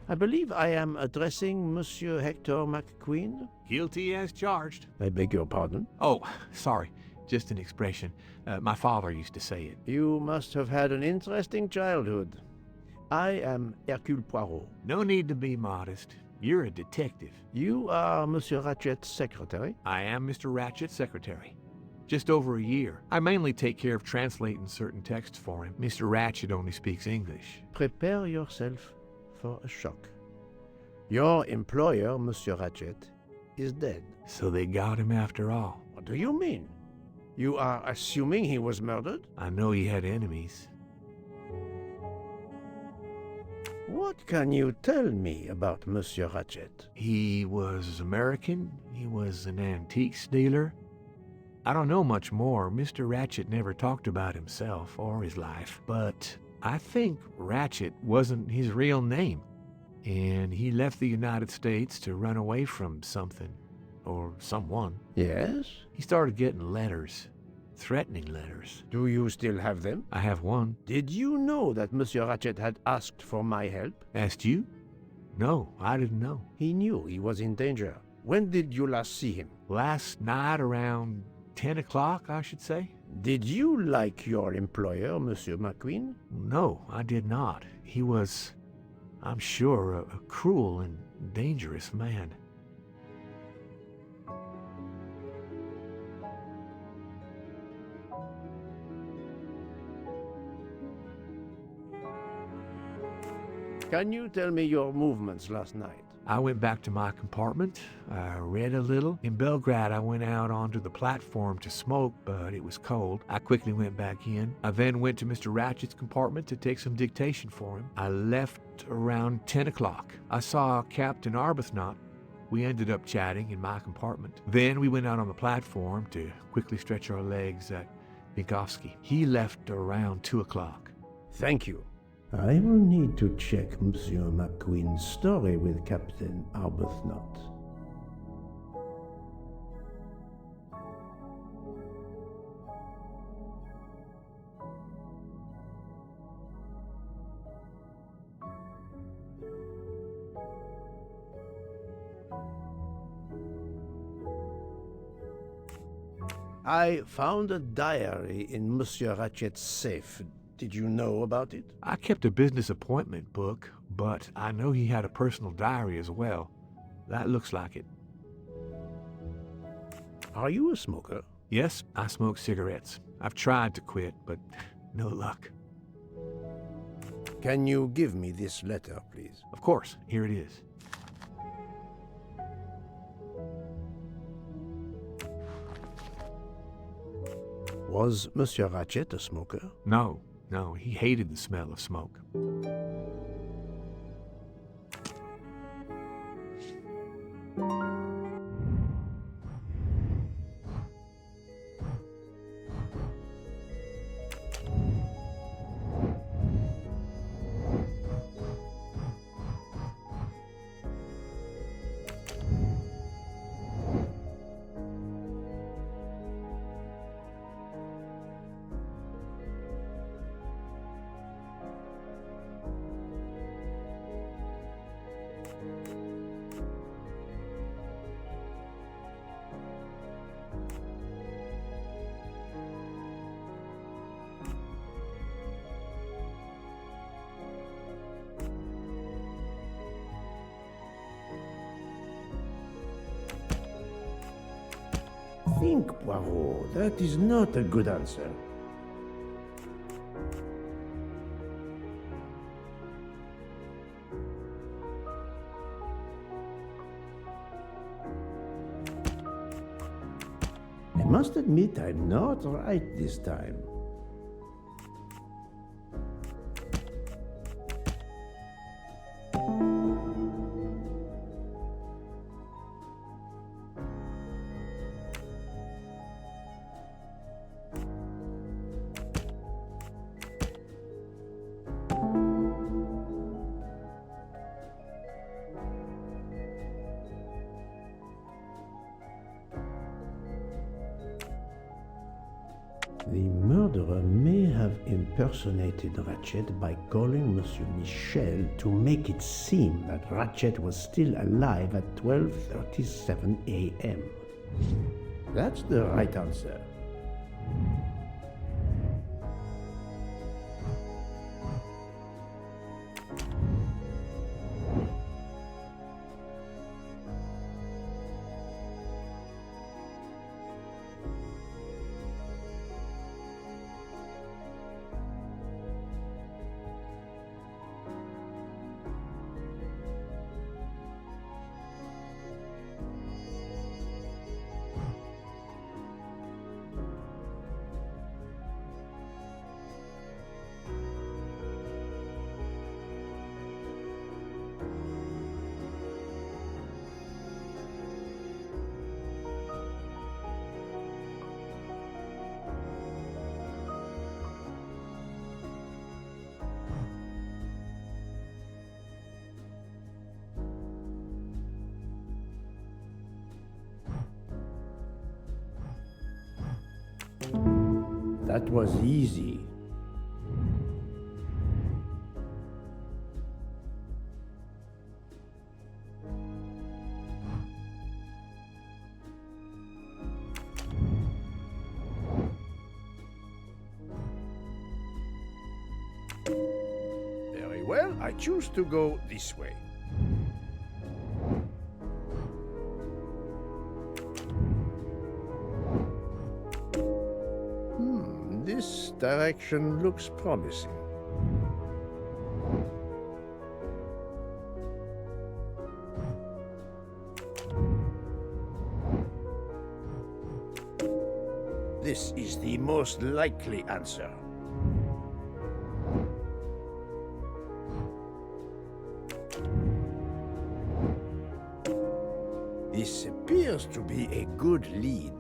I believe I am addressing Monsieur Hector McQueen. Guilty as charged. I beg your pardon? Oh, sorry. Just an expression. My father used to say it. You must have had an interesting childhood. I am Hércules Poirot. No need to be modest. You're a detective. You are Monsieur Ratchet's secretary? I am Mr. Ratchet's secretary. Just over a year. I mainly take care of translating certain texts for him. Mr. Ratchet only speaks English. Prepare yourself for a shock. Your employer, Monsieur Ratchet, is dead. So they got him after all. What do you mean? You are assuming he was murdered? I know he had enemies. What can you tell me about Monsieur Ratchet? He was American. He was an antiques dealer. I don't know much more. Mr. Ratchet never talked about himself or his life, but I think Ratchet wasn't his real name, and he left the United States to run away from something, or someone. Yes? He started getting letters, threatening letters. Do you still have them? I have one. Did you know that Monsieur Ratchet had asked for my help? Asked you? No, I didn't know. He knew he was in danger. When did you last see him? Last night around 10 o'clock, I should say. Did you like your employer, Monsieur McQueen? No, I did not. He was, I'm sure, a cruel and dangerous man. Can you tell me your movements last night? I went back to my compartment. I read a little. In Belgrade, I went out onto the platform to smoke, but it was cold. I quickly went back in. I then went to Mr. Ratchet's compartment to take some dictation for him. I left around 10 o'clock. I saw Captain Arbuthnot. We ended up chatting in my compartment. Then we went out on the platform to quickly stretch our legs at Binkovsky. He left around 2 o'clock. Thank you. I will need to check Monsieur McQueen's story with Captain Arbuthnot. I found a diary in Monsieur Ratchet's safe. Did you know about it? I kept a business appointment book, but I know he had a personal diary as well. That looks like it. Are you a smoker? Yes, I smoke cigarettes. I've tried to quit, but no luck. Can you give me this letter, please? Of course, here it is. Was Monsieur Ratchet a smoker? No, he hated the smell of smoke. Think, Poirot. That is not a good answer. I must admit I'm not right this time. The murderer may have impersonated Ratchet by calling Monsieur Michel to make it seem that Ratchet was still alive at 12:37 a.m. That's the right answer. That was easy. Very well, I choose to go this way. This direction looks promising. This is the most likely answer. This appears to be a good lead.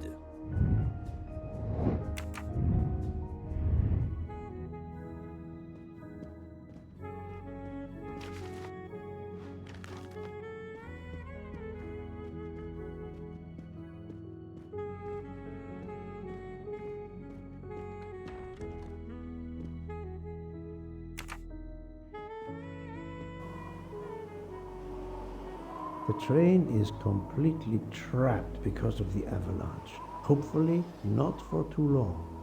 The train is completely trapped because of the avalanche. Hopefully, not for too long.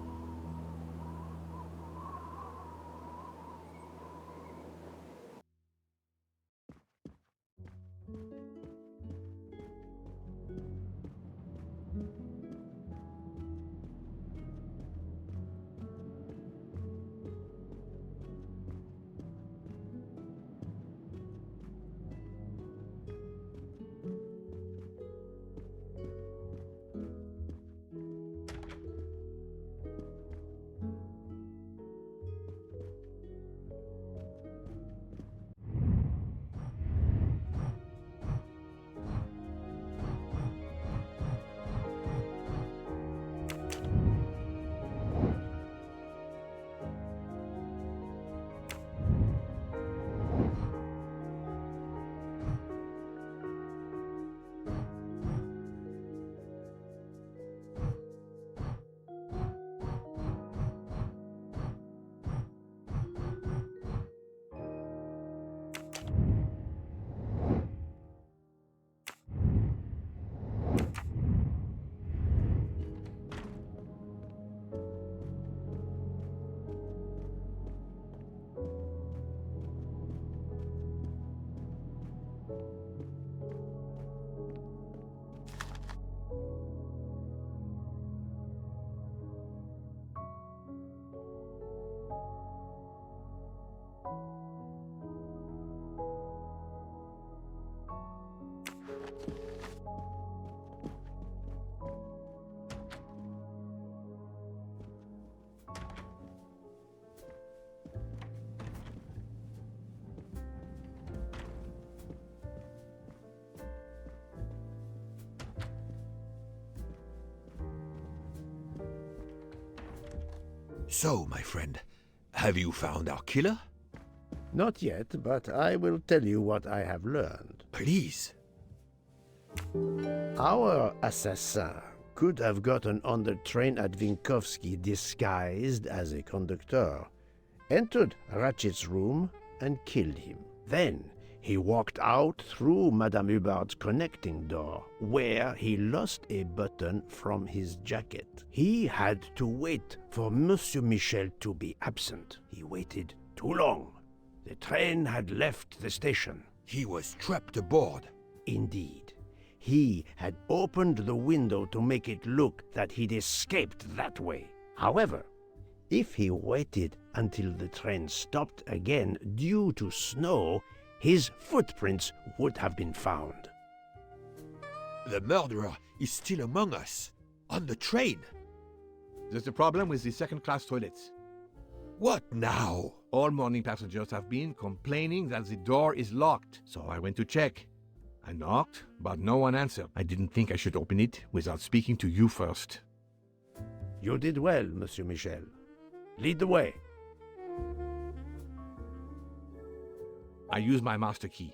So, my friend, have you found our killer? Not yet, but I will tell you what I have learned. Please. Our assassin could have gotten on the train at Vinkovsky disguised as a conductor, entered Ratchet's room, and killed him. Then he walked out through Madame Hubbard's connecting door, where he lost a button from his jacket. He had to wait for Monsieur Michel to be absent. He waited too long. The train had left the station. He was trapped aboard. Indeed. He had opened the window to make it look that he'd escaped that way. However, if he waited until the train stopped again due to snow, his footprints would have been found. The murderer is still among us, on the train. There's a problem with the second-class toilets. What now? All morning passengers have been complaining that the door is locked, so I went to check. I knocked, but no one answered. I didn't think I should open it without speaking to you first. You did well, Monsieur Michel. Lead the way. I used my master key.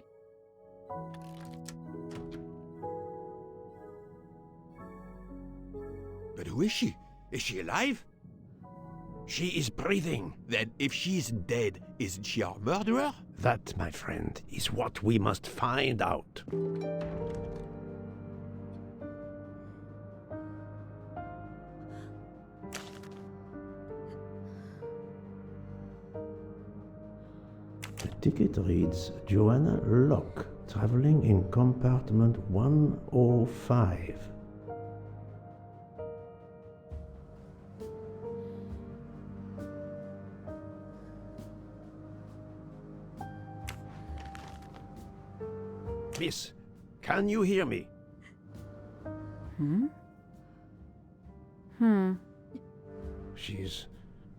But who is she? Is she alive? She is breathing. Then if she isn't dead, isn't she our murderer? That, my friend, is what we must find out. The ticket reads Joanna Locke, traveling in compartment 105. Miss, can you hear me? She's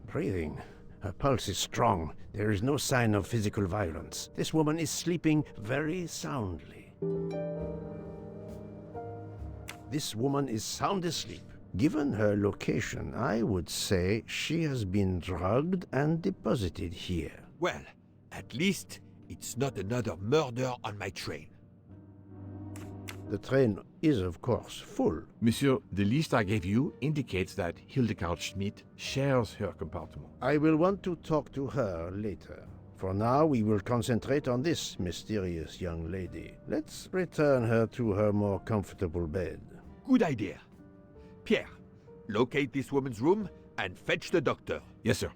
breathing. Her pulse is strong. There is no sign of physical violence. This woman is sleeping very soundly. This woman is sound asleep. Given her location, I would say she has been drugged and deposited here. Well, at least it's not another murder on my train. The train is, of course, full. Monsieur, the list I gave you indicates that Hildegard Schmidt shares her compartment. I will want to talk to her later. For now, we will concentrate on this mysterious young lady. Let's return her to her more comfortable bed. Good idea. Pierre, locate this woman's room and fetch the doctor. Yes, sir.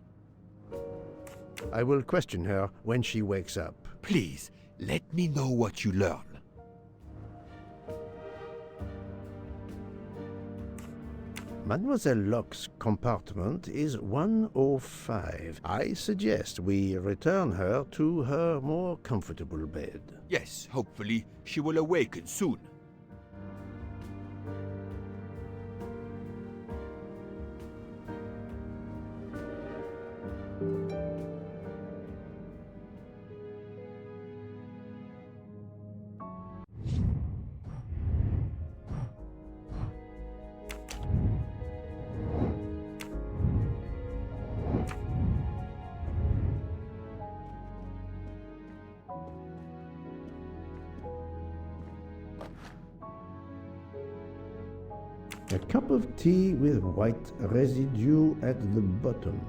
I will question her when she wakes up. Please, let me know what you learn. Mademoiselle Locke's compartment is 105. I suggest we return her to her more comfortable bed. Yes, hopefully she will awaken soon. A cup of tea with white residue at the bottom.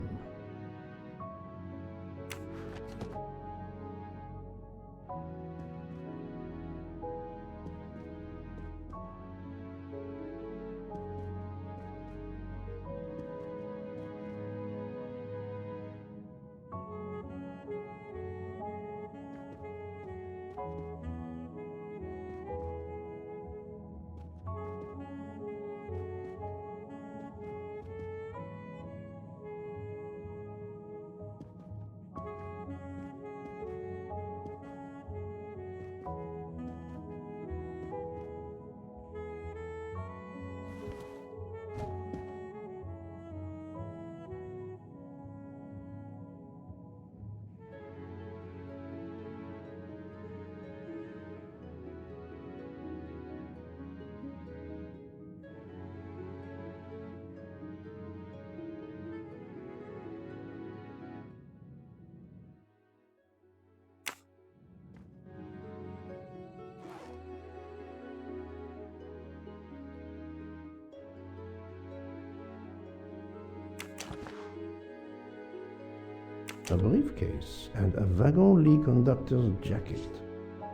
a briefcase, and a wagon-lee conductor's jacket.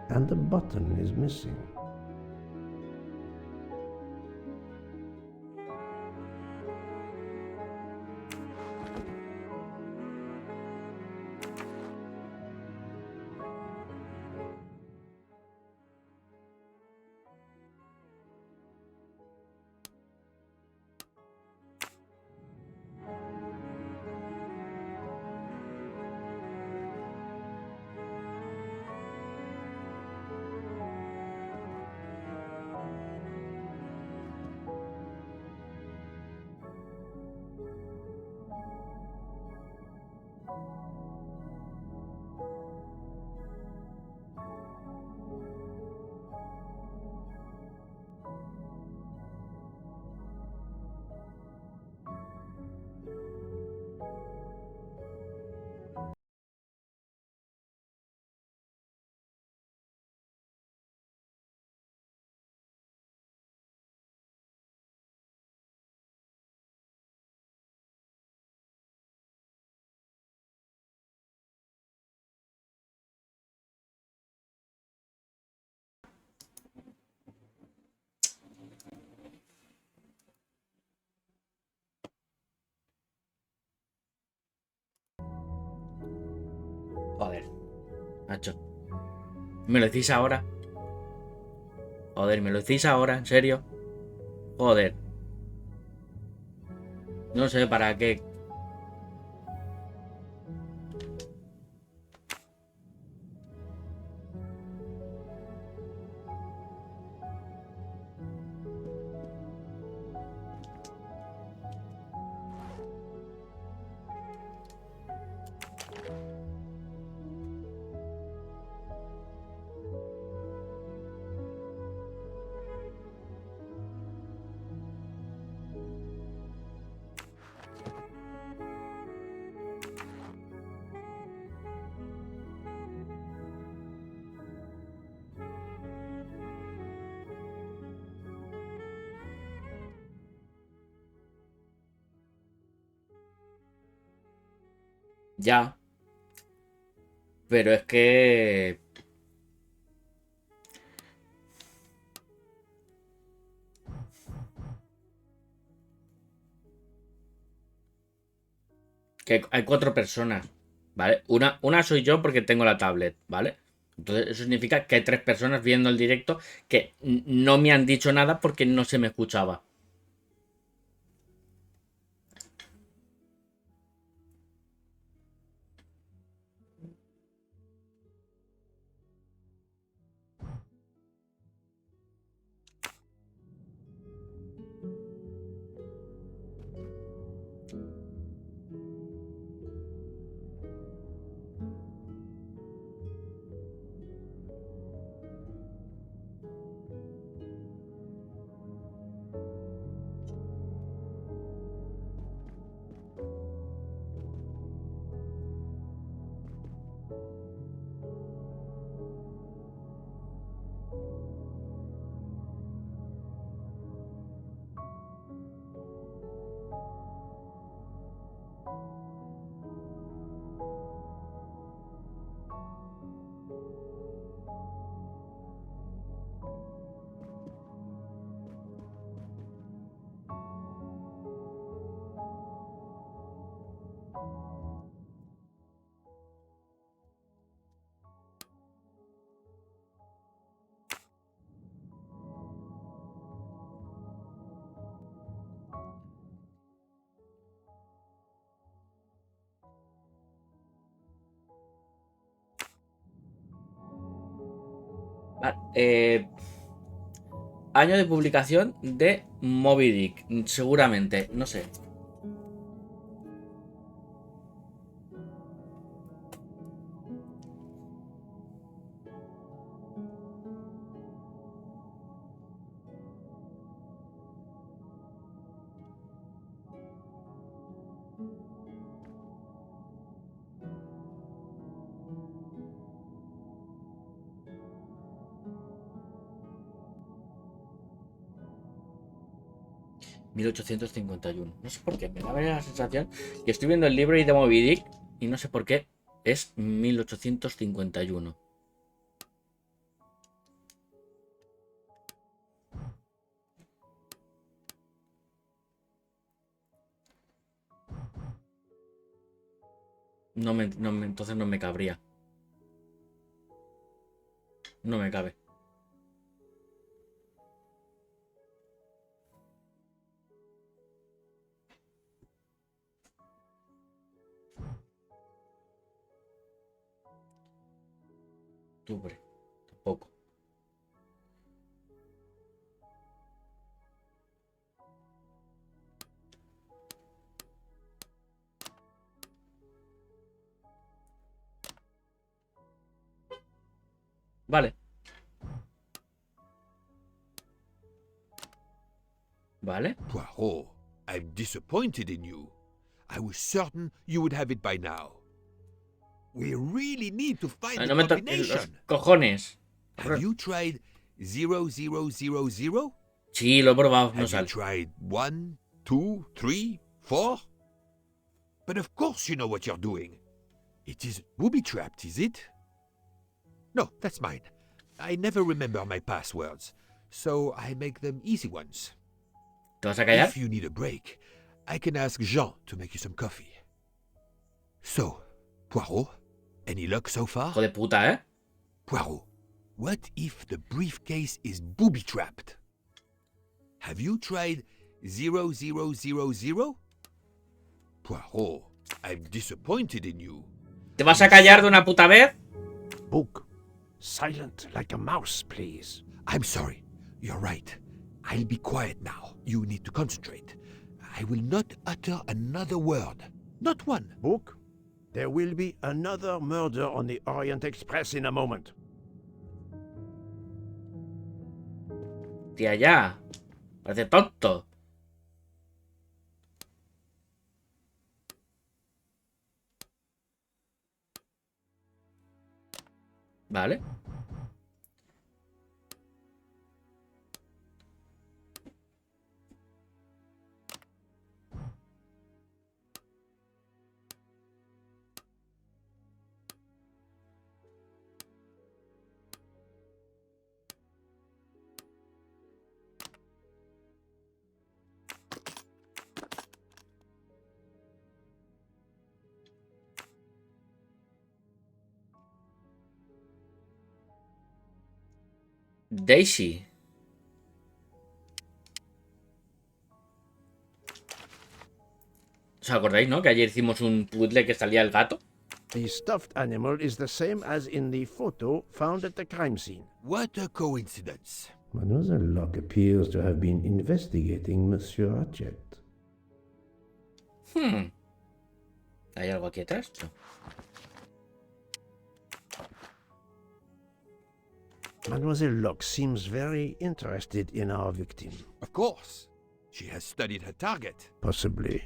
And the button is missing. Joder, macho. ¿Me lo decís ahora? Joder, ¿me lo decís ahora? ¿En serio? Joder. No sé para qué. Ya. Pero es que... que hay 4 personas, ¿vale? Una soy yo porque tengo la tablet, ¿vale? Entonces eso significa que hay 3 personas viendo el directo que no me han dicho nada porque no se me escuchaba. Vale, año de publicación de Moby Dick, seguramente, no sé. ...1851... No sé por qué, me da la sensación que estoy viendo el libro y de Moby Dick y no sé por qué es 1851. Entonces no me cabría. No me cabe. Octubre. Tampoco. Vale. Vale. Poirot, I'm disappointed in you. I was certain you would have it by now. We really need to find the No me toques los combination. cojones. Have you tried 0000? Sí, lo he probado, no Have you sale. tried 1, 2, 3, 4? But of course you know what you're doing. It is booby-trapped, is it? No, that's mine. I never remember my passwords, so I make them easy ones. ¿Te vas a callar? If you need a break, I can ask Jean to make you some coffee. So, Poirot, any luck so far? Hijo de puta, ¿eh? Poirot, what if the briefcase is booby-trapped? Have you tried 0000? Poirot, I'm disappointed in you. ¿Te vas a callar de una puta vez? Book, silent like a mouse, please. I'm sorry. You're right. I'll be quiet now. You need to concentrate. I will not utter another word. Not one. Book, there will be another murder on the Orient Express in a moment. Tía, ya. Parece tonto. Vale. Daisy. ¿Os acordáis, no? Que ayer hicimos un puzzle que salía el gato. The stuffed animal is the same as in the photo found at the crime scene. What a coincidence. Mademoiselle Locke appears to have been investigating Monsieur Ratchet. ¿Hay algo aquí atrás? No. Mademoiselle Locke seems very interested in our victim. Of course. She has studied her target. Possibly.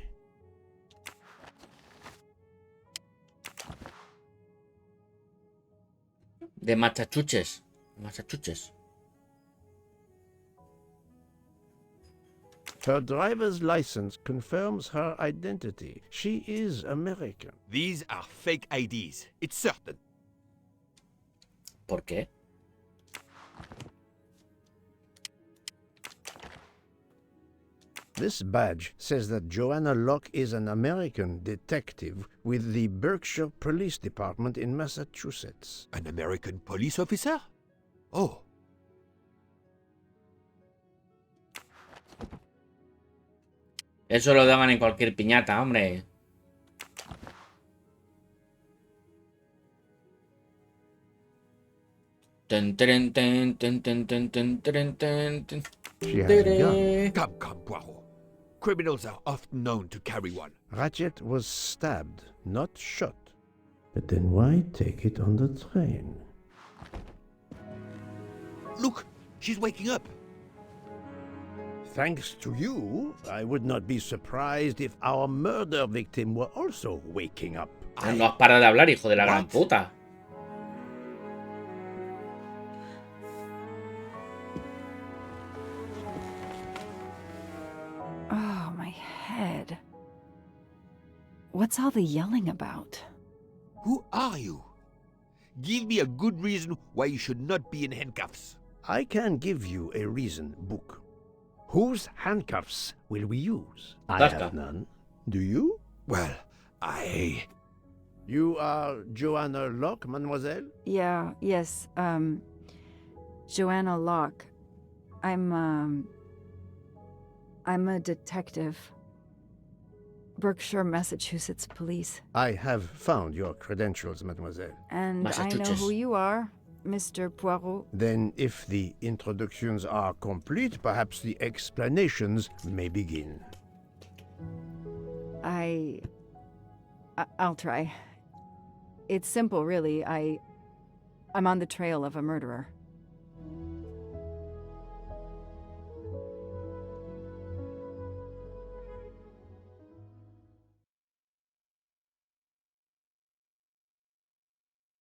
De Massachusetts. Massachusetts. Her driver's license confirms her identity. She is American. These are fake IDs. It's certain. ¿Por qué? This badge says that Joanna Locke is an American detective with the Berkshire Police Department in Massachusetts. An American police officer? Oh. Eso lo daban en cualquier piñata, hombre. Ten, ten, ten, ten, ten, ten, ten, ten, ten, ten. She has a gun. Come, Poirot. Criminals are often known to carry one. Ratchet was stabbed, not shot. But then why take it on the train? Look, she's waking up. Thanks to you, I would not be surprised if our murder victim were also waking up. No has parado de hablar, hijo de la gran What? puta. Oh, my head. What's all the yelling about? Who are you? Give me a good reason why you should not be in handcuffs. I can give you a reason, Book. Whose handcuffs will we use? I Tasca. have none. Do you? Well, You are Joanna Locke, mademoiselle? Yes, Joanna Locke. I'm a detective. Berkshire, Massachusetts Police. I have found your credentials, mademoiselle. And I know Massachusetts. who you are, Mr. Poirot. Then, if the introductions are complete, perhaps the explanations may begin. I'll try. It's simple, really. I'm on the trail of a murderer.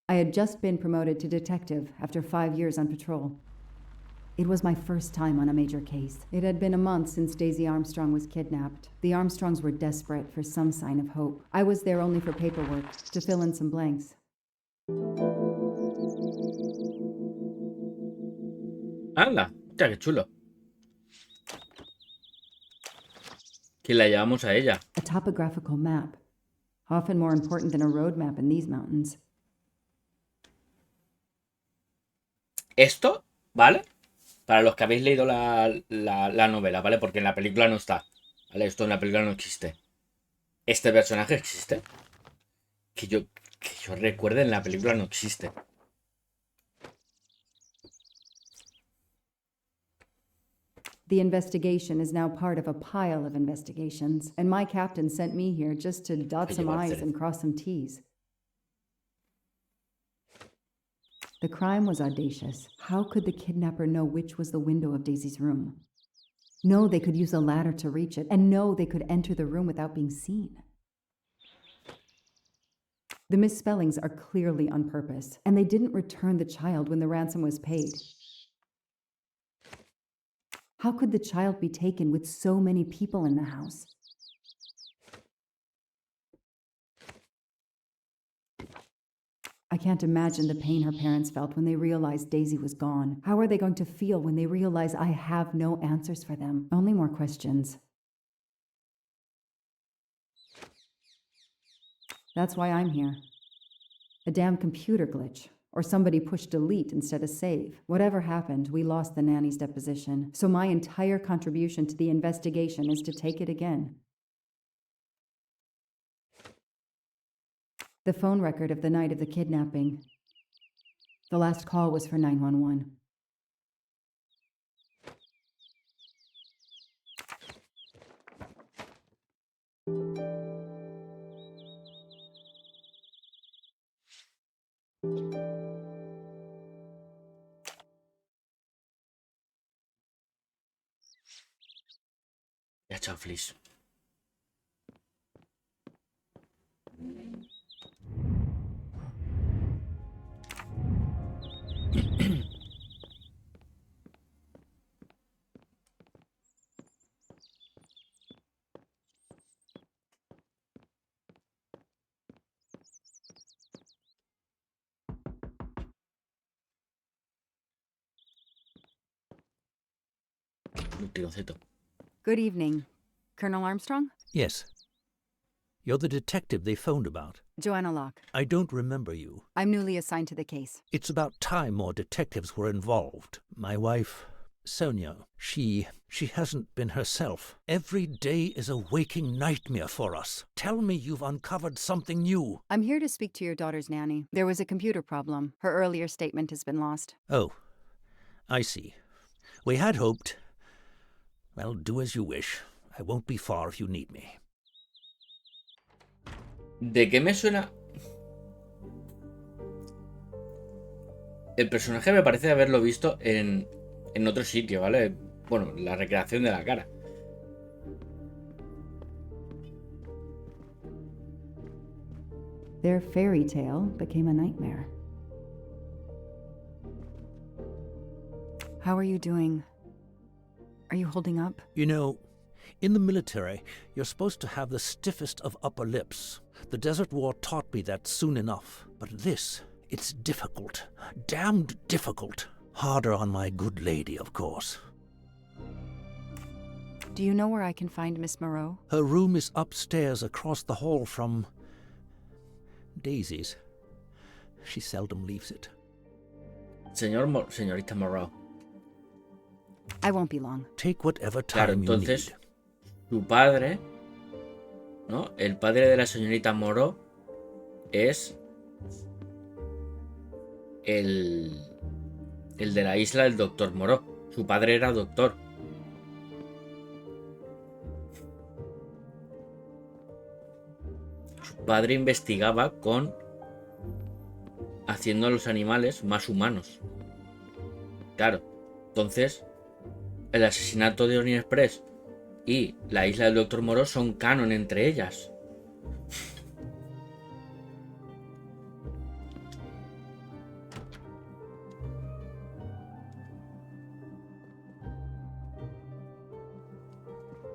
I had just been promoted to detective after 5 years on patrol. It was my first time on a major case. It had been a month since Daisy Armstrong was kidnapped. The Armstrongs were desperate for some sign of hope. I was there only for paperwork, to fill in some blanks. ¡Hala! ¡Hostia, qué chulo! Que la llevamos a ella. A topographical map, often more important than a road map in these mountains. Esto, ¿vale? Para los que habéis leído la novela, ¿vale? Porque en la película no está, ¿vale? Esto en la película no existe. Este personaje existe. Que yo recuerde, en la película no existe. The investigation is now part of a pile of investigations, and my captain sent me here just to dot some I's and cross some T's. The crime was audacious. How could the kidnapper know which was the window of Daisy's room? No, they could use a ladder to reach it, and no, they could enter the room without being seen. The misspellings are clearly on purpose, and they didn't return the child when the ransom was paid. How could the child be taken with so many people in the house? I can't imagine the pain her parents felt when they realized Daisy was gone. How are they going to feel when they realize I have no answers for them? Only more questions. That's why I'm here. A damn computer glitch. Or somebody pushed delete instead of save. Whatever happened, we lost the nanny's deposition. So my entire contribution to the investigation is to take it again. The phone record of the night of the kidnapping. The last call was for 911. Ya, chanflis. Un tironcito. Good evening. Colonel Armstrong? Yes. You're the detective they phoned about. Joanna Locke. I don't remember you. I'm newly assigned to the case. It's about time more detectives were involved. My wife, Sonia, she hasn't been herself. Every day is a waking nightmare for us. Tell me you've uncovered something new. I'm here to speak to your daughter's nanny. There was a computer problem. Her earlier statement has been lost. Oh, I see. We had hoped. Well, do as you wish. I won't be far if you need me. ¿De qué me suena? El personaje me parece haberlo visto en otro sitio, ¿vale? Bueno, la recreación de la cara. Their fairy tale became a nightmare. How are you doing? Are you holding up? You know, In the military, you're supposed to have the stiffest of upper lips. The Desert War taught me that soon enough. But this, it's difficult. Damned difficult. Harder on my good lady, of course. Do you know where I can find Miss Moreau? Her room is upstairs across the hall from Daisy's. She seldom leaves it. Señorita Moreau. I won't be long. Take whatever Claro, time entonces, you need. su padre, ¿no? El padre de la señorita Moreau es el de la isla del doctor Moreau. Su padre era doctor. Su padre investigaba haciendo a los animales más humanos. Claro, entonces el asesinato de Orient Express y la isla del doctor Moreau son canon entre ellas.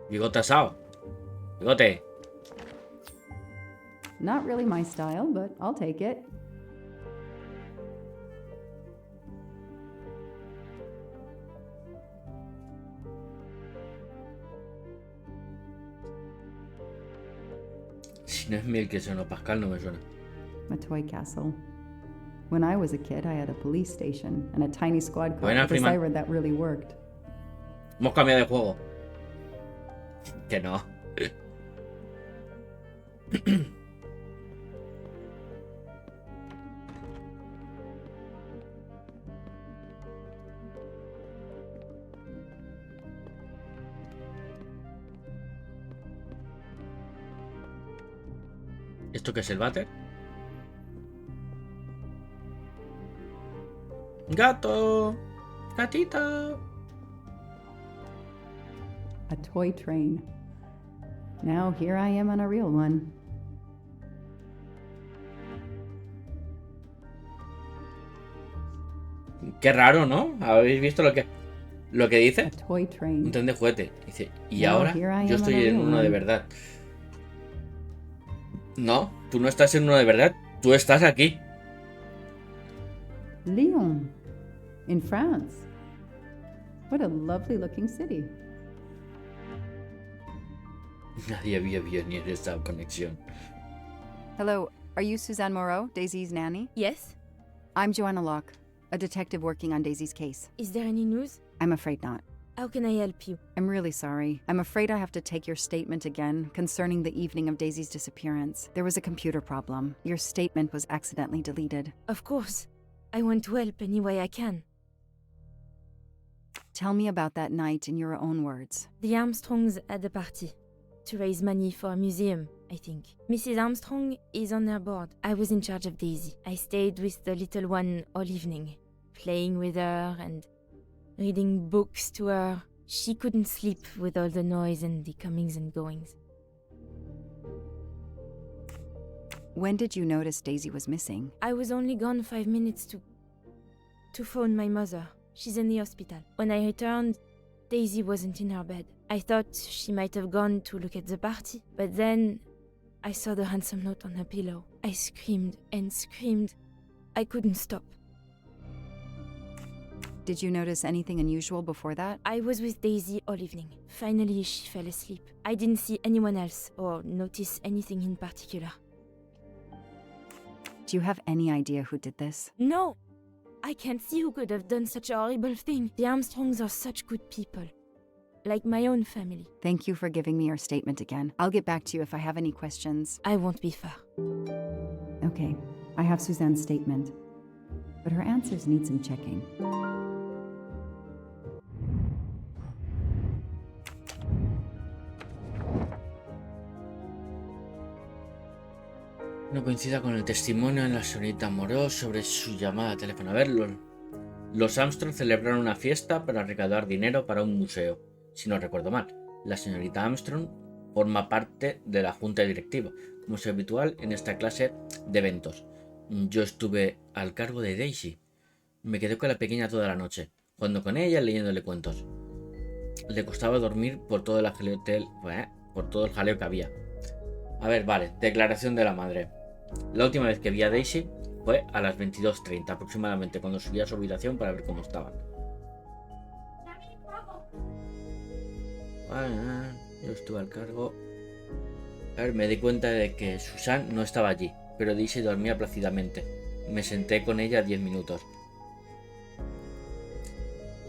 Bigote asado. Bigote. Not really my style, but I'll take it. Si no es miel que suena Pascal, no me suena. A toy castle. When I was a kid, I had a police station and a tiny squad car Buena, with a Freeman. siren that really worked. Hemos cambiado de juego. Que no. ¿Esto qué es el váter? ¡Gato! ¡Gatita! A toy train. Now here I am on a real one. Qué raro, ¿no? ¿Habéis visto lo que dice? A toy train. Un tren de juguete. Dice, y Now ahora here I yo am estoy on a en real uno de one. verdad. No, tú no estás en uno de verdad. Tú estás aquí. Lyon, in France. What a lovely looking city. Nadie había bien esta conexión. Hello, are you Suzanne Moreau, Daisy's nanny? Yes? I'm Joanna Locke, a detective working on Daisy's case. Is there any news? I'm afraid not. How can I help you? I'm really sorry. I'm afraid I have to take your statement again concerning the evening of Daisy's disappearance. There was a computer problem. Your statement was accidentally deleted. Of course. I want to help any way I can. Tell me about that night in your own words. The Armstrongs had a party to raise money for a museum, I think. Mrs. Armstrong is on her board. I was in charge of Daisy. I stayed with the little one all evening, playing with her and reading books to her. She couldn't sleep with all the noise and the comings and goings. When did you notice Daisy was missing? I was only gone 5 minutes to phone my mother. She's in the hospital. When I returned, Daisy wasn't in her bed. I thought she might have gone to look at the party, but then I saw the ransom note on her pillow. I screamed and screamed. I couldn't stop. Did you notice anything unusual before that? I was with Daisy all evening. Finally, she fell asleep. I didn't see anyone else or notice anything in particular. Do you have any idea who did this? No! I can't see who could have done such a horrible thing. The Armstrongs are such good people. Like my own family. Thank you for giving me your statement again. I'll get back to you if I have any questions. I won't be far. Okay, I have Suzanne's statement, but her answers need some checking. No coincida con el testimonio de la señorita Moreau sobre su llamada a teléfono. A ver, los Armstrong celebraron una fiesta para recaudar dinero para un museo. Si no recuerdo mal, la señorita Armstrong forma parte de la junta directiva, como es habitual en esta clase de eventos. Yo estuve al cargo de Daisy. Me quedé con la pequeña toda la noche, jugando con ella y leyéndole cuentos. Le costaba dormir por todo el jaleo que había. A ver, vale. Declaración de la madre. La última vez que vi a Daisy fue a las 22:30 aproximadamente, cuando subí a su habitación para ver cómo estaban. Yo estuve al cargo. A ver, me di cuenta de que Susan no estaba allí, pero Daisy dormía plácidamente. Me senté con ella 10 minutos.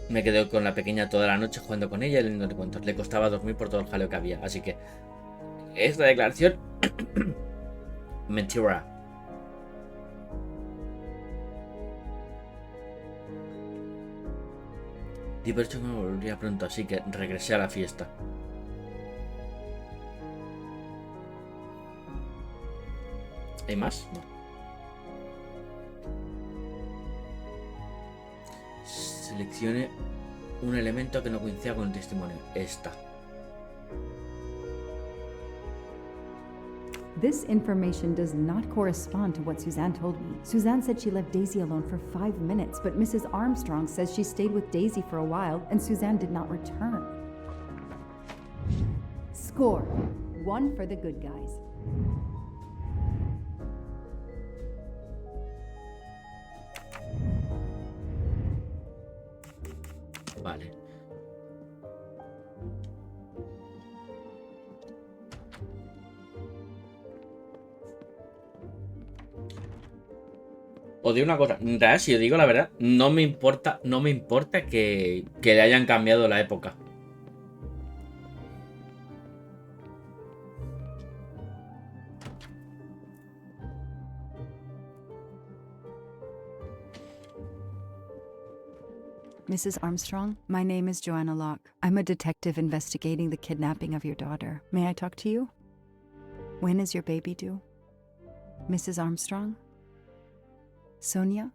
Me quedé con la pequeña toda la noche jugando con ella y leyendo cuentos. Le costaba dormir por todo el jaleo que había, así que esta declaración mentira. Di por hecho que me volvería pronto, así que regresé a la fiesta. ¿Hay más? No. Seleccione un elemento que no coincida con el testimonio. Esta. This information does not correspond to what Suzanne told me. Suzanne said she left Daisy alone for 5 minutes, but Mrs. Armstrong says she stayed with Daisy for a while and Suzanne did not return. Score. 1 for the good guys. Vale. Os digo una cosa, en realidad, si os digo la verdad, no me importa que le hayan cambiado la época. Mrs. Armstrong, my name is Joanna Locke. I'm a detective investigating the kidnapping of your daughter. May I talk to you? When is your baby due? Mrs. Armstrong? Sonia?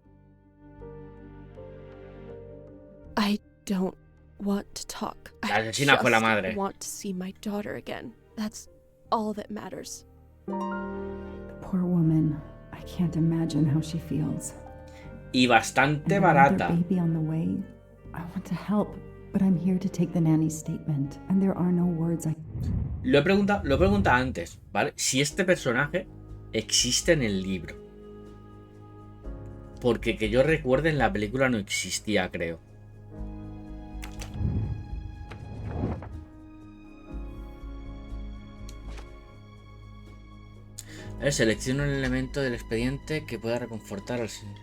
I don't want to talk. La asesina fue la I madre. just want to see my daughter again. That's all that matters. Poor woman. I can't imagine how she feels. Y bastante And another barata. baby on the way. I want to help, but I'm here to take the nanny's statement, and there are no words I... Lo he preguntado antes, ¿vale? Si este personaje existe en el libro. Porque que yo recuerde en la película no existía, creo. A ver, selecciona un elemento del expediente que pueda reconfortar al señor.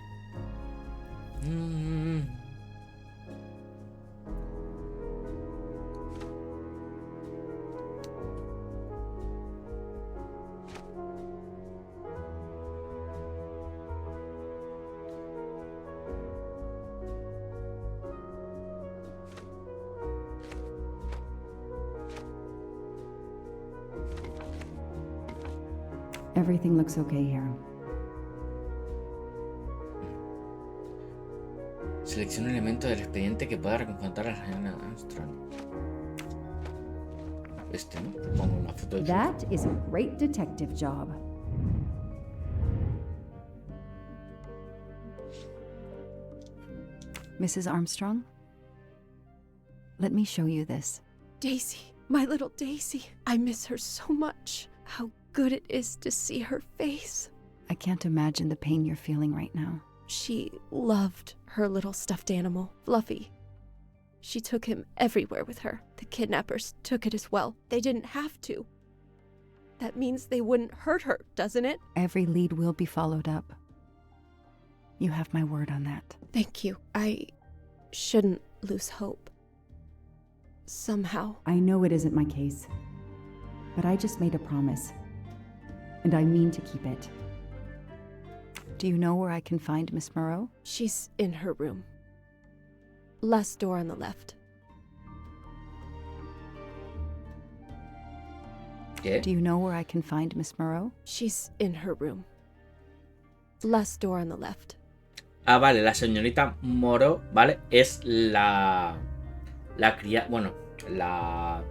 Everything looks okay here. Selecciona un elemento del expediente que pueda reconfortar a la señora Armstrong. Este, ¿no? Pongo una foto de That is a great detective job. Mrs. Armstrong? Let me show you this. Daisy, my little Daisy. I miss her so much. How good it is to see her face. I can't imagine the pain you're feeling right now. She loved her little stuffed animal, Fluffy. She took him everywhere with her. The kidnappers took it as well. They didn't have to. That means they wouldn't hurt her, doesn't it? Every lead will be followed up. You have my word on that. Thank you. I shouldn't lose hope. Somehow. I know it isn't my case, but I just made a promise, and I mean to keep it. Do you know where I can find Miss Moreau? She's in her room. Last door on the left. ¿Qué? Do you know where I can find Miss Moreau? She's in her room. Last door on the left. Ah, vale, la señorita Moreau, ¿vale? Es la cría... Bueno, la...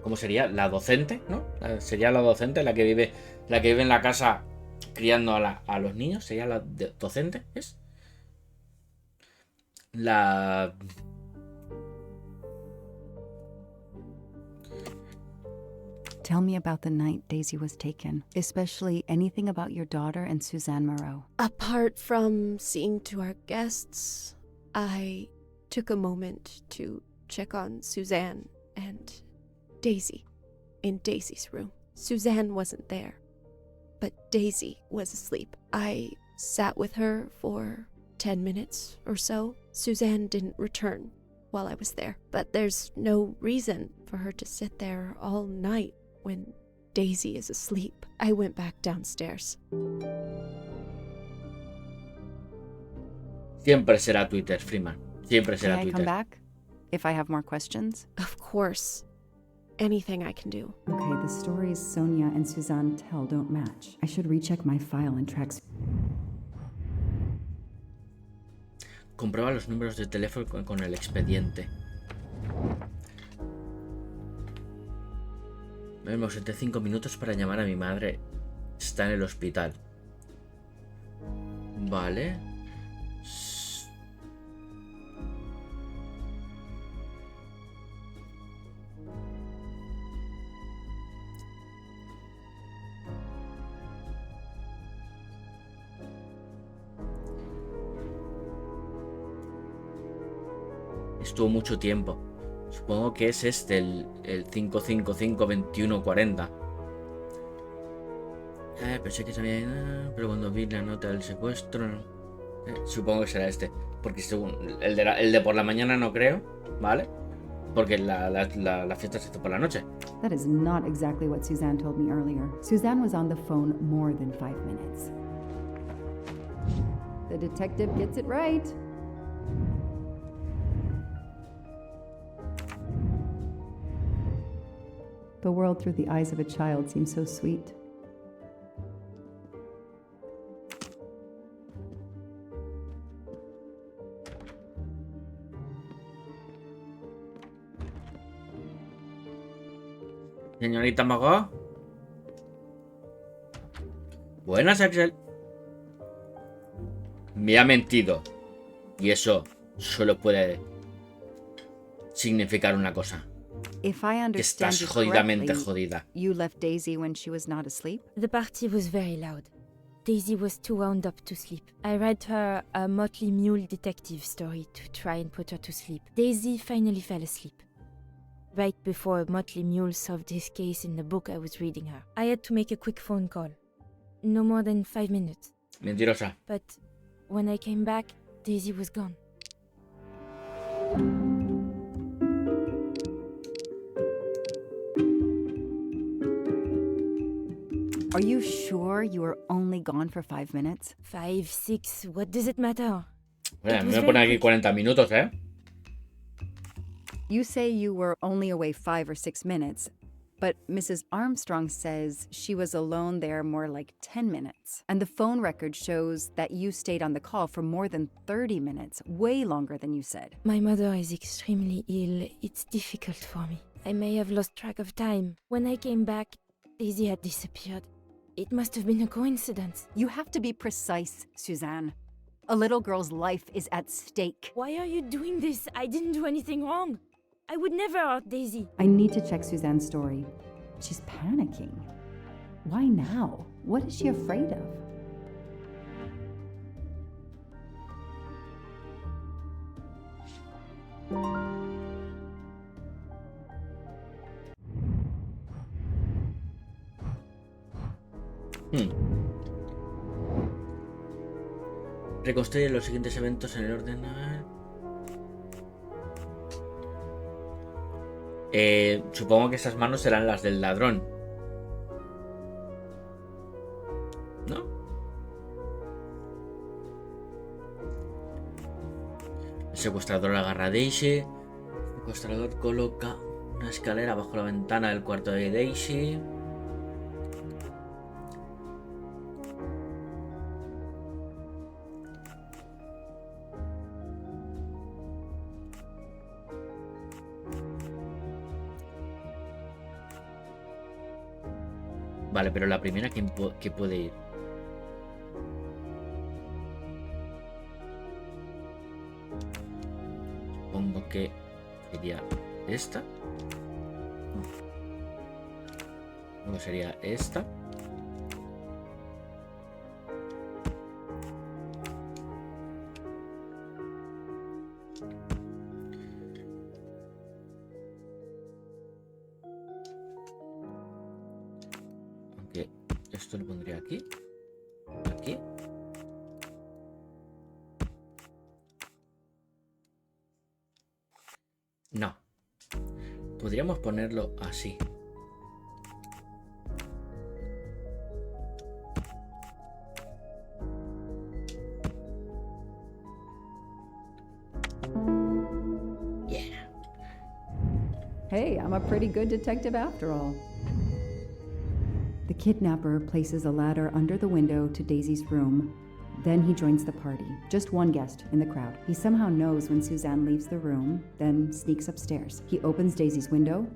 ¿Cómo sería? La docente, ¿no? Sería la docente la que vive en la casa criando a los niños. Sería la docente, ¿es? Tell me about the night Daisy was taken, especially anything about your daughter and Suzanne Moreau. Apart from seeing to our guests, I took a moment to check on Suzanne and Daisy in Daisy's room. Suzanne wasn't there, but Daisy was asleep. I sat with her for 10 minutes or so. Suzanne didn't return while I was there, but there's no reason for her to sit there all night when Daisy is asleep. I went back downstairs. Siempre será Twitter, Freeman. Siempre será May I Twitter. come back if I have more questions? Of course. Anything I can do. Okay, the stories Sonia and Suzanne tell don't match. I should recheck my file and track. Comprueba los números de teléfono con el expediente. Me ausenté 5 minutos para llamar a mi madre. Está en el hospital. Vale. Estuvo mucho tiempo. Supongo que es este, el 555-2140. Pensé que sabía, pero cuando vi la nota del secuestro... supongo que será este. Porque según el de por la mañana no creo, ¿vale? Porque la fiesta se hizo por la noche. That is not exactly what Suzanne told me earlier. Suzanne was on the phone more than 5 minutes. The detective gets it right. The world through the eyes of a child seems so sweet. Señorita Mago. Buenas, Axel. Me ha mentido. Y eso solo puede significar una cosa. If I understand Estás you jodidamente correctly, jodida. you left Daisy when she was not asleep? The party was very loud. Daisy was too wound up to sleep. I read her a Motley Mule detective story to try and put her to sleep. Daisy finally fell asleep. Right before Motley Mule solved his case in the book I was reading her. I had to make a quick phone call. No more than 5 minutes. Mentirosa. But when I came back, Daisy was gone. Are you sure you were only gone for 5 minutes? 5, 6, what does it matter? A mí me pone aquí 40 minutos, ¿eh? You say you were only away 5 or 6 minutes, but Mrs. Armstrong says she was alone there more like 10 minutes. And the phone record shows that you stayed on the call for more than 30 minutes, way longer than you said. My mother is extremely ill. It's difficult for me. I may have lost track of time. When I came back, Daisy had disappeared. It must have been a coincidence. You have to be precise, Suzanne. A little girl's life is at stake. Why are you doing this? I didn't do anything wrong. I would never hurt Daisy. I need to check Suzanne's story. She's panicking. Why now? What is she afraid of? Reconstruye los siguientes eventos en el orden. Supongo que esas manos serán las del ladrón. ¿No? El secuestrador agarra a Daisy. El secuestrador coloca una escalera bajo la ventana del cuarto de Daisy. Vale, pero la primera, ¿quién puede ir? Supongo que sería esta. ¿Cómo sería esta? Aunque esto lo pondría aquí. Aquí. No. Podríamos ponerlo así. Yeah. Hey, I'm a pretty good detective after all. The kidnapper places a ladder under the window to Daisy's room. Then he joins the party, just one guest in the crowd. He somehow knows when Suzanne leaves the room, then sneaks upstairs. He opens Daisy's window,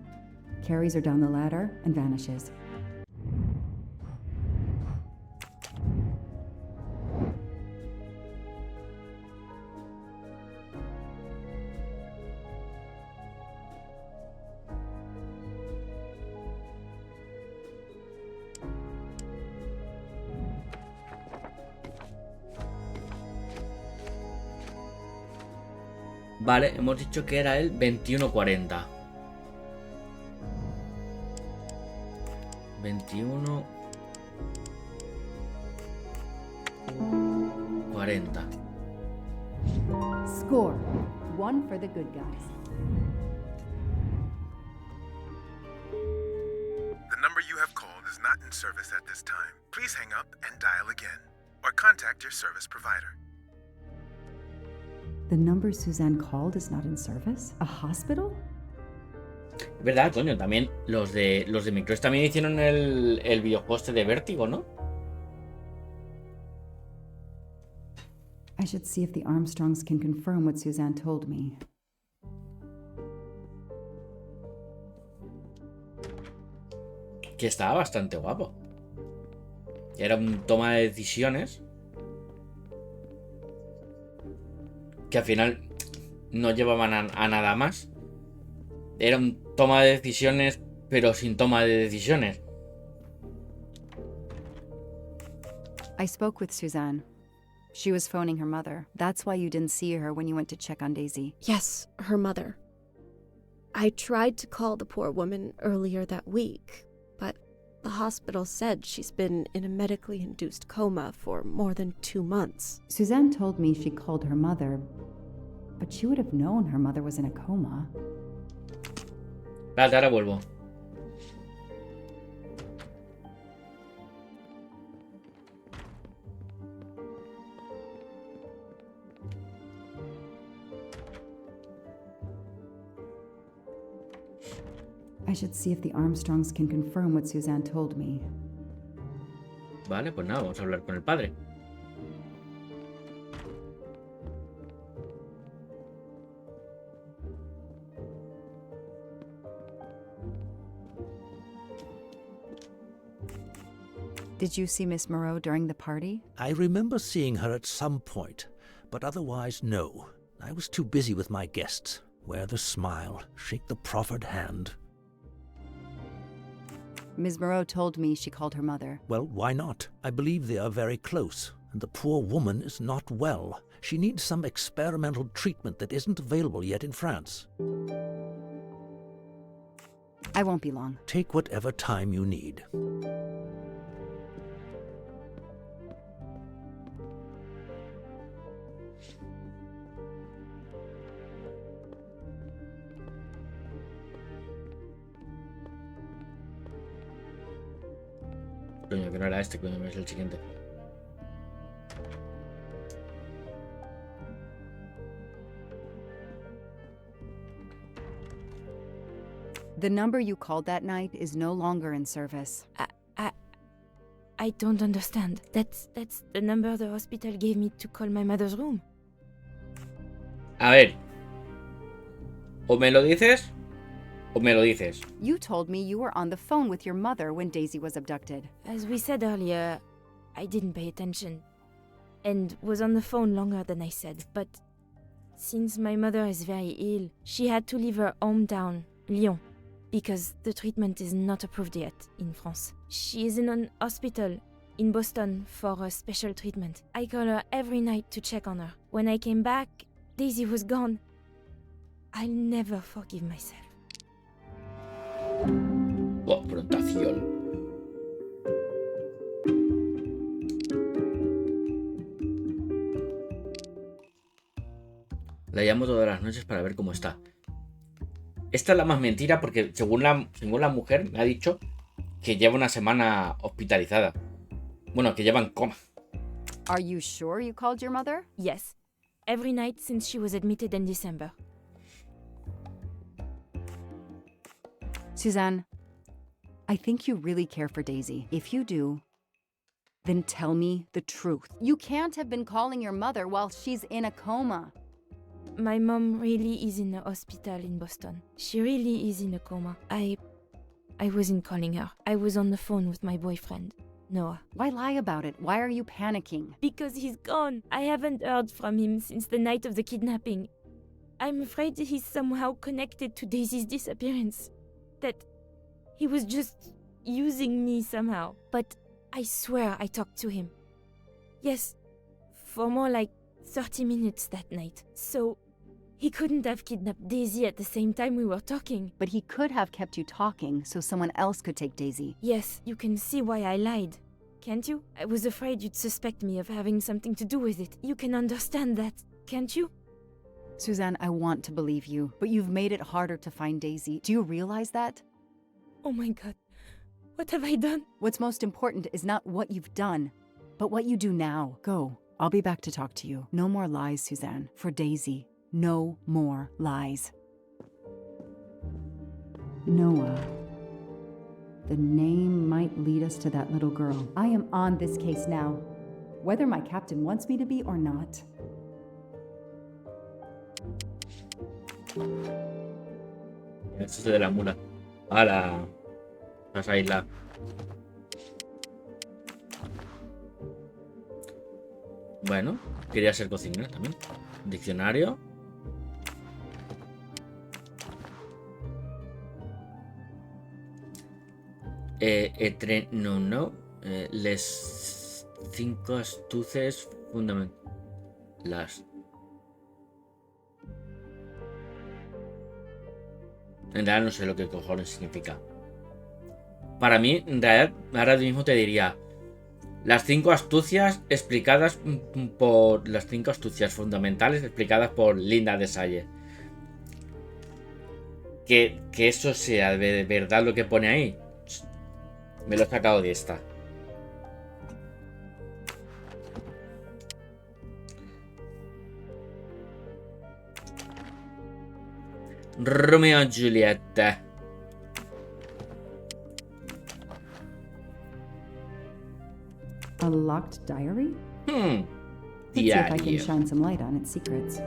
carries her down the ladder, and vanishes. Vale, hemos dicho que era el 2140. 2140. Score. One for the good guys. The number you have called is not in service at this time. Please hang up and dial again, or contact your service provider. The number Suzanne called is not in service? A hospital? Es verdad, coño, también los de Micros también hicieron el videojuego este de Vértigo, ¿no? I should see if the Armstrongs can confirm what Suzanne told me. Que estaba bastante guapo. Era un toma de decisiones que al final no llevaban a nada más. Era un toma de decisiones, pero sin toma de decisiones. I spoke with Suzanne. She was phoning her mother. That's why you didn't see her when you went to check on Daisy. Yes, her mother. I tried to call the poor woman earlier that week, but the hospital said she's been in a medically induced coma for more than 2 months. Suzanne told me she called her mother, but she would have known her mother was in a coma. Espérate, ahora vuelvo. I should see if the Armstrongs can confirm what Suzanne told me. Vale, pues nada, vamos a hablar con el padre. Did you see Miss Moreau during the party? I remember seeing her at some point, but otherwise no. I was too busy with my guests. Wear the smile, shake the proffered hand. Ms. Moreau told me she called her mother. Well, why not? I believe they are very close, and the poor woman is not well. She needs some experimental treatment that isn't available yet in France. I won't be long. Take whatever time you need. Coño, que no era este, coño, es el siguiente. The number you called that night is no longer in service. I don't understand. That's the number the hospital gave me to call my mother's room. A ver. O me lo dices, o me lo dices. You told me you were on the phone with your mother when Daisy was abducted. As we said earlier, I didn't pay attention and was on the phone longer than I said. But since my mother is very ill, she had to leave her hometown, Lyon, because the treatment is not approved yet in France. She is in an hospital in Boston for a special treatment. I call her every night to check on her. When I came back, Daisy was gone. I'll never forgive myself. Confrontación. La llamo todas las noches para ver cómo está. Esta es la más mentira porque según la mujer me ha dicho que lleva una semana hospitalizada. Bueno, que lleva en coma. Are you sure you called your mother? Yes, every night since she was admitted in December. Suzanne, I think you really care for Daisy. If you do, then tell me the truth. You can't have been calling your mother while she's in a coma. My mom really is in a hospital in Boston. She really is in a coma. I wasn't calling her. I was on the phone with my boyfriend, Noah. Why lie about it? Why are you panicking? Because he's gone. I haven't heard from him since the night of the kidnapping. I'm afraid he's somehow connected to Daisy's disappearance. That he was just using me somehow. But I swear I talked to him. Yes, for more like 30 minutes that night. So he couldn't have kidnapped Daisy at the same time we were talking. But he could have kept you talking so someone else could take Daisy. Yes, you can see why I lied. Can't you? I was afraid you'd suspect me of having something to do with it. You can understand that, can't you? Suzanne, I want to believe you, but you've made it harder to find Daisy. Do you realize that? Oh my god. What have I done? What's most important is not what you've done, but what you do now. Go. I'll be back to talk to you. No more lies, Suzanne. For Daisy. No more lies. Noah. The name might lead us to that little girl. I am on this case now, whether my captain wants me to be or not. Esto es de la mula. ¡Hala! Vas a isla. Bueno, quería ser cocinera también. Diccionario. Les 5 astuces fundamentales. En realidad no sé lo que cojones significa. Para mí, en realidad, ahora mismo te diría las 5 astucias explicadas por las 5 astucias fundamentales explicadas por Linda de Salle. Que eso sea de verdad lo que pone ahí. Me lo he sacado de esta. Romeo y Julieta. A locked diary? Let's see if I can shine some light on its secrets.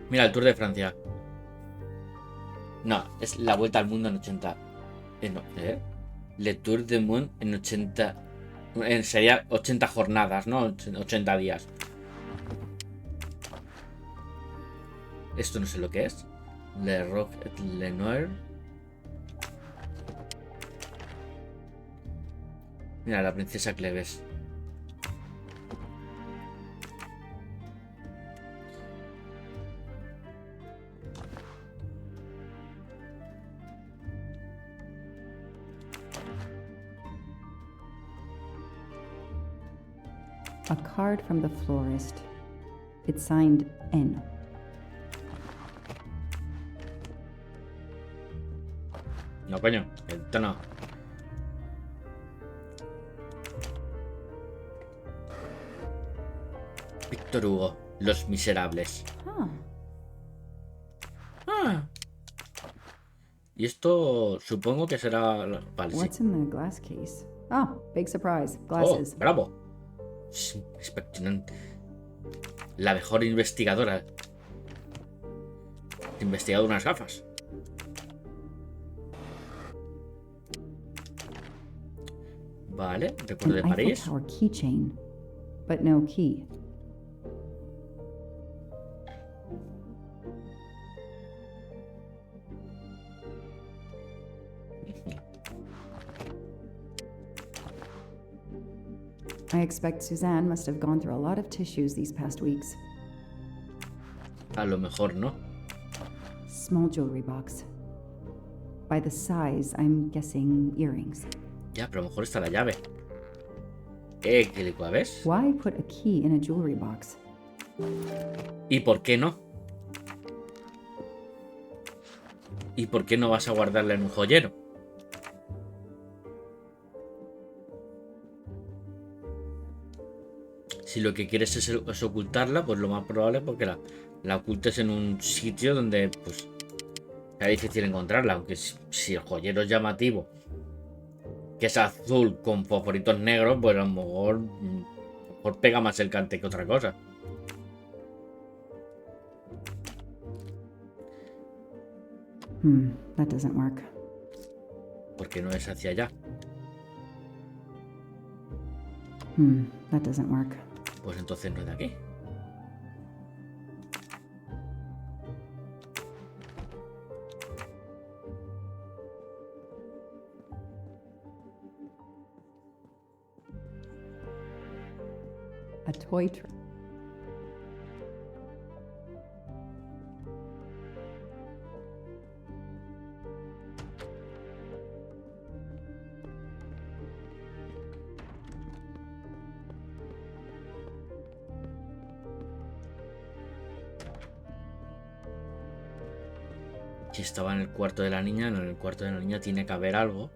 Mira, el Tour de Francia. No, es la vuelta al mundo en 80. Le Tour du Monde en 80. Sería 80 jornadas, ¿no? 80 días. Esto no sé lo que es. Le Roc et le Noir. Mira, la princesa Cleves. A card from the florist. It's signed N. No, coño, el tono. Víctor Hugo, Los Miserables. Y esto supongo que será... Vale, What's sí. in the glass case? Oh, big surprise. Glasses. Oh, bravo. Impresionante. La mejor investigadora. Investigado unas gafas. Vale, recuerdo de An Eiffel París. Tower keychain, but no key. I expect Suzanne must have gone through a lot of tissues these past weeks. A lo mejor no. Small jewelry box. By the size, I'm guessing earrings. Ya, pero a lo mejor está la llave. ¿Ves? Why put a key in a jewelry box? ¿Y por qué no? ¿Y por qué no vas a guardarla en un joyero? Si lo que quieres es ocultarla, pues lo más probable es porque la ocultes en un sitio donde pues sea difícil encontrarla. Aunque si el joyero es llamativo, que es azul con fosforitos negros, pues a lo mejor pega más el cante que otra cosa. That doesn't work. Porque no es hacia allá. That doesn't work. Pues entonces no es de aquí. A toy truck. Si estaba en el cuarto de la niña, en el cuarto de la niña tiene que haber algo.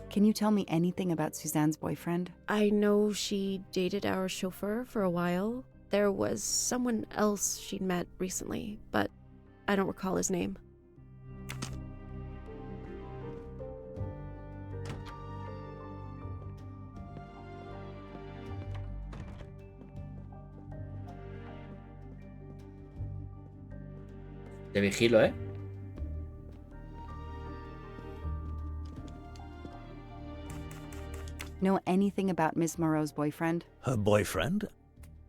Can you tell me anything about Suzanne's boyfriend? I know she dated our chauffeur for a while. There was someone else she'd met recently, but I don't recall his name. Te vigilo, ¿eh? Know anything about Miss Moreau's boyfriend? Her boyfriend?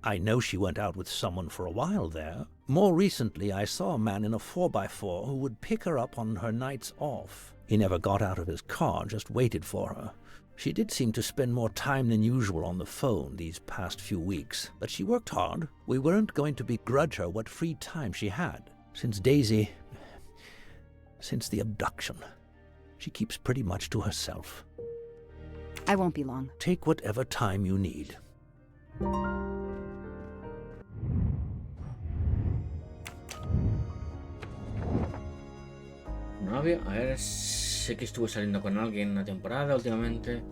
I know she went out with someone for a while there. More recently, I saw a man in a 4x4 who would pick her up on her nights off. He never got out of his car, just waited for her. She did seem to spend more time than usual on the phone these past few weeks, but she worked hard. We weren't going to begrudge her what free time she had. Since the abduction, she keeps pretty much to herself. I won't be long. Take whatever time you need. No había... A ver, sé que estuve saliendo con alguien una temporada últimamente.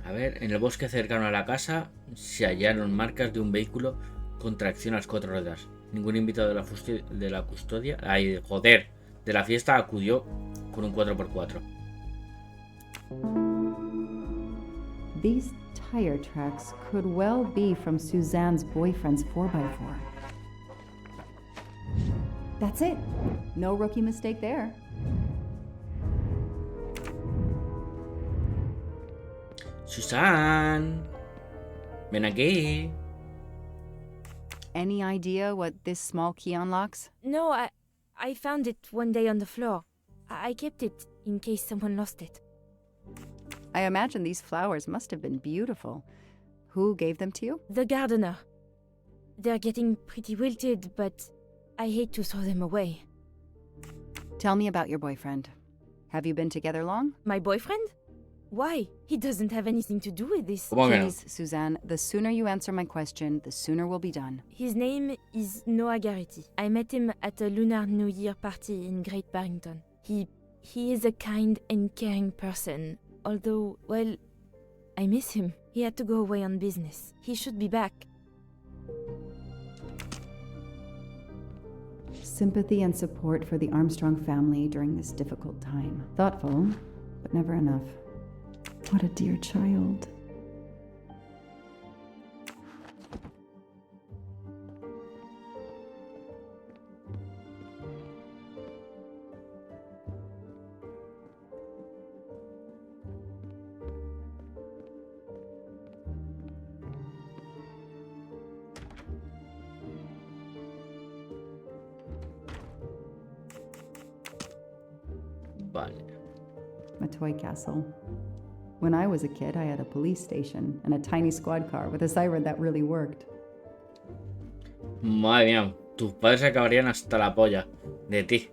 A ver, en el bosque cercano a la casa se hallaron marcas de un vehículo con tracción a las 4 ruedas. Ningún invitado de la custodia... Ay, joder, de la fiesta acudió con un 4x4. These tire tracks could well be from Suzanne's boyfriend's 4x4. That's it. No rookie mistake there. Susan, ven aquí. Any idea what this small key unlocks? No, I found it one day on the floor. I kept it in case someone lost it. I imagine these flowers must have been beautiful. Who gave them to you? The gardener. They're getting pretty wilted, but I hate to throw them away. Tell me about your boyfriend. Have you been together long? My boyfriend? Why? He doesn't have anything to do with this. Please, Suzanne, the sooner you answer my question, the sooner we'll be done. His name is Noah Garrity. I met him at a Lunar New Year party in Great Barrington. He is a kind and caring person, although, well, I miss him. He had to go away on business. He should be back. Sympathy and support for the Armstrong family during this difficult time. Thoughtful, but never enough. What a dear child. Vale. A toy castle. When I was a kid, I had a police station and a tiny squad car with a siren that really worked. Madre mía, tus padres acabarían hasta la polla de ti.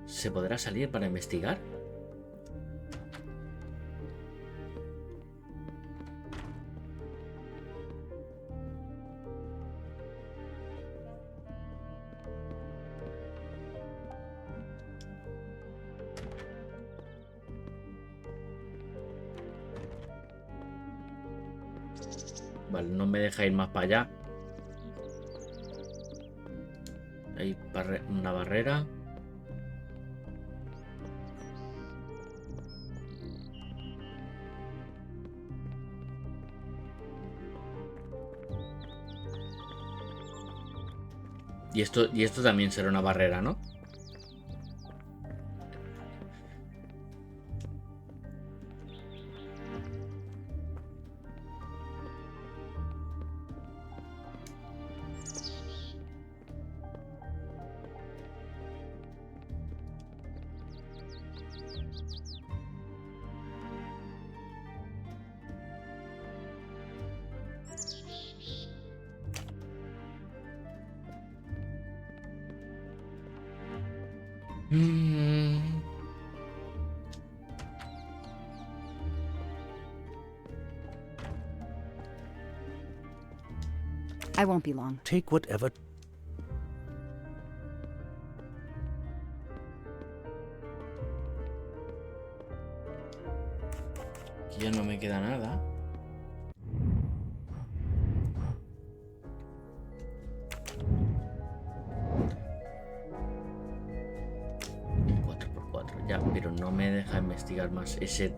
¿Se podrá salir para investigar? Vale, no me deja ir más para allá. Hay una barrera. Y esto también será una barrera, ¿no? I won't be long. Take whatever. Aquí ya no me queda nada. Un 4x4, ya, pero no me deja investigar más ese.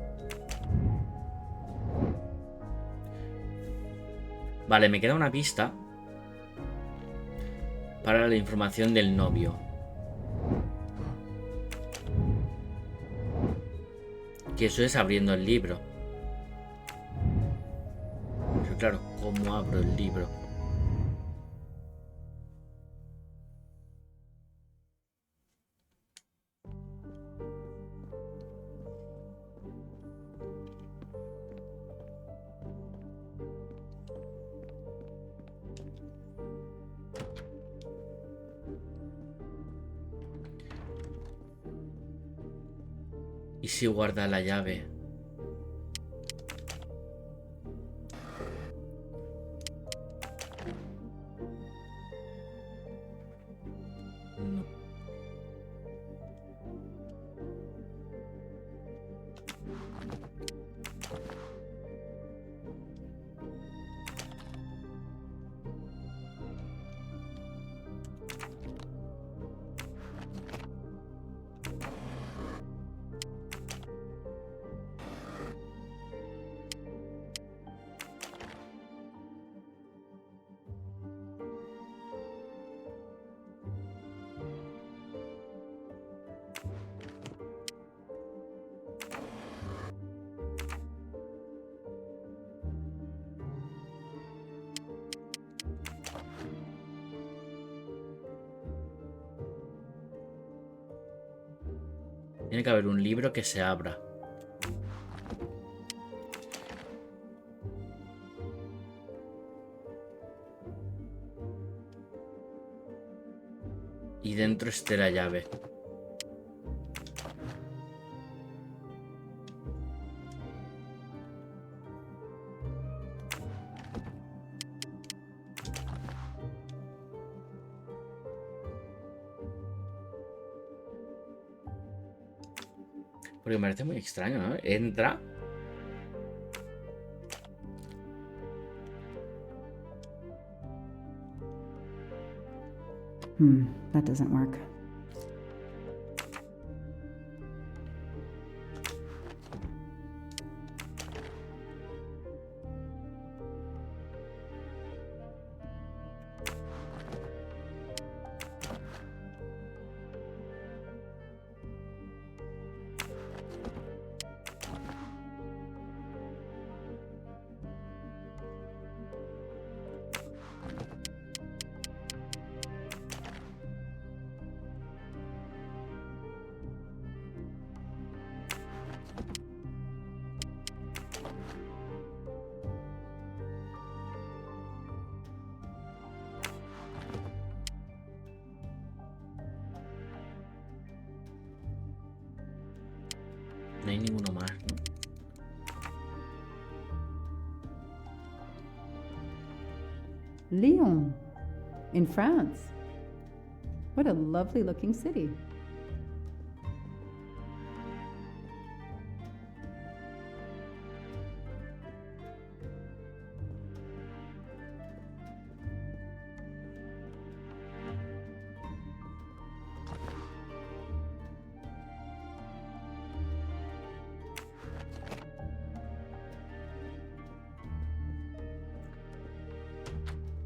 Vale, me queda una pista para la información del novio. Que eso es abriendo el libro. Pero claro, ¿cómo abro el libro? ¿Y si guarda la llave? No. Tiene que haber un libro que se abra. Y dentro esté la llave. Porque me parece muy extraño, ¿no? Entra. That doesn't work. hay ninguno más, ¿no? Lyon, in France. What a lovely looking city.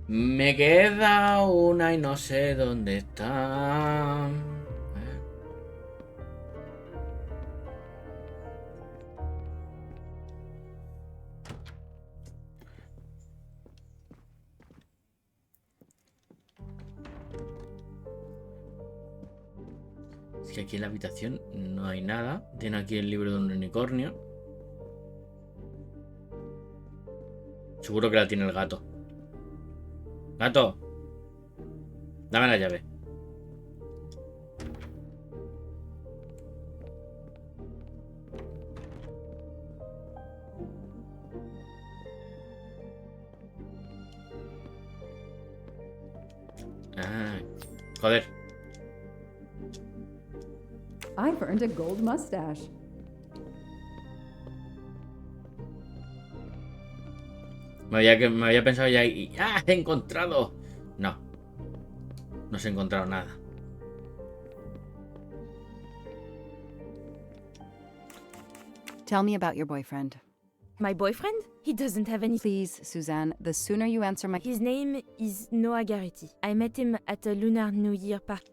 Me queda una y no sé dónde está. Es que aquí en la habitación no hay nada. Tiene aquí el libro de un unicornio. Seguro que la tiene el gato. Gato, dame la llave. Ah, joder. I've earned a gold mustache. Me había pensado ya y ¡ah! ¡He encontrado! No. No se ha encontrado nada. Tell me about your boyfriend. My boyfriend? He doesn't have any. Please, Suzanne, the sooner you answer my... His name is Noah Garrity. I met him at a Lunar New Year party.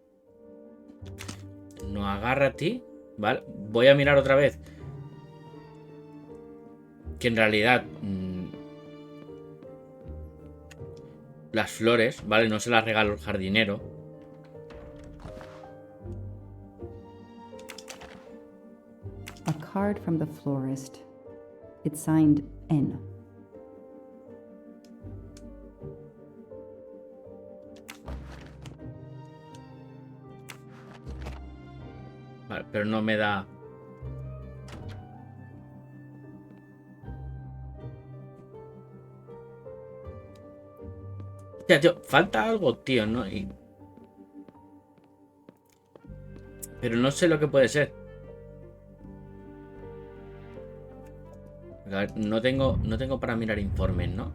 No agarra a ti. Vale. Voy a mirar otra vez. Que en realidad... las flores, ¿vale? No se las regalo el jardinero. A card from the florist. It's signed N. Vale, pero no me da... Hostia, tío, falta algo, tío, ¿no? Pero no sé lo que puede ser. A ver, no tengo para mirar informes, ¿no?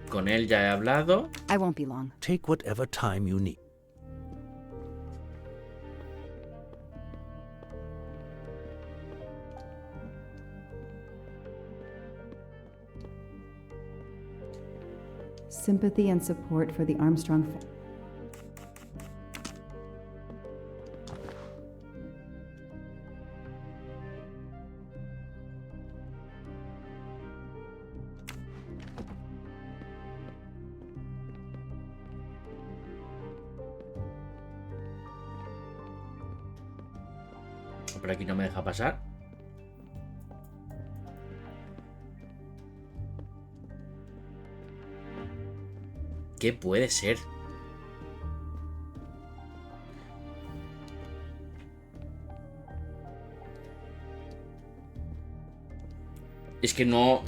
Con él ya he hablado. I won't be long. Take whatever time you need. Sympathy and support for the Armstrong family. Por aquí no me deja pasar. ¿Qué puede ser? Es que no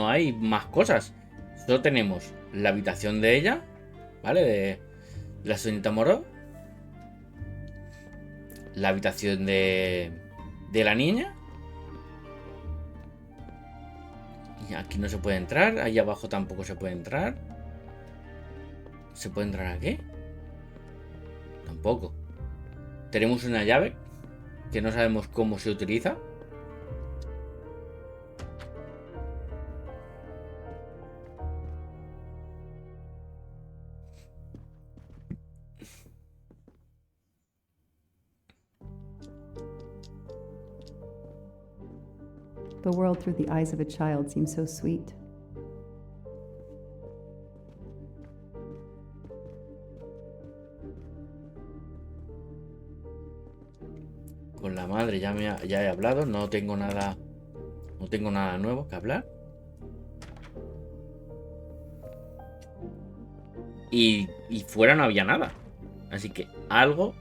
hay más cosas. Solo tenemos la habitación de ella, ¿vale? De la señorita Moreau. La habitación de la niña. Y aquí no se puede entrar. Ahí abajo tampoco se puede entrar. ¿Se puede entrar aquí? Tampoco. Tenemos una llave que no sabemos cómo se utiliza. The world through the eyes of a child seems so sweet. Con la madre ya he hablado, no tengo nada nuevo que hablar. Y fuera no había nada. Así que algo...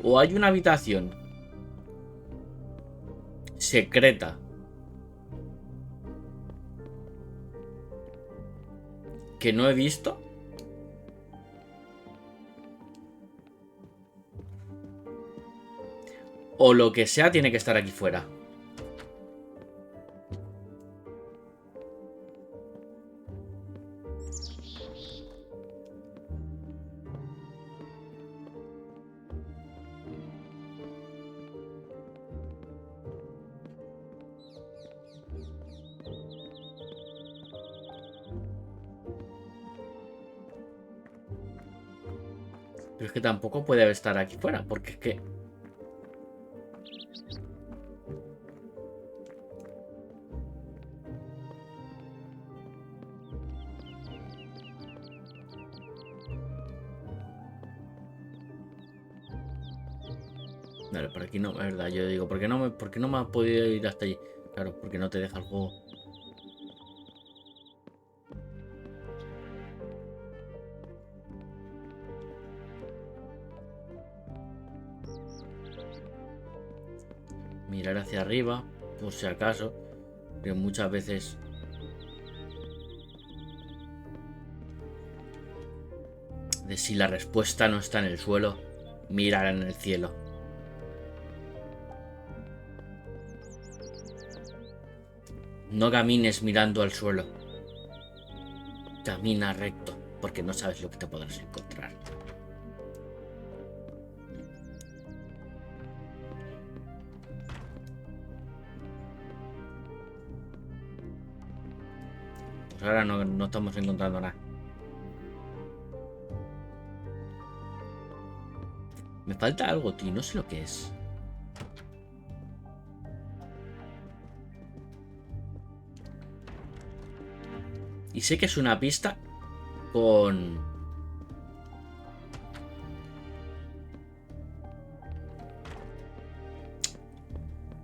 O hay una habitación secreta que no he visto. O lo que sea tiene que estar aquí fuera. Pero es que tampoco puede estar aquí fuera, porque es que... Vale, por aquí no, es verdad, yo digo, por qué no me ha podido ir hasta allí? Claro, porque no te deja el juego. Mirar hacia arriba, por si acaso, que muchas veces... De si la respuesta no está en el suelo, mirar en el cielo. No camines mirando al suelo. Camina recto, porque no sabes lo que te podrás encontrar. Pues ahora no estamos encontrando nada. Me falta algo, tío, no sé lo que es. Y sé que es una pista con...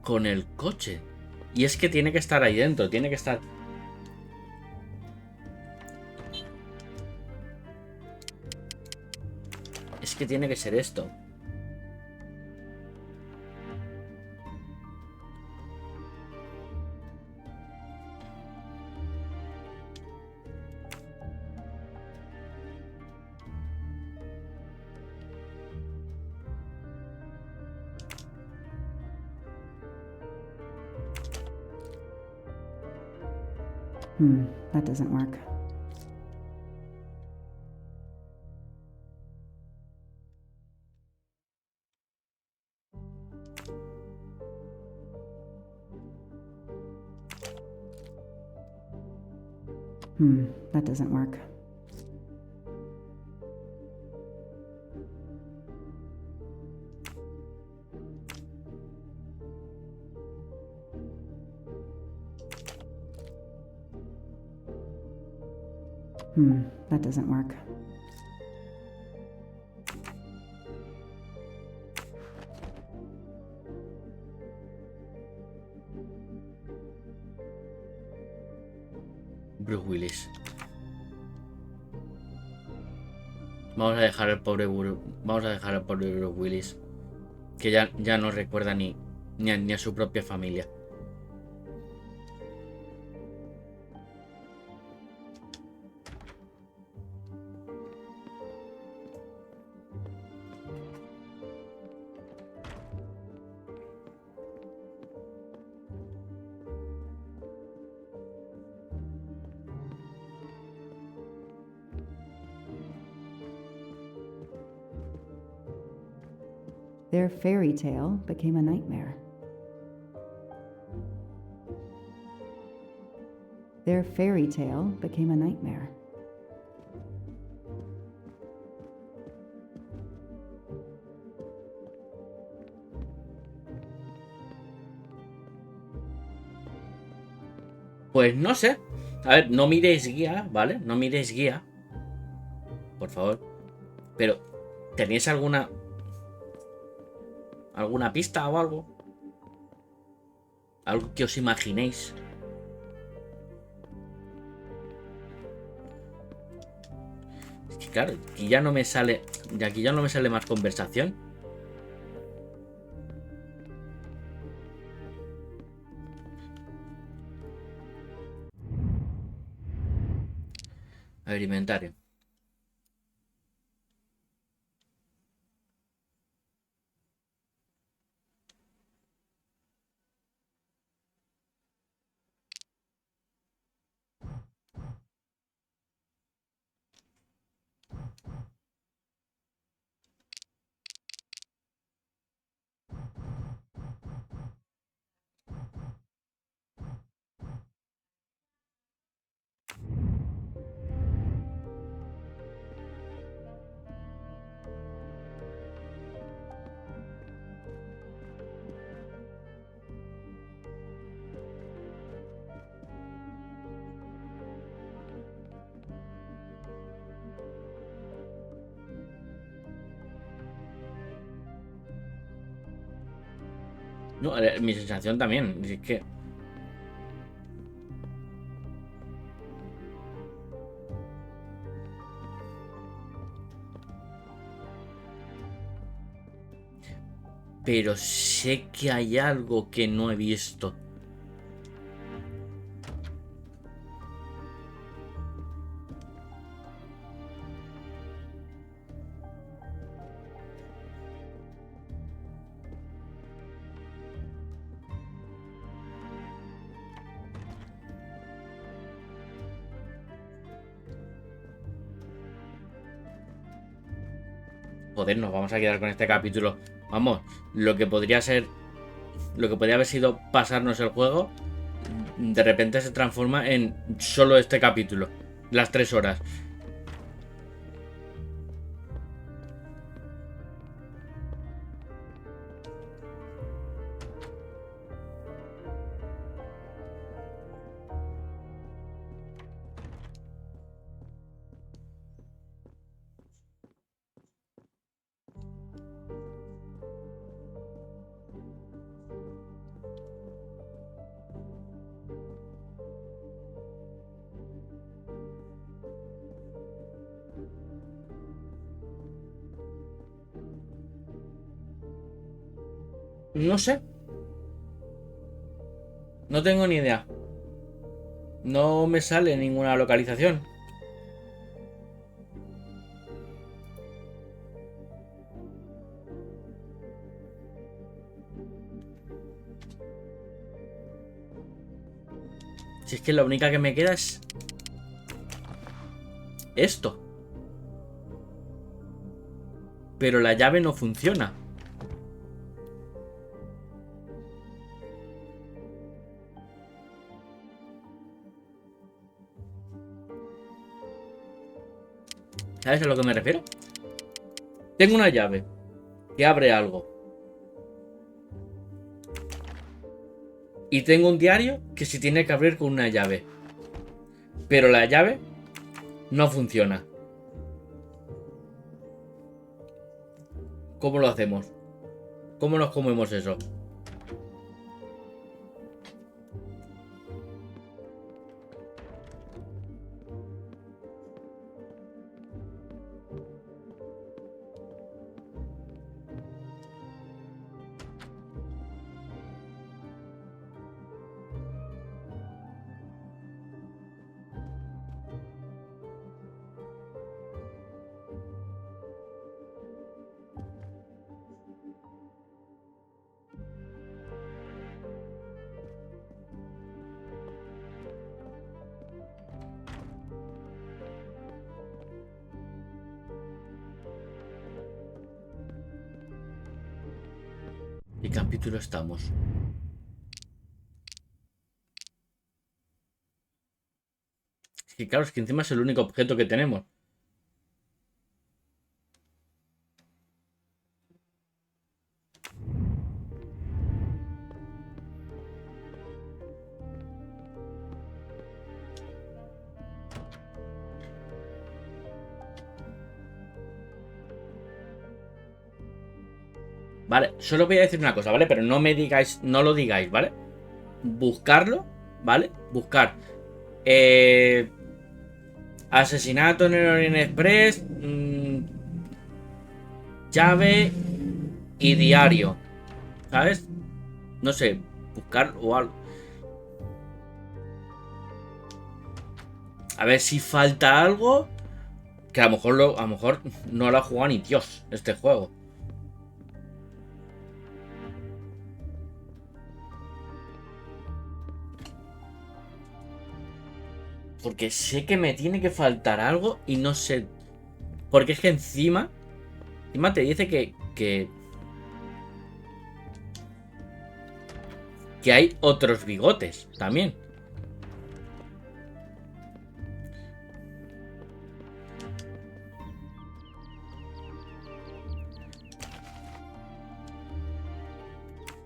Con el coche. Y es que tiene que estar ahí dentro, tiene que estar... Es que tiene que ser esto. That doesn't work. That doesn't work. That doesn't work. Bruce Willis. Vamos a dejar al pobre Bruce Willis, que ya no recuerda ni a su propia familia. Their fairy tale became a nightmare. Their fairy tale became a nightmare. Pues no sé. A ver, no miréis guía, ¿vale? No miréis guía. Por favor. Pero, ¿tenéis alguna pista o algo? Algo que os imaginéis. Es que claro, aquí ya no me sale. De aquí ya no me sale más conversación. A ver, inventario. No, mi sensación también. Es que. Pero sé que hay algo que no he visto. Joder, nos vamos a quedar con este capítulo. Vamos, lo que podría ser. Lo que podría haber sido pasarnos el juego. De repente se transforma en solo este capítulo. Las 3 horas. No sé. No tengo ni idea. No me sale ninguna localización. Si es que la única que me queda es esto. Pero la llave no funciona. ¿Sabes a lo que me refiero? Tengo una llave que abre algo. Y tengo un diario que se tiene que abrir con una llave. Pero la llave no funciona. ¿Cómo lo hacemos? ¿Cómo nos comemos eso? ¿Qué capítulo estamos? Es que claro, es que encima es el único objeto que tenemos. Vale, solo voy a decir una cosa, ¿vale? Pero no me digáis, no lo digáis, ¿vale? Buscarlo, ¿vale? Buscar asesinato en el Orient Express, llave y diario, ¿sabes? No sé, buscar o algo. A ver si falta algo. Que a lo mejor no lo ha jugado ni Dios este juego. Porque sé que me tiene que faltar algo y no sé. Porque es que encima te dice que hay otros bigotes también.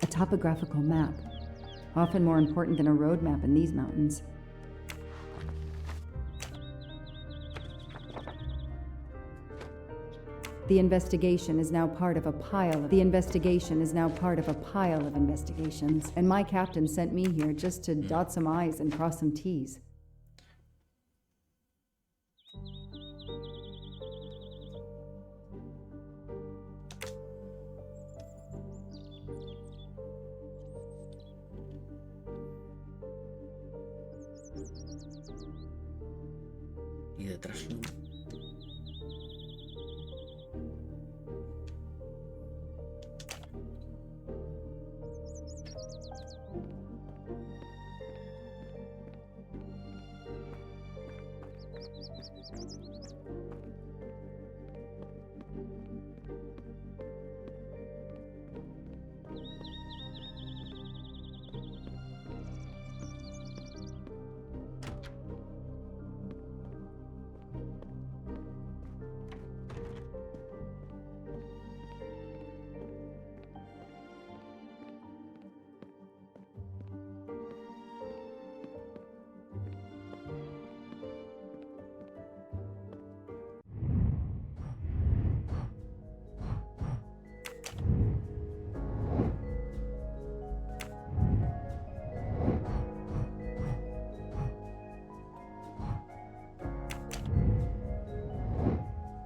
A topographical map, often more important than a road map in these mountains. The investigation is now part of a pile of investigations, and my captain sent me here just to dot some I's and cross some T's. Y detrás no.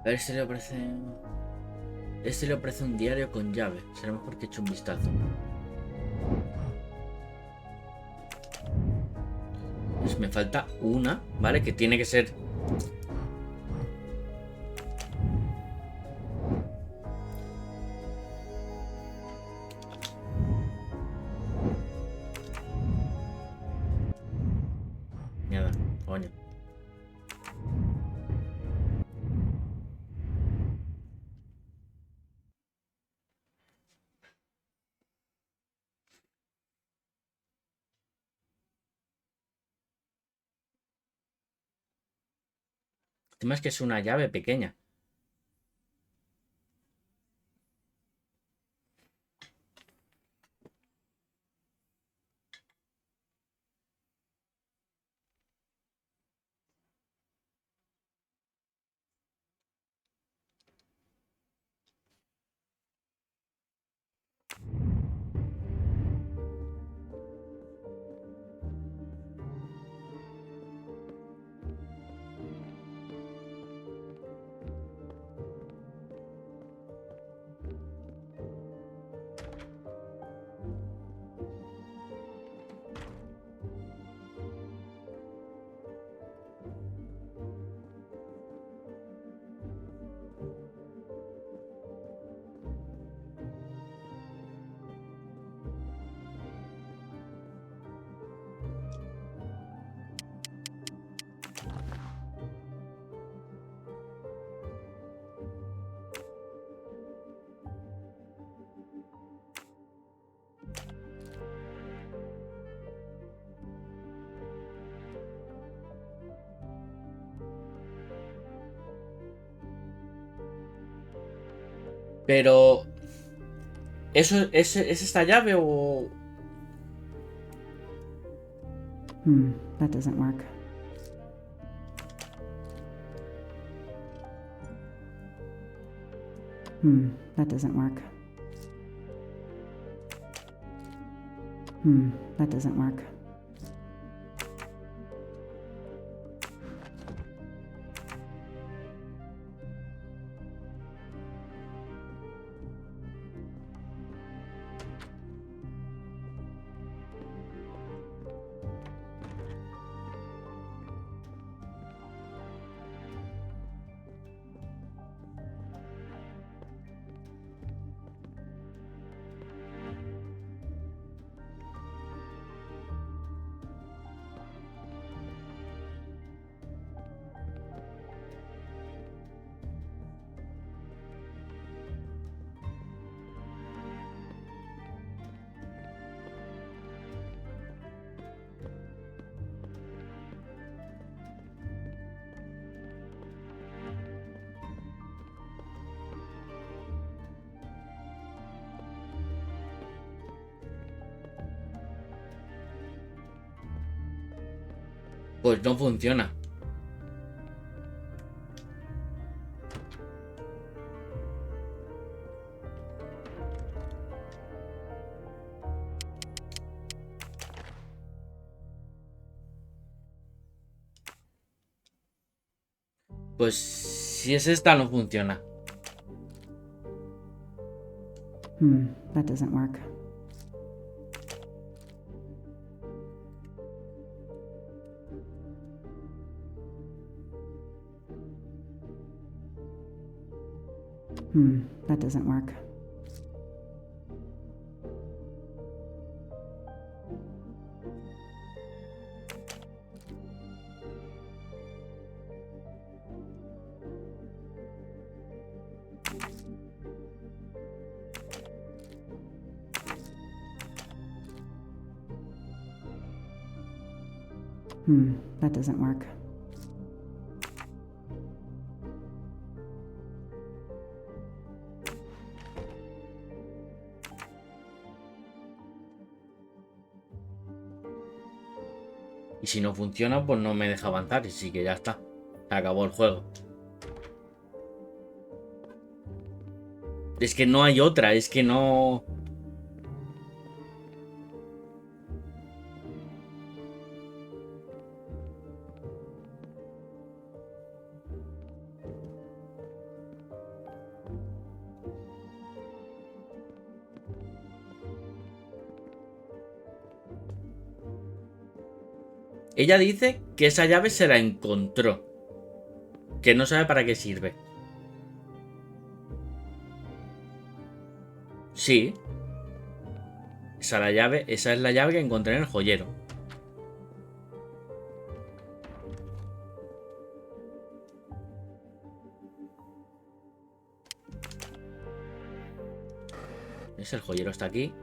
A ver si le ofrece. Este le ofrece un diario con llave. Será mejor que eche un vistazo. Pues me falta una, ¿vale? Que tiene que ser. Nada, coño. El tema es que es una llave pequeña. Pero. ¿Eso es esta llave o.? That doesn't work. That doesn't work. That doesn't work. Pues no funciona. Pues si es esta, no funciona. That doesn't work. That doesn't work. That doesn't work. Y si no funciona, pues no me deja avanzar. Y sí que ya está. Se acabó el juego. Es que no hay otra. Es que no... Ella dice que esa llave se la encontró. Que no sabe para qué sirve. Sí. Esa es la llave que encontré en el joyero. El joyero está aquí.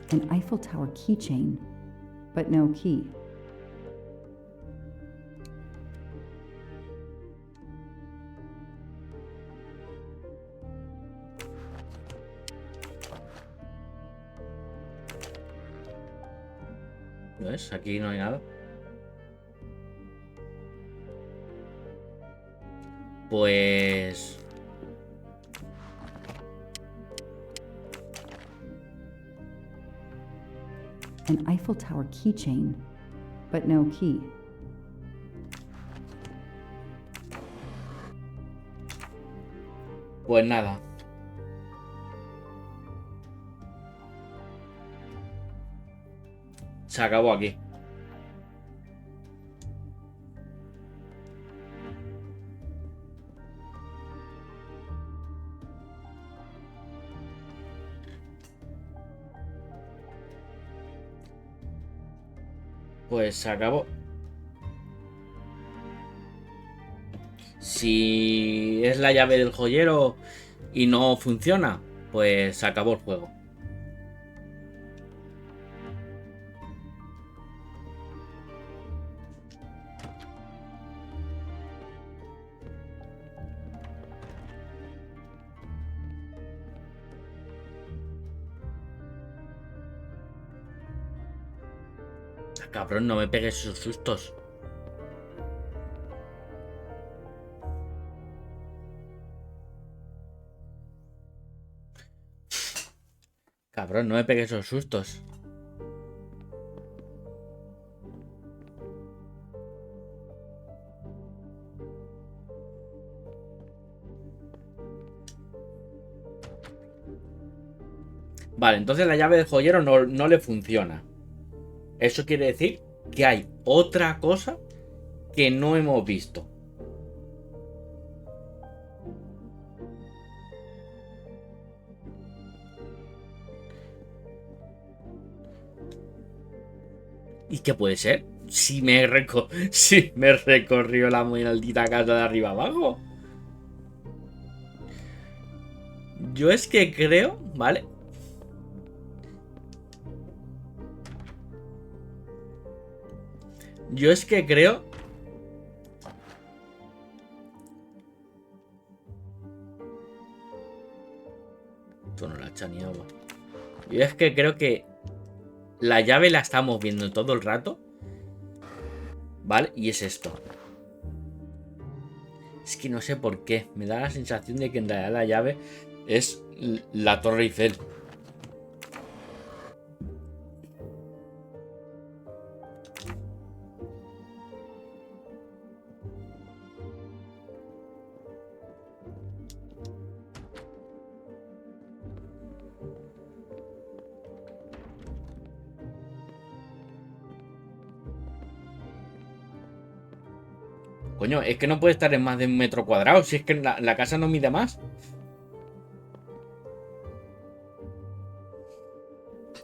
An Eiffel Tower keychain, but no key. ¿No es? Aquí no hay nada. Pues... An Eiffel Tower keychain, but no key. Pues nada. Se acabó aquí. Pues se acabó. Si es la llave del joyero y no funciona, pues se acabó el juego. Cabrón, no me pegues esos sustos. Cabrón, no me pegues esos sustos. Vale, entonces la llave del joyero no le funciona. Eso quiere decir que hay otra cosa que no hemos visto. ¿Y qué puede ser? Si me recorrió la muy maldita casa de arriba abajo. Yo es que creo, ¿vale? Yo es que creo... Esto no la echa ni agua. Yo es que creo que la llave la estamos viendo todo el rato. ¿Vale? Y es esto. Es que no sé por qué. Me da la sensación de que en realidad la llave es la Torre Eiffel. Coño, es que no puede estar en más de 1 metro cuadrado. Si es que la casa no mide más.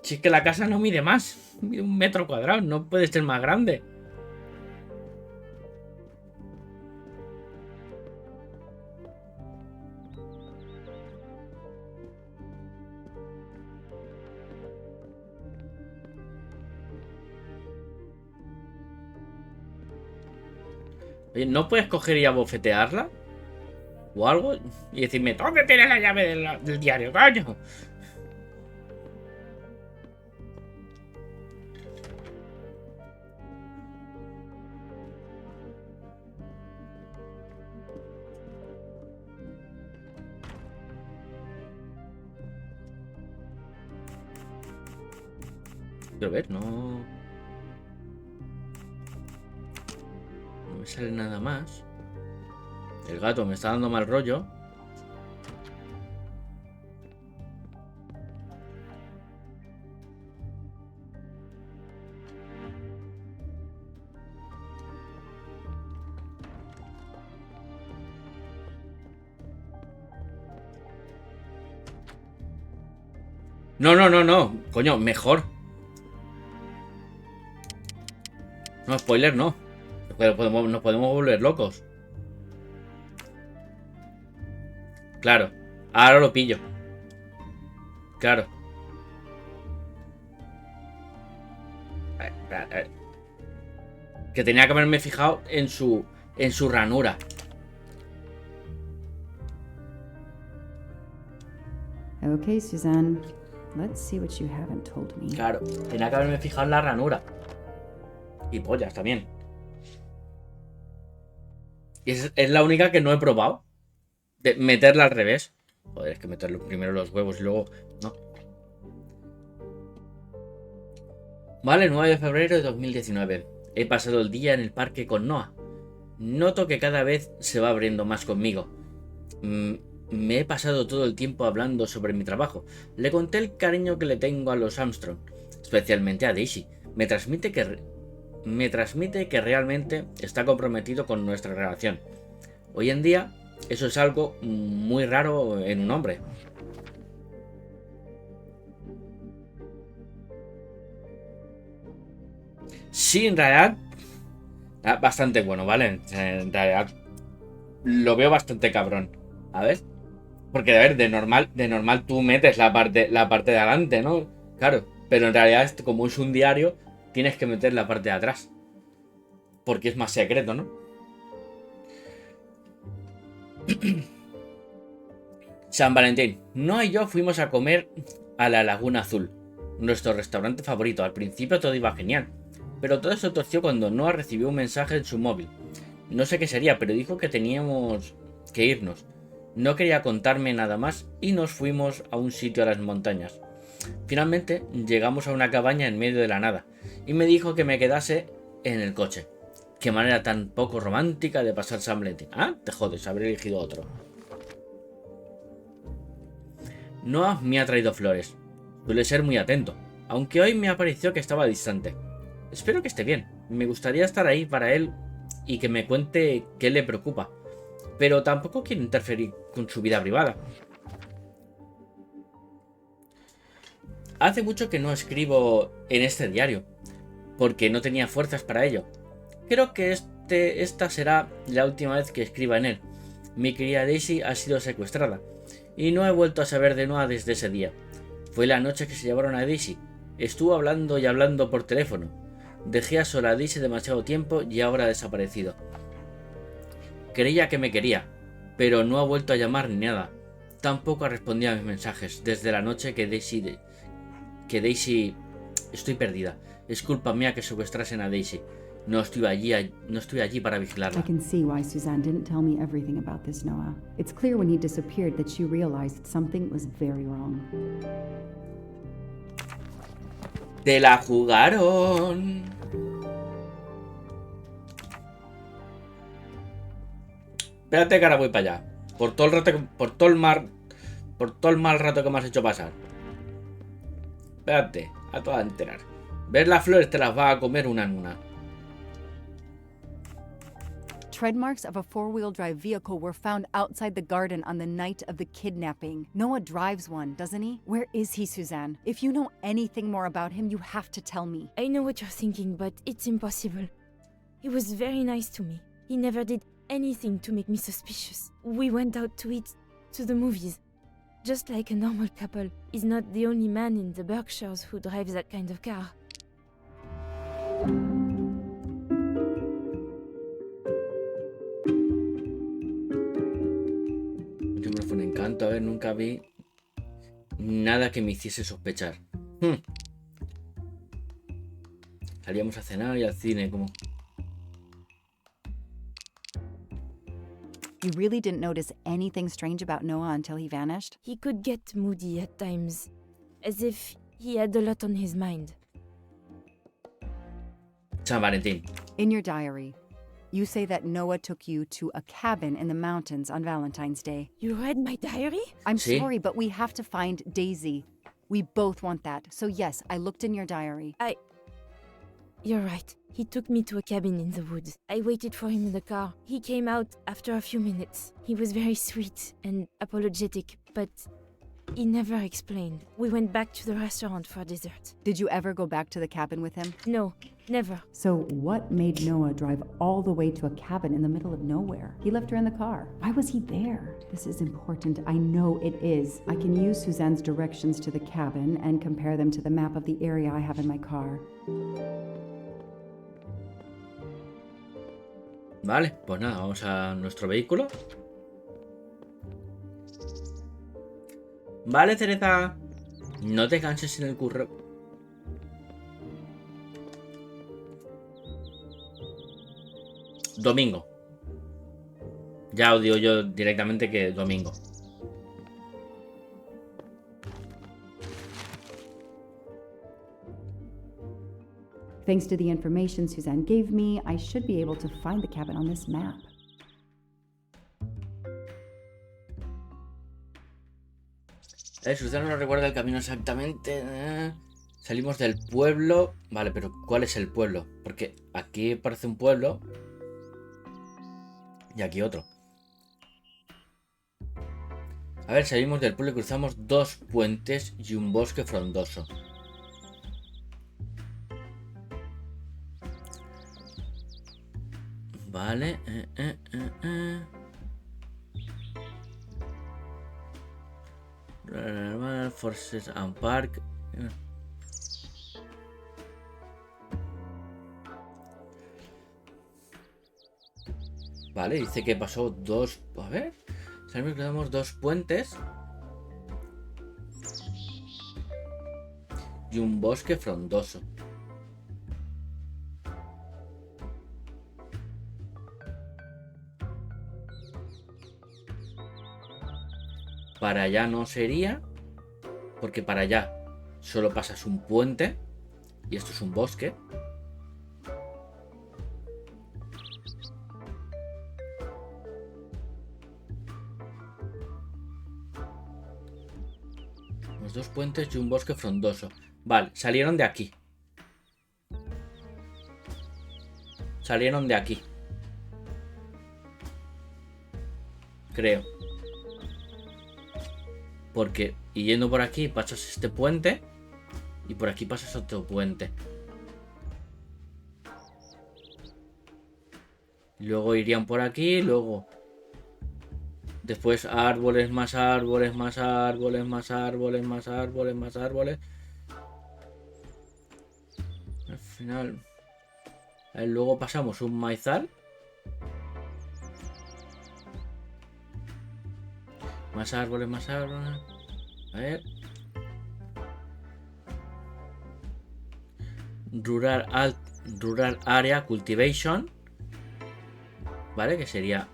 Si es que la casa no mide más. Mide 1 metro cuadrado. No puede ser más grande. Oye, ¿no puedes coger y abofetearla? ¿O algo? Y decirme, ¿dónde tienes la llave del diario, coño? Quiero ver, no me sale nada más. El gato me está dando mal rollo. No. Coño, mejor. No, spoiler, no. Nos podemos volver locos. Claro. Ahora lo pillo. Claro. Que tenía que haberme fijado en su ranura. Okay, Suzanne. Let's see what you haven't told me. Claro, tenía que haberme fijado en la ranura. Y pollas también. Y es la única que no he probado. De meterla al revés. Joder, es que meterlo primero los huevos y luego... No. Vale, 9 de febrero de 2019. He pasado el día en el parque con Noah. Noto que cada vez se va abriendo más conmigo. Me he pasado todo el tiempo hablando sobre mi trabajo. Le conté el cariño que le tengo a los Armstrong, especialmente a Daisy. Me transmite que realmente está comprometido con nuestra relación. Hoy en día, eso es algo muy raro en un hombre. Sí, en realidad, bastante bueno, ¿vale? En realidad, lo veo bastante cabrón. A ver. Porque, a ver, de normal tú metes la parte de adelante, ¿no? Claro. Pero en realidad, como es un diario, tienes que meter la parte de atrás. Porque es más secreto, ¿no? San Valentín. Noah y yo fuimos a comer a la Laguna Azul, nuestro restaurante favorito. Al principio todo iba genial, pero todo se torció cuando Noah recibió un mensaje en su móvil. No sé qué sería, pero dijo que teníamos que irnos. No quería contarme nada más y nos fuimos a un sitio a las montañas. Finalmente llegamos a una cabaña en medio de la nada y me dijo que me quedase en el coche. Qué manera tan poco romántica de pasar San Valentín. Ah, te jodes, habré elegido otro. Noah me ha traído flores. Suele ser muy atento, aunque hoy me ha parecido que estaba distante. Espero que esté bien. Me gustaría estar ahí para él y que me cuente qué le preocupa. Pero tampoco quiero interferir con su vida privada. Hace mucho que no escribo en este diario, porque no tenía fuerzas para ello. Creo que esta será la última vez que escriba en él. Mi querida Daisy ha sido secuestrada, y no he vuelto a saber de Noah desde ese día. Fue la noche que se llevaron a Daisy. Estuvo hablando y hablando por teléfono. Dejé a sola a Daisy demasiado tiempo y ahora ha desaparecido. Creía que me quería, pero no ha vuelto a llamar ni nada. Tampoco ha respondido a mis mensajes desde la noche que Daisy... Estoy perdida. Es culpa mía que secuestrasen a Daisy. No estoy allí para vigilarla. I can see why Suzanne didn't tell me everything about this, Noah. It's clear when he disappeared that she realized something was very wrong. ¡Te la jugaron! Espérate que ahora voy para allá. Por todo el mal rato que me has hecho pasar. Espérate, a todas enterar. Ver las flores te las va a comer una en una. Tread marks of a four-wheel drive vehicle were found outside the garden on the night of the kidnapping. Noah drives one, doesn't he? Where is he, Suzanne? If you know anything more about him, you have to tell me. I know what you're thinking, but it's impossible. He was very nice to me. He never did anything to make me suspicious. We went out to eat, to the movies. Just like a normal couple. He's not the only man in the Berkshires who drives that kind of car. Siempre fue un encanto, nunca vi nada que me hiciese sospechar. Salíamos a cenar y al cine, como... You really didn't notice anything strange about Noah until he vanished? He could get moody at times, as if he had a lot on his mind. San Valentín. In your diary, you say that Noah took you to a cabin in the mountains on Valentine's Day. You read my diary? I'm Sí. sorry, but we have to find Daisy. We both want that. So yes, I looked in your diary. You're right. He took me to a cabin in the woods. I waited for him in the car. He came out after a few minutes. He was very sweet and apologetic, but he never explained. We went back to the restaurant for dessert. Did you ever go back to the cabin with him? No, never. So what made Noah drive all the way to a cabin in the middle of nowhere? He left her in the car. Why was he there? This is important. I know it is. I can use Suzanne's directions to the cabin and compare them to the map of the area I have in my car. Vale, pues nada, vamos a nuestro vehículo. Vale, Teresa. No te canses en el curro. Domingo. Ya os digo yo directamente que domingo. Thanks to the information Suzanne gave me, I should be able to find the cabin on this map. Suzanne no recuerda el camino exactamente. Salimos del pueblo. Vale, pero ¿cuál es el pueblo? Porque aquí parece un pueblo. Y aquí otro. A ver, salimos del pueblo y cruzamos dos puentes y un bosque frondoso. Vale. Forces and Park. Vale, dice que pasó dos... A ver. Salimos, quedamos dos puentes. Y un bosque frondoso. Para allá no sería, porque para allá Solo pasas un puente. Y esto es un bosque. Los dos puentes y un bosque frondoso. Vale, salieron de aquí. Salieron de aquí. Creo. Porque y yendo por aquí pasas este puente. Y por aquí pasas otro puente. Luego irían por aquí. Luego. Después árboles, más árboles, más árboles, más árboles, más árboles, más árboles. Al final. Luego pasamos un maizal. Más árboles, más árboles. A ver. Rural Area Cultivation. Vale, que sería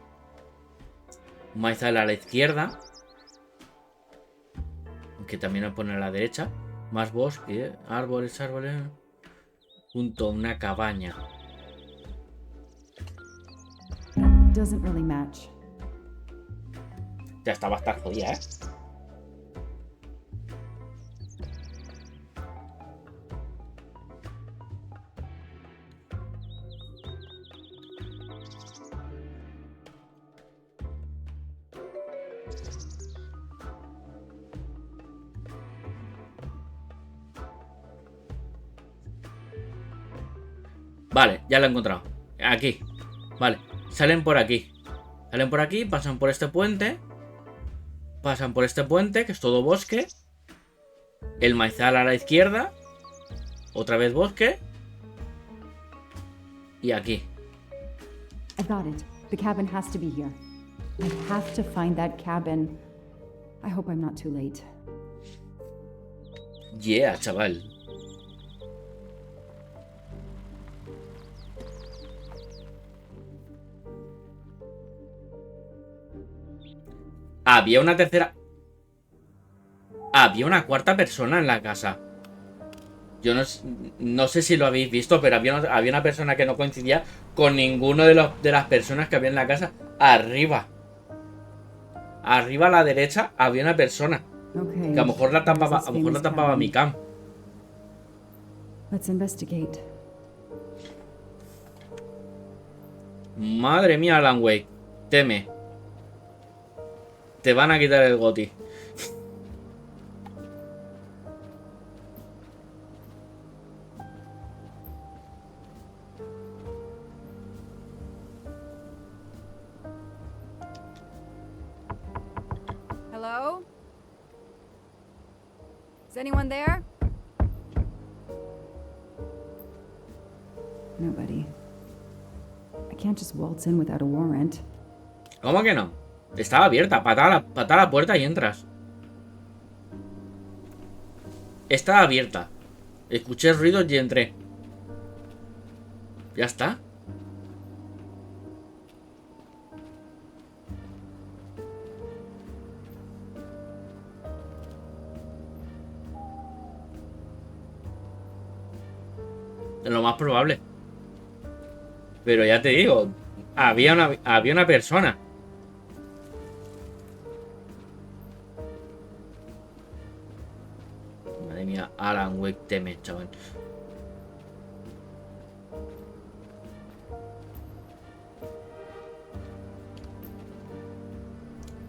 un maizal a la izquierda. Que también lo pone a la derecha. Más bosque, árboles, árboles. Junto a una cabaña. Doesn't really match. Ya está, va a estar jodida, ¿eh? Vale, ya lo he encontrado. Aquí. Vale, salen por aquí. Salen por aquí, pasan por este puente. Pasan por este puente, que es todo bosque. El maizal a la izquierda. Otra vez bosque. Y aquí. I got it. The cabin has to be here. I have to find that cabin. I hope I'm not too late. Yeah, chaval. Había una tercera... Había una cuarta persona en la casa. Yo no sé si lo habéis visto, pero había una persona que no coincidía con ninguno de las personas que había en la casa. Arriba. Arriba a la derecha había una persona. Okay. Que a lo mejor la tapaba mi cam. Let's investigate. Madre mía, Alan Wake. Teme. Te van a quitar el goti. Hello? Is anyone there? Nobody. I can't just waltz in without a warrant. ¿Cómo que no? Estaba abierta. Patada a la puerta y entras. Estaba abierta. Escuché ruidos y entré. Ya está. Es lo más probable. Pero ya te digo, había una persona. Madre mía, Alan Wake teme, chaval.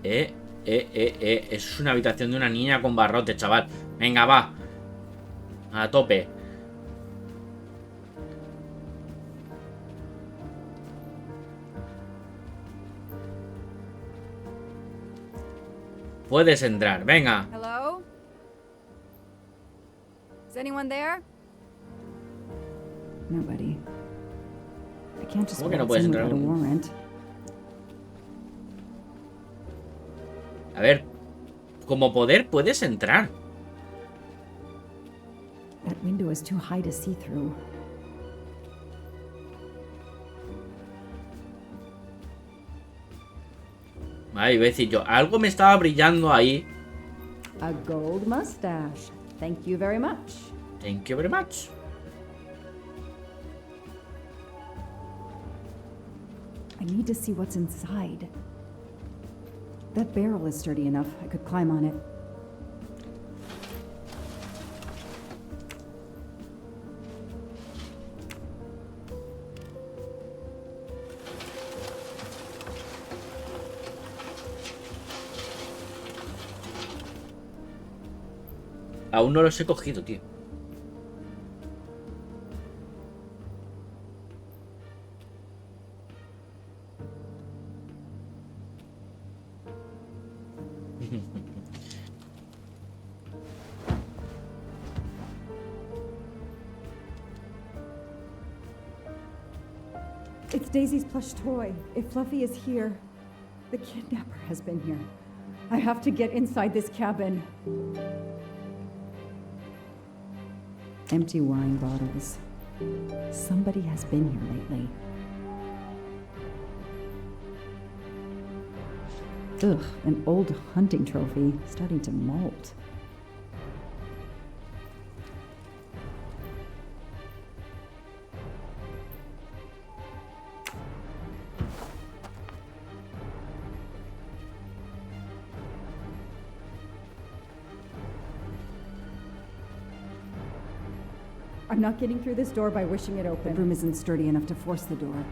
Eso es una habitación de una niña con barrote, chaval. Venga, va. A tope. Puedes entrar, venga. Hello? Is anyone there? Nobody. I can't just ¿Cómo que no waltz puedes in entrar? without a warrant. A ver, como poder puedes entrar. That window is too high to see through. Ay, iba a decir yo, algo me estaba brillando ahí. A gold mustache. Thank you very much. Thank you very much. I need to see what's inside. That barrel is sturdy enough. I could climb on it. Aún no los he cogido, tío. It's Daisy's plush toy. If Fluffy is here, the kidnapper has been here. I have to get inside this cabin. Empty wine bottles. Somebody has been here lately. Ugh, an old hunting trophy starting to molt. I'm not getting through this door by wishing it open. The room isn't sturdy enough to force the door.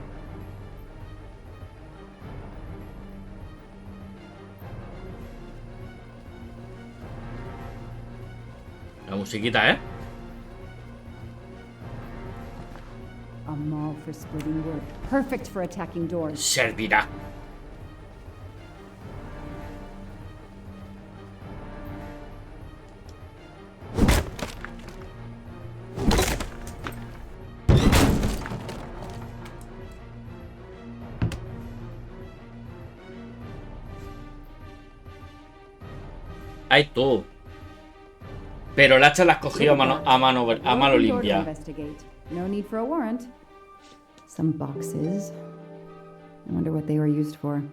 La musiquita, ¿eh? A maul for splitting wood. Perfect for attacking doors. Servirá. Ay, tú. Pero el hacha la has cogido a mano limpia. No need for a warrant. Some boxes. I wonder what they were used for.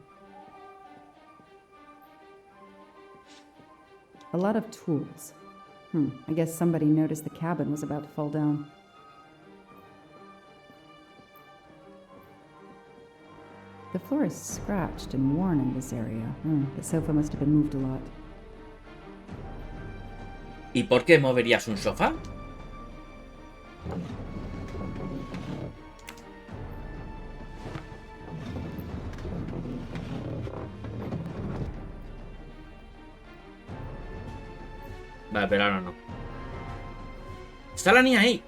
A lot of tools. I guess somebody noticed the cabin was about to fall down. The floor is scratched and worn in this area. The sofa must have been moved a lot. ¿Y por qué moverías un sofá? Vale, pero ahora no. ¿Está la niña ahí?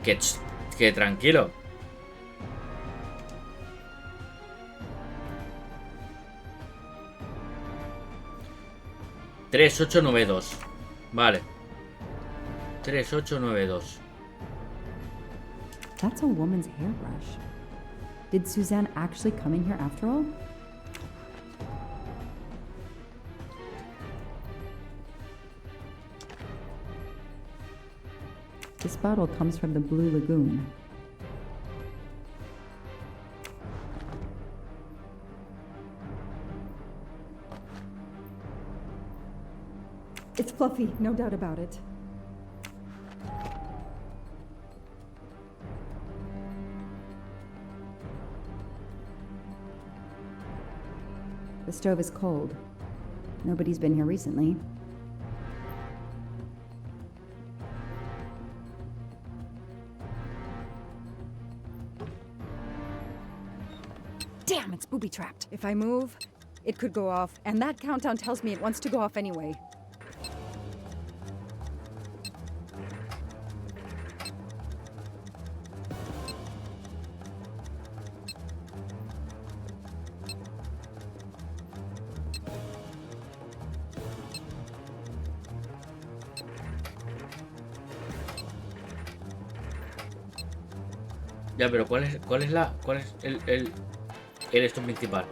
Que tranquilo. Tres, ocho, nueve, dos. Vale. 3892. That's a woman's hairbrush. Did Suzanne actually come in here after all? This bottle comes from the Blue Lagoon. It's Fluffy, no doubt about it. The stove is cold. Nobody's been here recently. Damn, it's booby-trapped. If I move, it could go off, and that countdown tells me it wants to go off anyway. Ya, pero ¿cuál es el esto principal?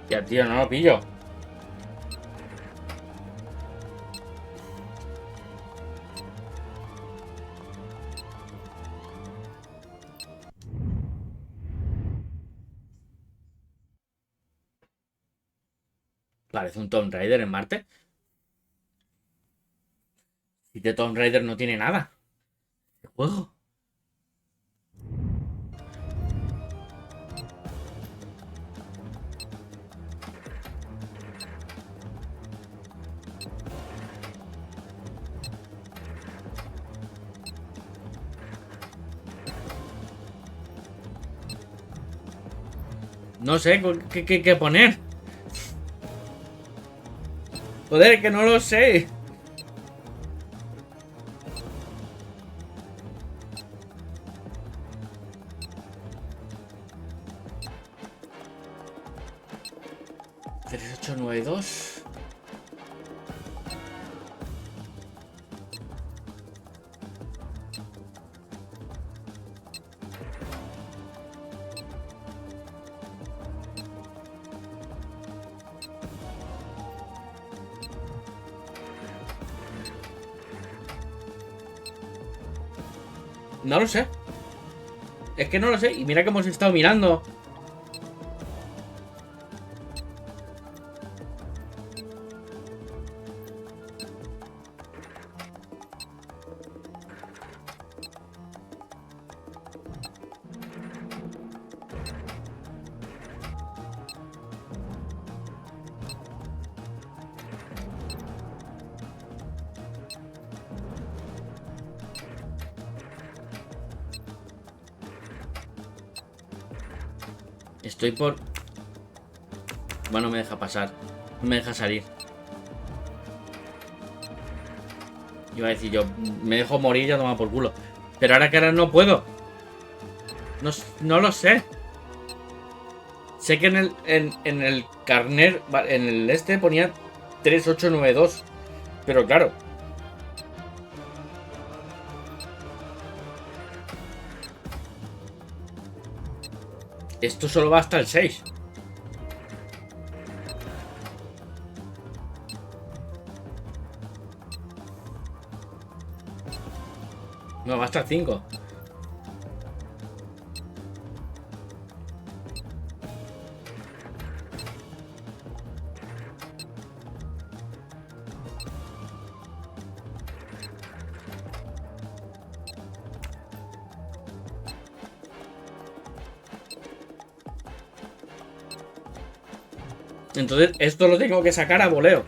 Ya, tío, no lo pillo. Parece un Tomb Raider en Marte. Y de Tomb Raider no tiene nada. ¿Qué juego? No sé qué poner. Joder, que no lo sé. ¿3892? No lo sé. Es que no lo sé. Y mira que hemos estado mirando. Estoy por... Bueno, no me deja pasar. No me deja salir. Iba a decir yo, me dejo morir y a tomar por culo. Pero ahora que ahora no puedo. No lo sé. Sé que en el carnet, en el este ponía 3892. Pero claro. Esto solo va hasta el 6. No, va hasta el 5. Entonces, esto lo tengo que sacar a voleo.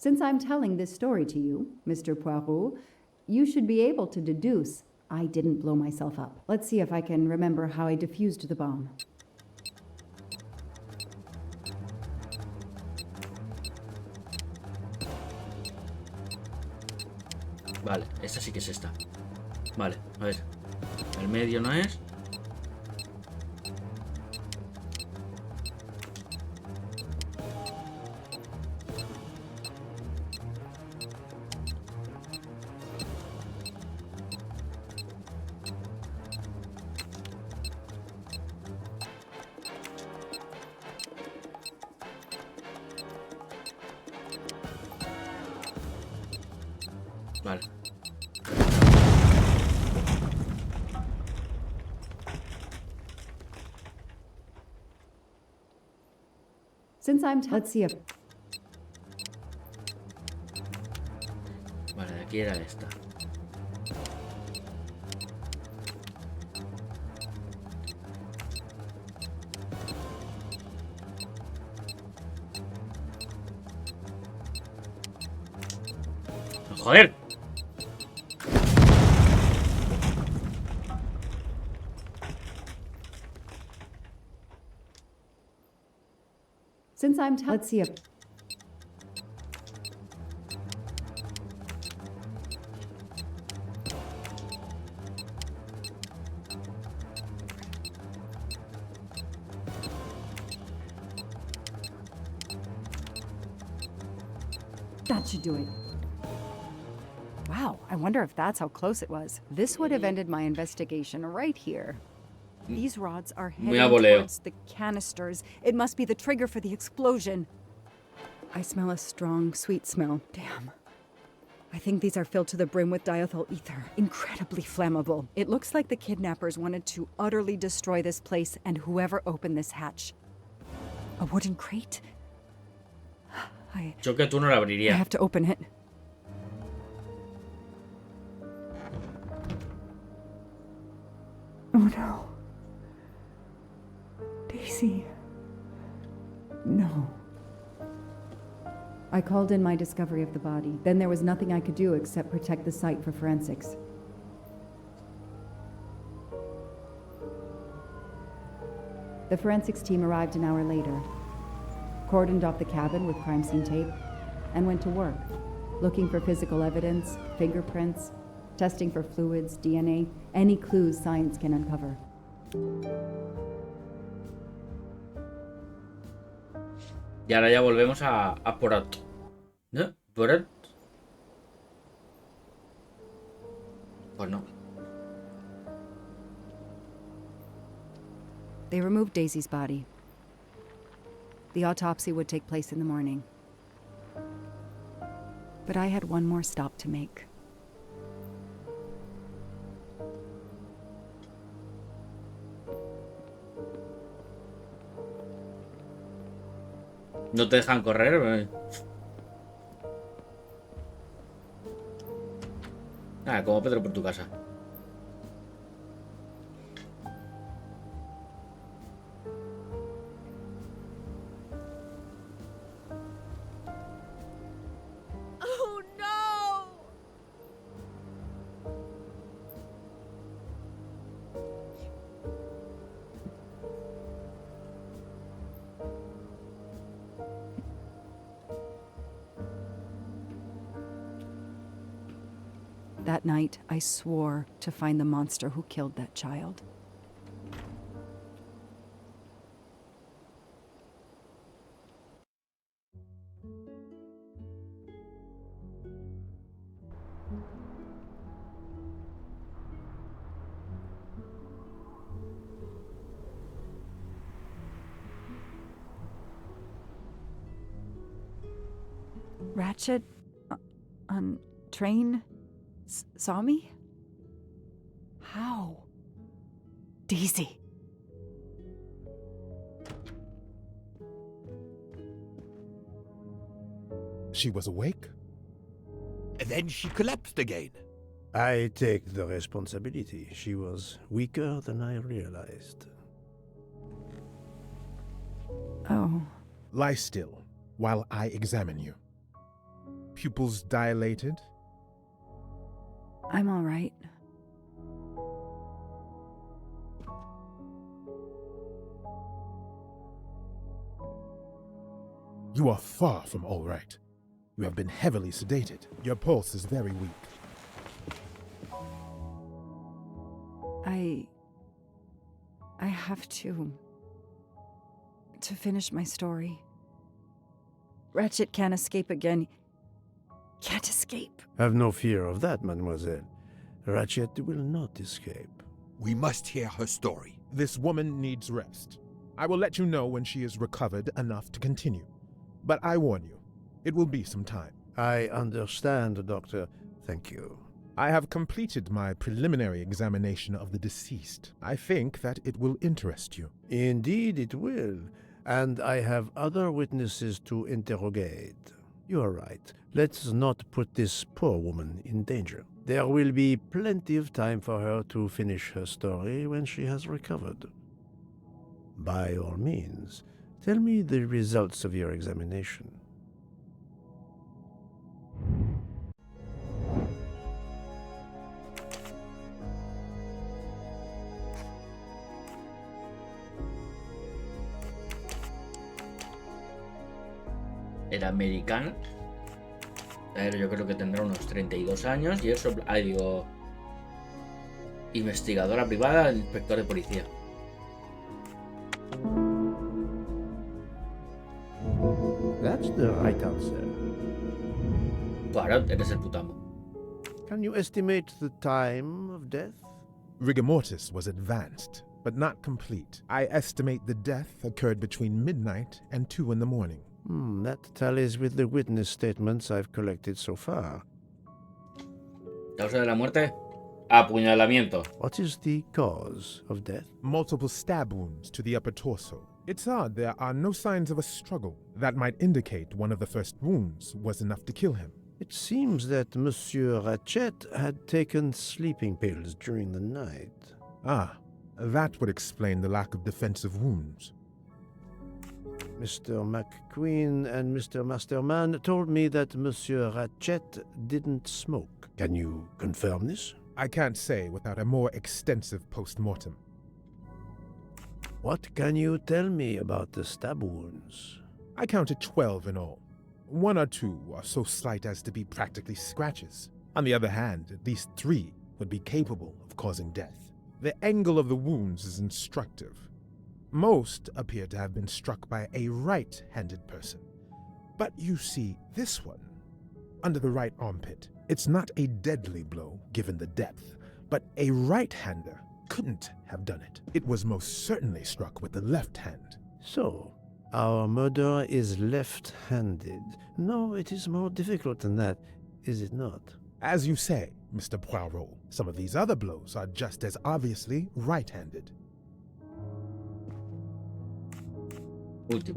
Since I'm telling this story to you, Mr. Poirot, you should be able to deduce I didn't blow myself up. Let's see if I can remember how I defused the bomb. Vale, esta sí que es esta. Vale, a ver. El medio no es. Vale. Since let's see if... Vale, de aquí era esta. ¡Joder! Since I'm let's see if... That should do it. Wow, I wonder if that's how close it was. This would have ended my investigation right here. These rods are heading towards the canisters. It must be the trigger for the explosion. I smell a strong, sweet smell. Damn. I think these are filled to the brim with diethyl ether. Incredibly flammable. It looks like the kidnappers wanted to utterly destroy this place and whoever opened this hatch. A wooden crate? Yo que tú no la I abriría. have to open it. Oh no. Daisy. No. I called in my discovery of the body. Then there was nothing I could do except protect the site for forensics. The forensics team arrived an hour later, cordoned off the cabin with crime scene tape, and went to work, looking for physical evidence, fingerprints, testing for fluids, DNA, any clues science can uncover. Y ahora ya volvemos a Poirot. ¿No? ¿Poirot? Pues no. They removed Daisy's body. The autopsy would take place in the morning. But I had one more stop to make. No te dejan correr. Ah, como Pedro por tu casa. That night, I swore to find the monster who killed that child. Ratchet on train saw me? How? Daisy. She was awake? And then she collapsed again. I take the responsibility. She was weaker than I realized. Oh. Lie still while I examine you. Pupils dilated? I'm all right. You are far from all right. You have been heavily sedated. Your pulse is very weak. I have to finish my story. Ratchet can't escape again. Can't escape. Have no fear of that, mademoiselle. Ratchet will not escape. We must hear her story. This woman needs rest. I will let you know when she is recovered enough to continue. But I warn you, it will be some time. I understand, Doctor. Thank you. I have completed my preliminary examination of the deceased. I think that it will interest you. Indeed it will, and I have other witnesses to interrogate. You are right. Let's not put this poor woman in danger. There will be plenty of time for her to finish her story when she has recovered. By all means, tell me the results of your examination. Era americana. A ver, yo creo que tendrá unos 32 años y es investigadora privada, inspector de policía. That's the right answer. Poirot, eres el putamo. Can you estimate the time of death? Rigor mortis was advanced, but not complete. I estimate the death occurred between midnight and 2 in the morning. That tallies with the witness statements I've collected so far. Causa de la muerte: apuñalamiento. What is the cause of death? Multiple stab wounds to the upper torso. It's odd there are no signs of a struggle. That might indicate one of the first wounds was enough to kill him. It seems that Monsieur Ratchet had taken sleeping pills during the night. Ah, that would explain the lack of defensive wounds. Mr. McQueen and Mr. Masterman told me that Monsieur Ratchet didn't smoke. Can you confirm this? I can't say without a more extensive post-mortem. What can you tell me about the stab wounds? I counted 12 in all. 1 or 2 are so slight as to be practically scratches. On the other hand, at least 3 would be capable of causing death. The angle of the wounds is instructive. Most appear to have been struck by a right-handed person. But you see, this one, under the right armpit, it's not a deadly blow given the depth, but a right-hander couldn't have done it. It was most certainly struck with the left hand. So, our murderer is left-handed. No, it is more difficult than that, is it not? As you say, Mr. Poirot, some of these other blows are just as obviously right-handed.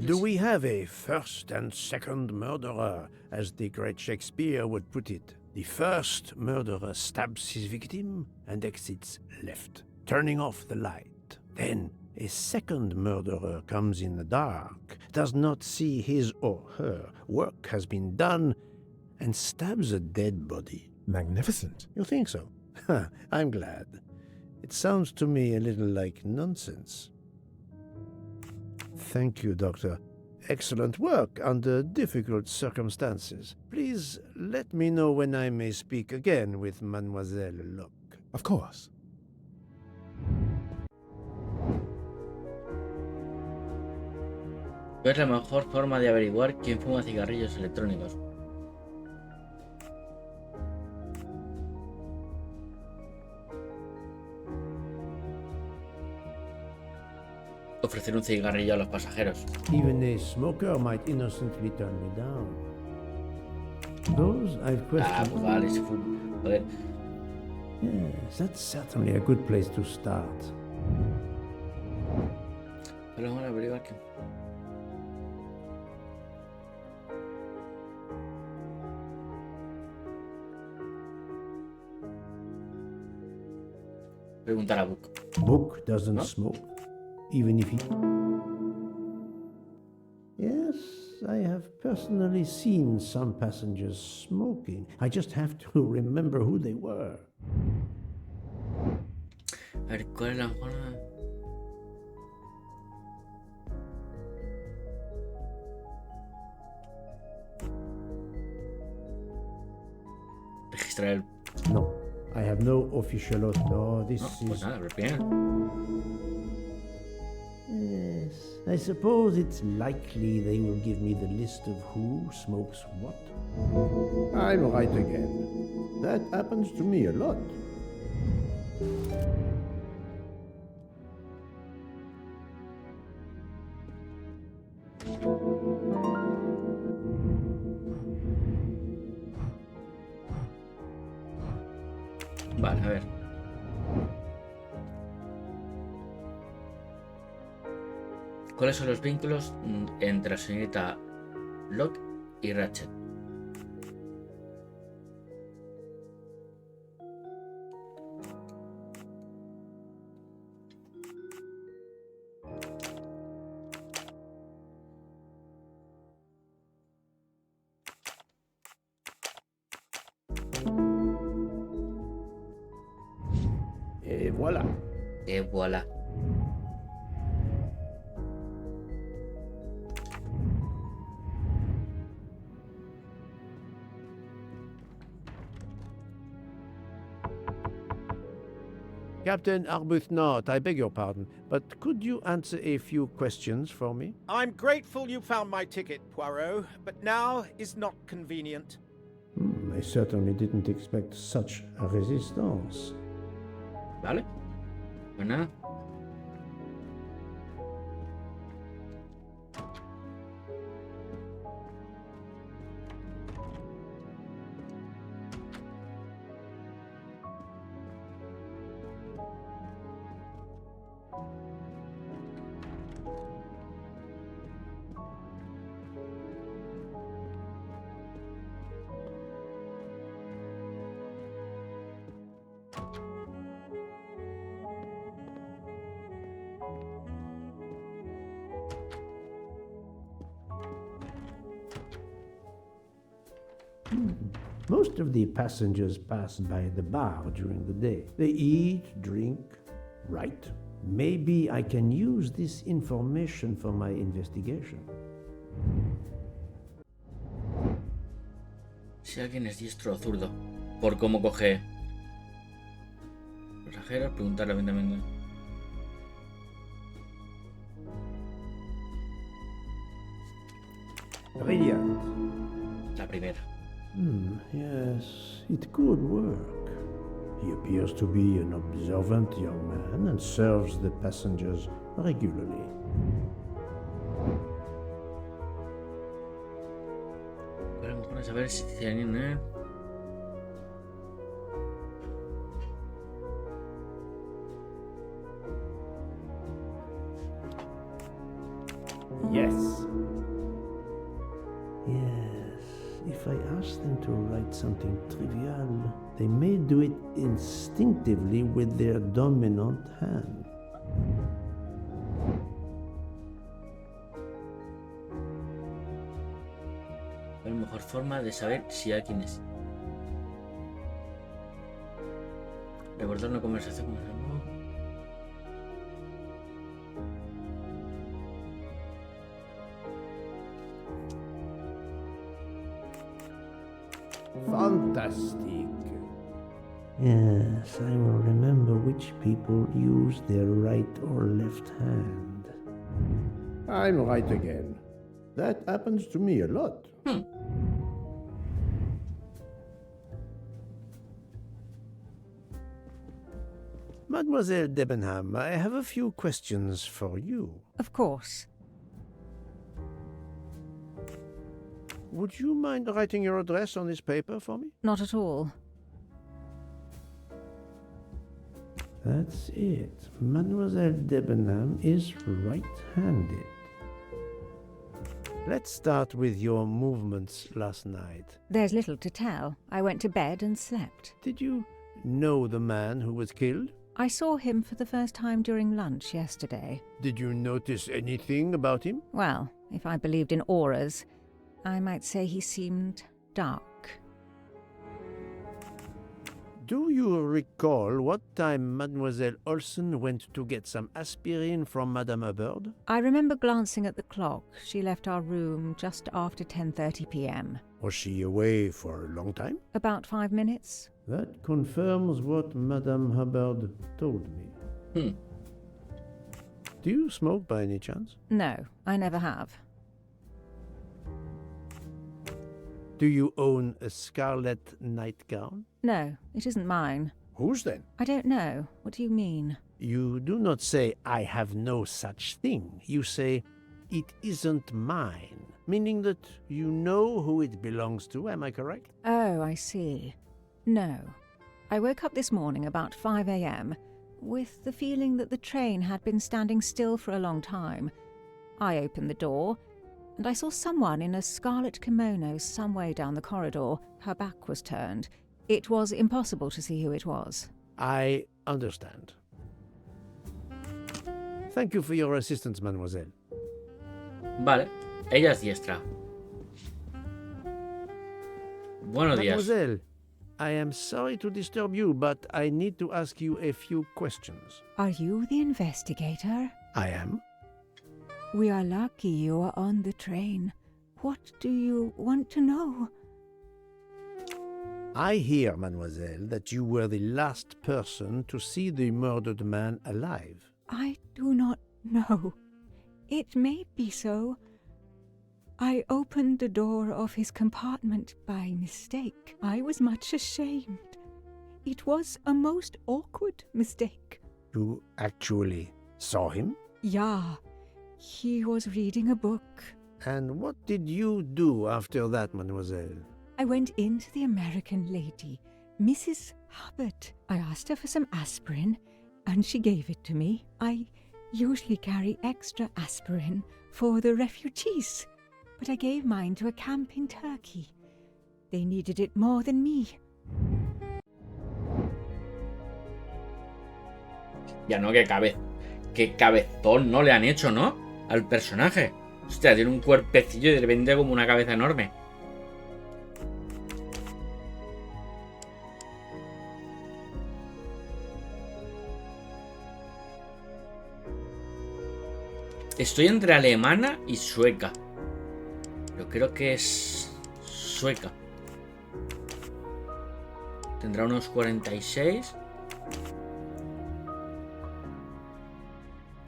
Do we have a first and second murderer, as the great Shakespeare would put it? The first murderer stabs his victim and exits left, turning off the light. Then a second murderer comes in the dark, does not see his or her work has been done, and stabs a dead body. Magnificent. You think so? I'm glad. It sounds to me a little like nonsense. Thank you, Doctor. excellent work under difficult circumstances. Please let me know when I may speak again with Mademoiselle Locke. Of course. ¿Cuál es la mejor forma de averiguar quién fuma cigarrillos electrónicos? Ofrecer un cigarrillo a los pasajeros. Even a smoker might innocently turn me down. Those I've questioned. Pues vale, se fuma. Joder. Yes, that's certainly a good place to start. Pero vamos a averiguar quién. Preguntar a Book. Book doesn't No? smoke, even if he... Yes, I have personally seen some passengers smoking. I just have to remember who they were. A ver, ¿cuál es la mejor? Registrar el... No, I have no official oath. No, this No, pues is... nada, pero primero. Yes, I suppose it's likely they will give me the list of who smokes what. I'm right again. That happens to me a lot. Vale, a ver. ¿Cuáles son los vínculos entre la señorita Locke y Ratchet? Et voilà. Et voilà. Captain Arbuthnot, I beg your pardon, but could you answer a few questions for me? I'm grateful you found my ticket, Poirot, but now is not convenient. I certainly didn't expect such a resistance. Vale. Pues nada. Most of the passengers pass by the bar during the day. They eat, drink, write. Maybe I can use this information for my investigation. Si alguien es diestro o zurdo, por cómo coge pasajeros, preguntarle atentamente. Brilliant. La primera. Yes, it could work. He appears to be an observant young man and serves the passengers regularly. Ahora mejor a saber si tienen... Yes. Yes, if I ask them to write something trivial, they may do it instinctively with their dominant hand. La mejor forma de saber si alguien es. Recordar una conversación con el amigo. Fantastic. Yes, I will remember which people use their right or left hand. I'm right again. That happens to me a lot. Mademoiselle Debenham, I have a few questions for you. Of course. Would you mind writing your address on this paper for me? Not at all. That's it. Mademoiselle Debenham is right-handed. Let's start with your movements last night. There's little to tell. I went to bed and slept. Did you know the man who was killed? I saw him for the first time during lunch yesterday. Did you notice anything about him? Well, if I believed in auras, I might say he seemed dark. Do you recall what time Mademoiselle Olsen went to get some aspirin from Madame Hubbard? I remember glancing at the clock. She left our room just after 10:30 p.m. Was she away for a long time? About 5 minutes. That confirms what Madame Hubbard told me. Do you smoke by any chance? No, I never have. Do you own a scarlet nightgown? No, it isn't mine. Whose then? I don't know. What do you mean? You do not say, I have no such thing. You say, it isn't mine, meaning that you know who it belongs to, am I correct? Oh, I see. No. I woke up this morning about 5 a.m. with the feeling that the train had been standing still for a long time. I opened the door, and I saw someone in a scarlet kimono some way down the corridor. Her back was turned. It was impossible to see who it was. I understand. Thank you for your assistance, mademoiselle. Vale, ella es diestra. Buenos días. Mademoiselle, I am sorry to disturb you, but I need to ask you a few questions. Are you the investigator? I am. We are lucky you are on the train. What do you want to know? I hear, mademoiselle, that you were the last person to see the murdered man alive. I do not know. It may be so. I opened the door of his compartment by mistake. I was much ashamed. It was a most awkward mistake. You actually saw him? Yeah. He was reading a book. And what did you do after that, mademoiselle? I went in to the American lady, Mrs. Hubbard. I asked her for some aspirin, and she gave it to me. I usually carry extra aspirin for the refugees, but I gave mine to a camp in Turkey. They needed it more than me. Ya no, qué cabezón no le han hecho, ¿no? Al personaje. Hostia, tiene un cuerpecillo y de repente como una cabeza enorme. Estoy entre alemana y sueca. Pero creo que es sueca. Tendrá unos 46.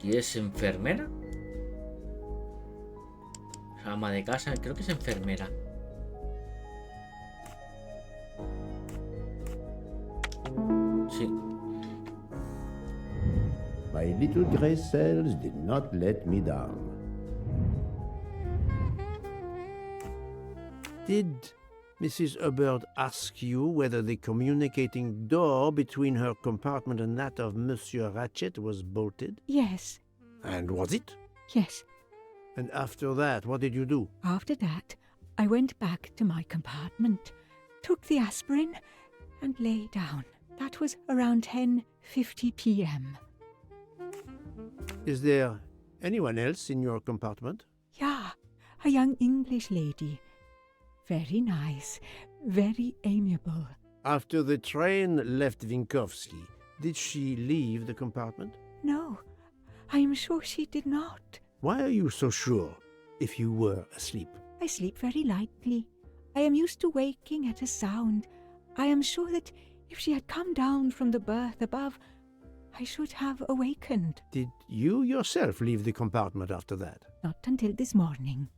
¿Y es enfermera? Ama de casa, creo que es enfermera. Sí. My little gray cells did not let me down. Did Mrs. Hubbard ask you whether the communicating door between her compartment and that of Monsieur Ratchet was bolted? Yes. And was it? Yes. And after that, what did you do? After that, I went back to my compartment, took the aspirin, and lay down. That was around 10:50 p.m. Is there anyone else in your compartment? Yeah, a young English lady. Very nice, very amiable. After the train left Vinkovsky, did she leave the compartment? No, I am sure she did not. Why are you so sure if you were asleep? I sleep very lightly. I am used to waking at a sound. I am sure that if she had come down from the berth above, I should have awakened. Did you yourself leave the compartment after that? Not until this morning.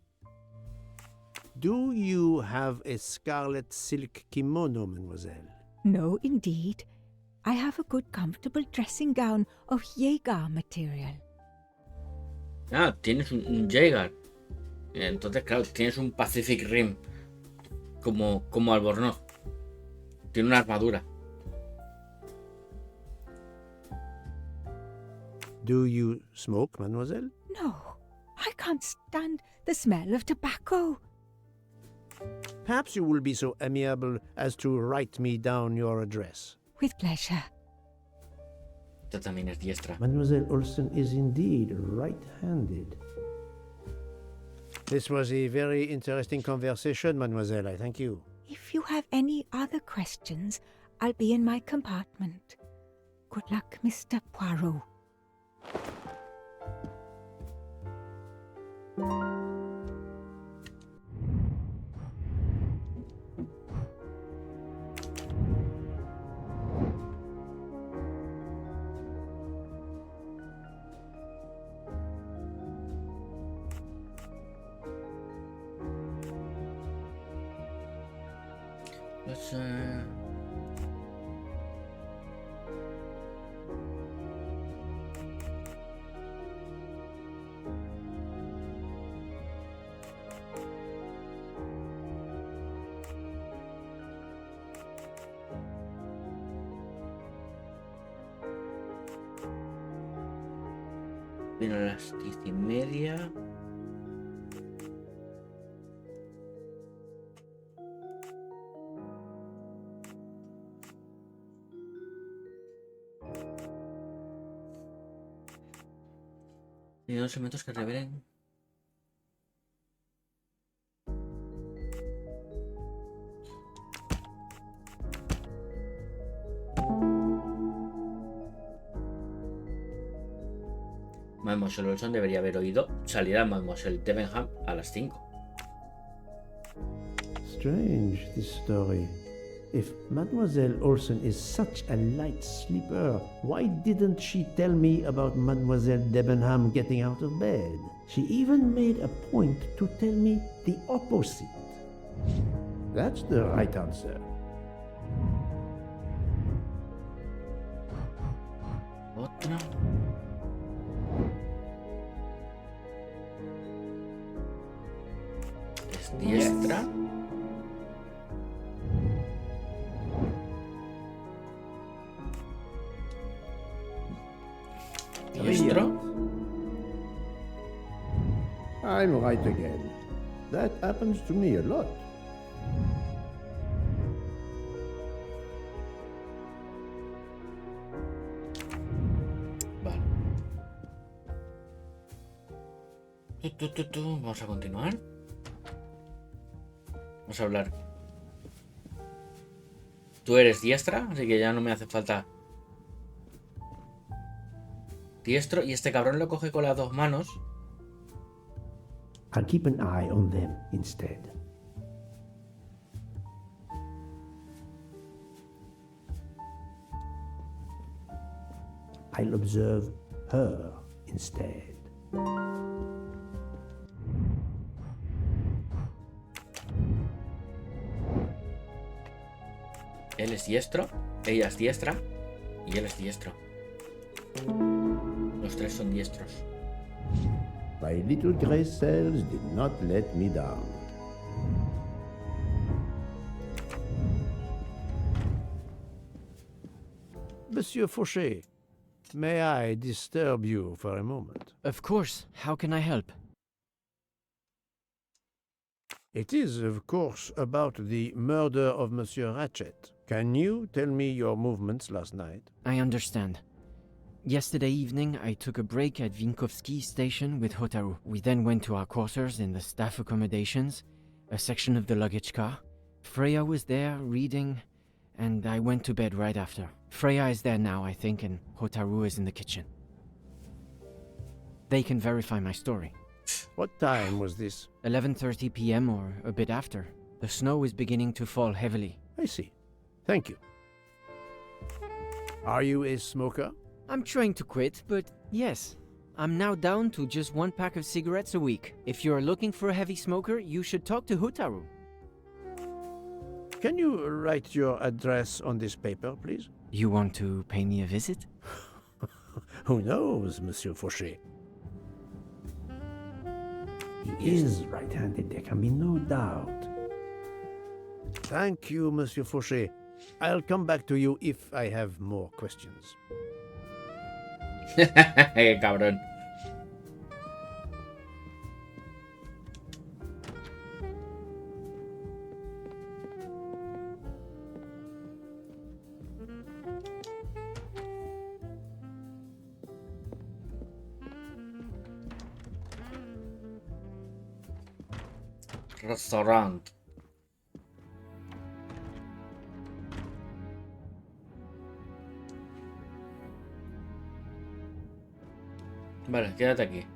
Do you have a scarlet silk kimono, mademoiselle? No, indeed. I have a good comfortable dressing gown of Jaeger material. Ah, tienes un Jaeger. Entonces, claro, tienes un Pacific Rim. Como Albornoz. Tiene una armadura. Do you smoke, mademoiselle? No, I can't stand the smell of tobacco. Perhaps you will be so amiable as to write me down your address. With pleasure. Esta también es diestra. Mademoiselle Olsen is indeed right-handed. This was a very interesting conversation, mademoiselle. I thank you. If you have any other questions, I'll be in my compartment. Good luck, Mr. Poirot. Pues, vino a las 10:30. Y dos elementos que revelen. Mademoiselle Olsen debería haber oído salida Mademoiselle Debenham a las 5. Strange, this story. If Mademoiselle Olsen is such a light sleeper, why didn't she tell me about Mademoiselle Debenham getting out of bed? She even made a point to tell me the opposite. That's the right answer. Otra. Es diestra. Diestro. I'm right again. That happens to me a lot. Vale. Vamos a continuar. Vamos a hablar. Tú eres diestra, así que ya no me hace falta. Diestro, y este cabrón lo coge con las dos manos. I'll keep an eye on them instead. I'll observe her instead. Él es diestro, ella es diestra y él es diestro. Los tres son diestros. My little gray cells did not let me down. Monsieur Fauché, may I disturb you for a moment? Of course. How can I help? It is, of course, about the murder of Monsieur Ratchet. Can you tell me your movements last night? I understand. Yesterday evening, I took a break at Vinkovsky station with Hotaru. We then went to our quarters in the staff accommodations, a section of the luggage car. Freya was there, reading, and I went to bed right after. Freya is there now, I think, and Hotaru is in the kitchen. They can verify my story. What time was this? 11:30 p.m. or a bit after. The snow is beginning to fall heavily. I see. Thank you. Are you a smoker? I'm trying to quit, but yes. I'm now down to just 1 pack of cigarettes a week. If you're looking for a heavy smoker, you should talk to Hotaru. Can you write your address on this paper, please? You want to pay me a visit? Who knows, Monsieur Fauché? He is right-handed, there can be no doubt. Thank you, Monsieur Fauché. I'll come back to you if I have more questions. Cabrón. Restaurant. Vale, quédate aquí.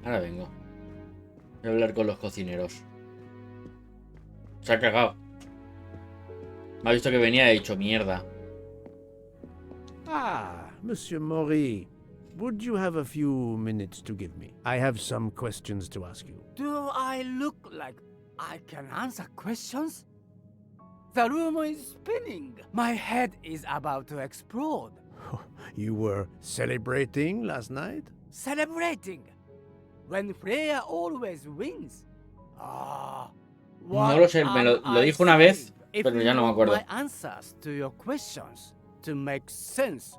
Ahora vengo. Voy a hablar con los cocineros. Se ha cagado. Me ha visto que venía y ha dicho mierda. Ah, Monsieur Maury. Would you have a few minutes to give me? I have some questions to ask you. Do I look like I can answer questions? The room is spinning. My head is about to explode. You were celebrating last night? Celebrating. When Freya always wins. Ah. No lo sé, me lo dijo una vez, pero ya no me acuerdo. My answers to your questions to make sense.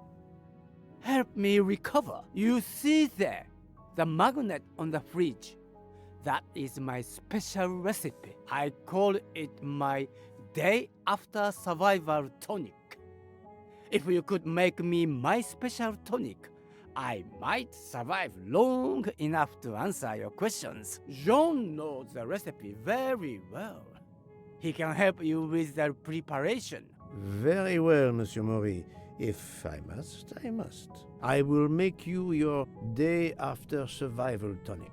Help me recover. You see there, the magnet on the fridge. That is my special recipe. I call it my day after survival tonic. If you could make me my special tonic, I might survive long enough to answer your questions. John knows the recipe very well. He can help you with the preparation. Very well, Monsieur Maury. If I must, I must. I will make you your day after survival tonic.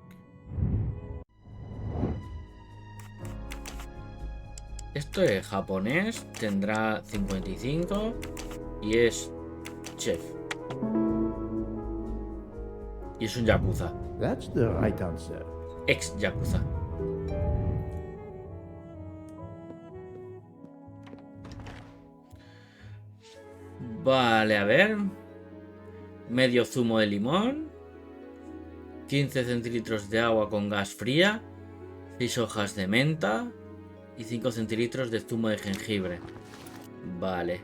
Esto es japonés, tendrá 55 y es chef. Y es un yakuza. That's the right answer. Ex yakuza. Vale, a ver. Medio zumo de limón. 15 centilitros de agua con gas fría. 6 hojas de menta. Y 5 centilitros de zumo de jengibre. Vale.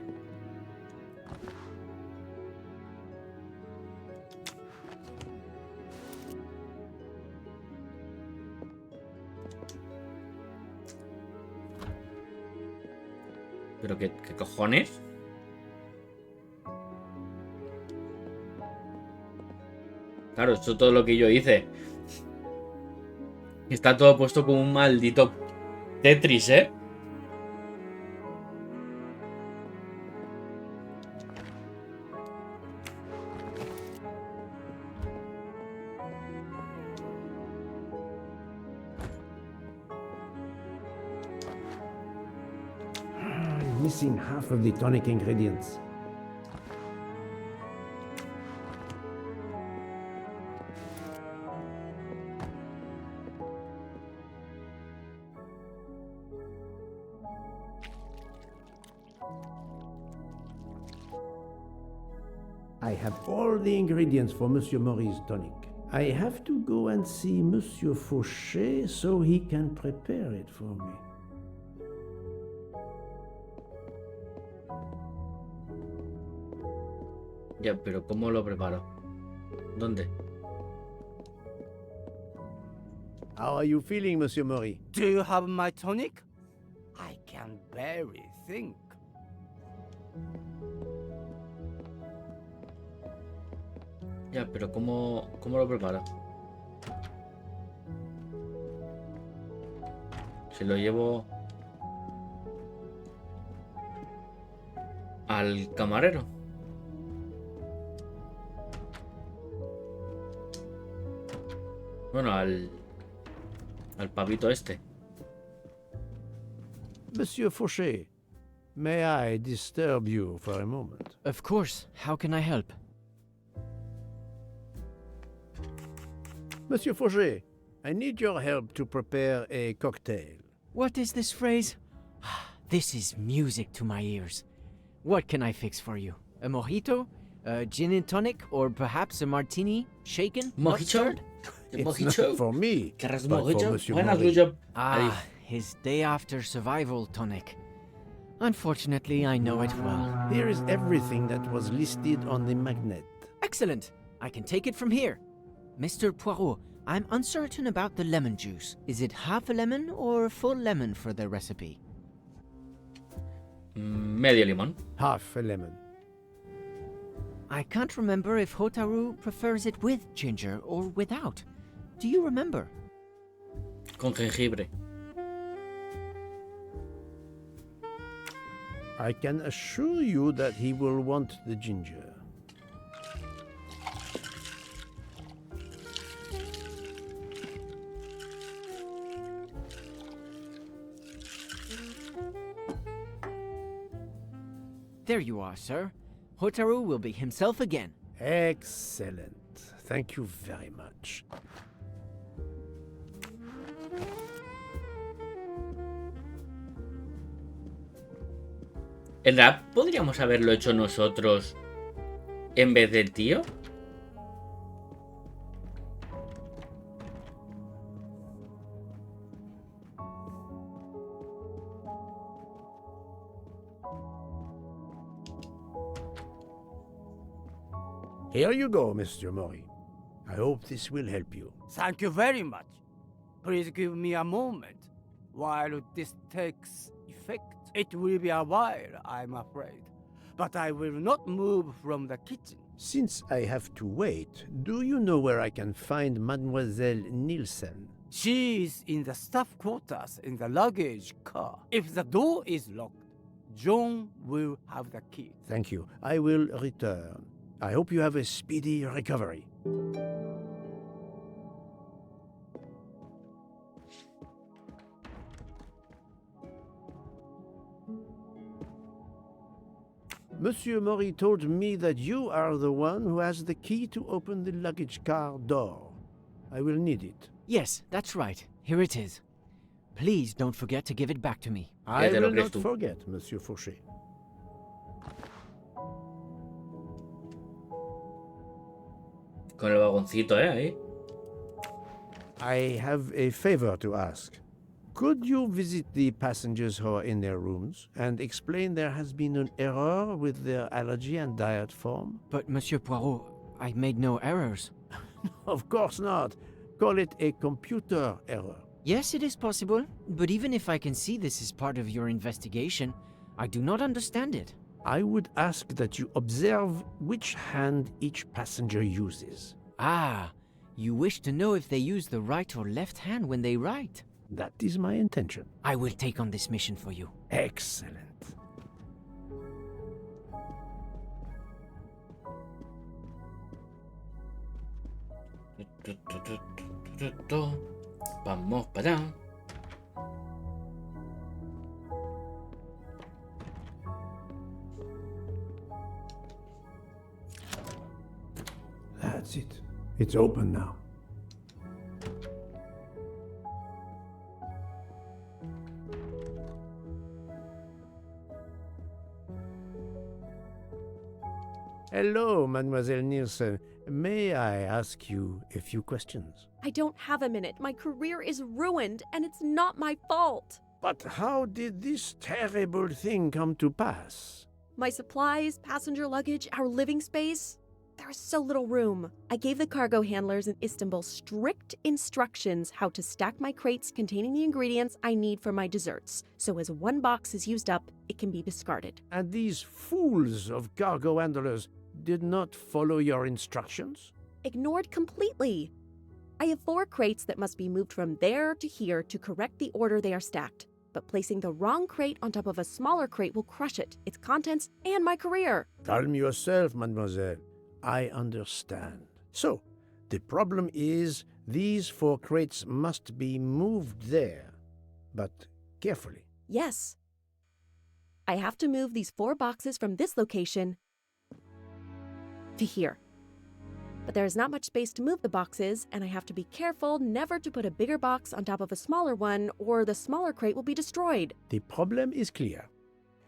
¿Pero qué cojones? Claro, esto es todo lo que yo hice. Está todo puesto como un maldito Tetris, ¿eh? I'm missing half of the tonic ingredients. I have all the ingredients for Monsieur Maury's tonic. I have to go and see Monsieur Fauché so he can prepare it for me. Ya, pero ¿cómo lo preparo? ¿Dónde? How are you feeling, Monsieur Maury? Do you have my tonic? I can barely think. Ya, pero ¿cómo lo preparo? Se lo llevo al camarero. Bueno, al pavito este. Monsieur Fauché, may I disturb you for a moment? Of course. How can I help? Monsieur Fauché, I need your help to prepare a cocktail. What is this phrase? This is music to my ears. What can I fix for you? A mojito? A gin and tonic? Or perhaps a martini? Shaken? Not Mojito? stirred? It's Mojito? not for me, ¿Querrás but for mojito? Monsieur Buenas, Maurice. Lujo. Ah, his day after survival tonic. Unfortunately, I know it well. Here is everything that was listed on the magnet. Excellent. I can take it from here. Mr. Poirot, I'm uncertain about the lemon juice. Is it half a lemon or full lemon for the recipe? Medio limón. Half a lemon. I can't remember if Hotaru prefers it with ginger or without. Do you remember? Con jengibre. I can assure you that he will want the ginger. There you are, sir. Hotaru will be himself again. Excellent. Thank you very much. ¿El rap podríamos haberlo hecho nosotros en vez del tío? Here you go, Mr. Mori. I hope this will help you. Thank you very much. Please give me a moment while this takes effect. It will be a while, I'm afraid. But I will not move from the kitchen. Since I have to wait, do you know where I can find Mademoiselle Nielsen? She is in the staff quarters in the luggage car. If the door is locked, John will have the key. Thank you. I will return. I hope you have a speedy recovery. Monsieur Mori told me that you are the one who has the key to open the luggage car door. I will need it. Yes, that's right. Here it is. Please don't forget to give it back to me. I will not forget, Monsieur Fauché. Con el vagoncito, ahí. I have a favor to ask. Could you visit the passengers who are in their rooms and explain there has been an error with their allergy and diet form? But, Monsieur Poirot, I made no errors. Of course not. Call it a computer error. Yes, it is possible, but even if I can see this is part of your investigation, I do not understand it. I would ask that you observe which hand each passenger uses. Ah, you wish to know if they use the right or left hand when they write? That is my intention. I will take on this mission for you. Excellent. Vamos para allá. That's it. It's open now. Hello, Mademoiselle Nielsen. May I ask you a few questions? I don't have a minute. My career is ruined, and it's not my fault. But how did this terrible thing come to pass? My supplies, passenger luggage, our living space. There is so little room. I gave the cargo handlers in Istanbul strict instructions how to stack my crates containing the ingredients I need for my desserts, so as one box is used up, it can be discarded. And these fools of cargo handlers did not follow your instructions? Ignored completely. I have 4 crates that must be moved from there to here to correct the order they are stacked. But placing the wrong crate on top of a smaller crate will crush it, its contents, and my career. Calm yourself, mademoiselle. I understand. So, the problem is these 4 crates must be moved there. But carefully. Yes, I have to move these 4 boxes from this location to here. But there is not much space to move the boxes, and I have to be careful never to put a bigger box on top of a smaller one, or the smaller crate will be destroyed. The problem is clear.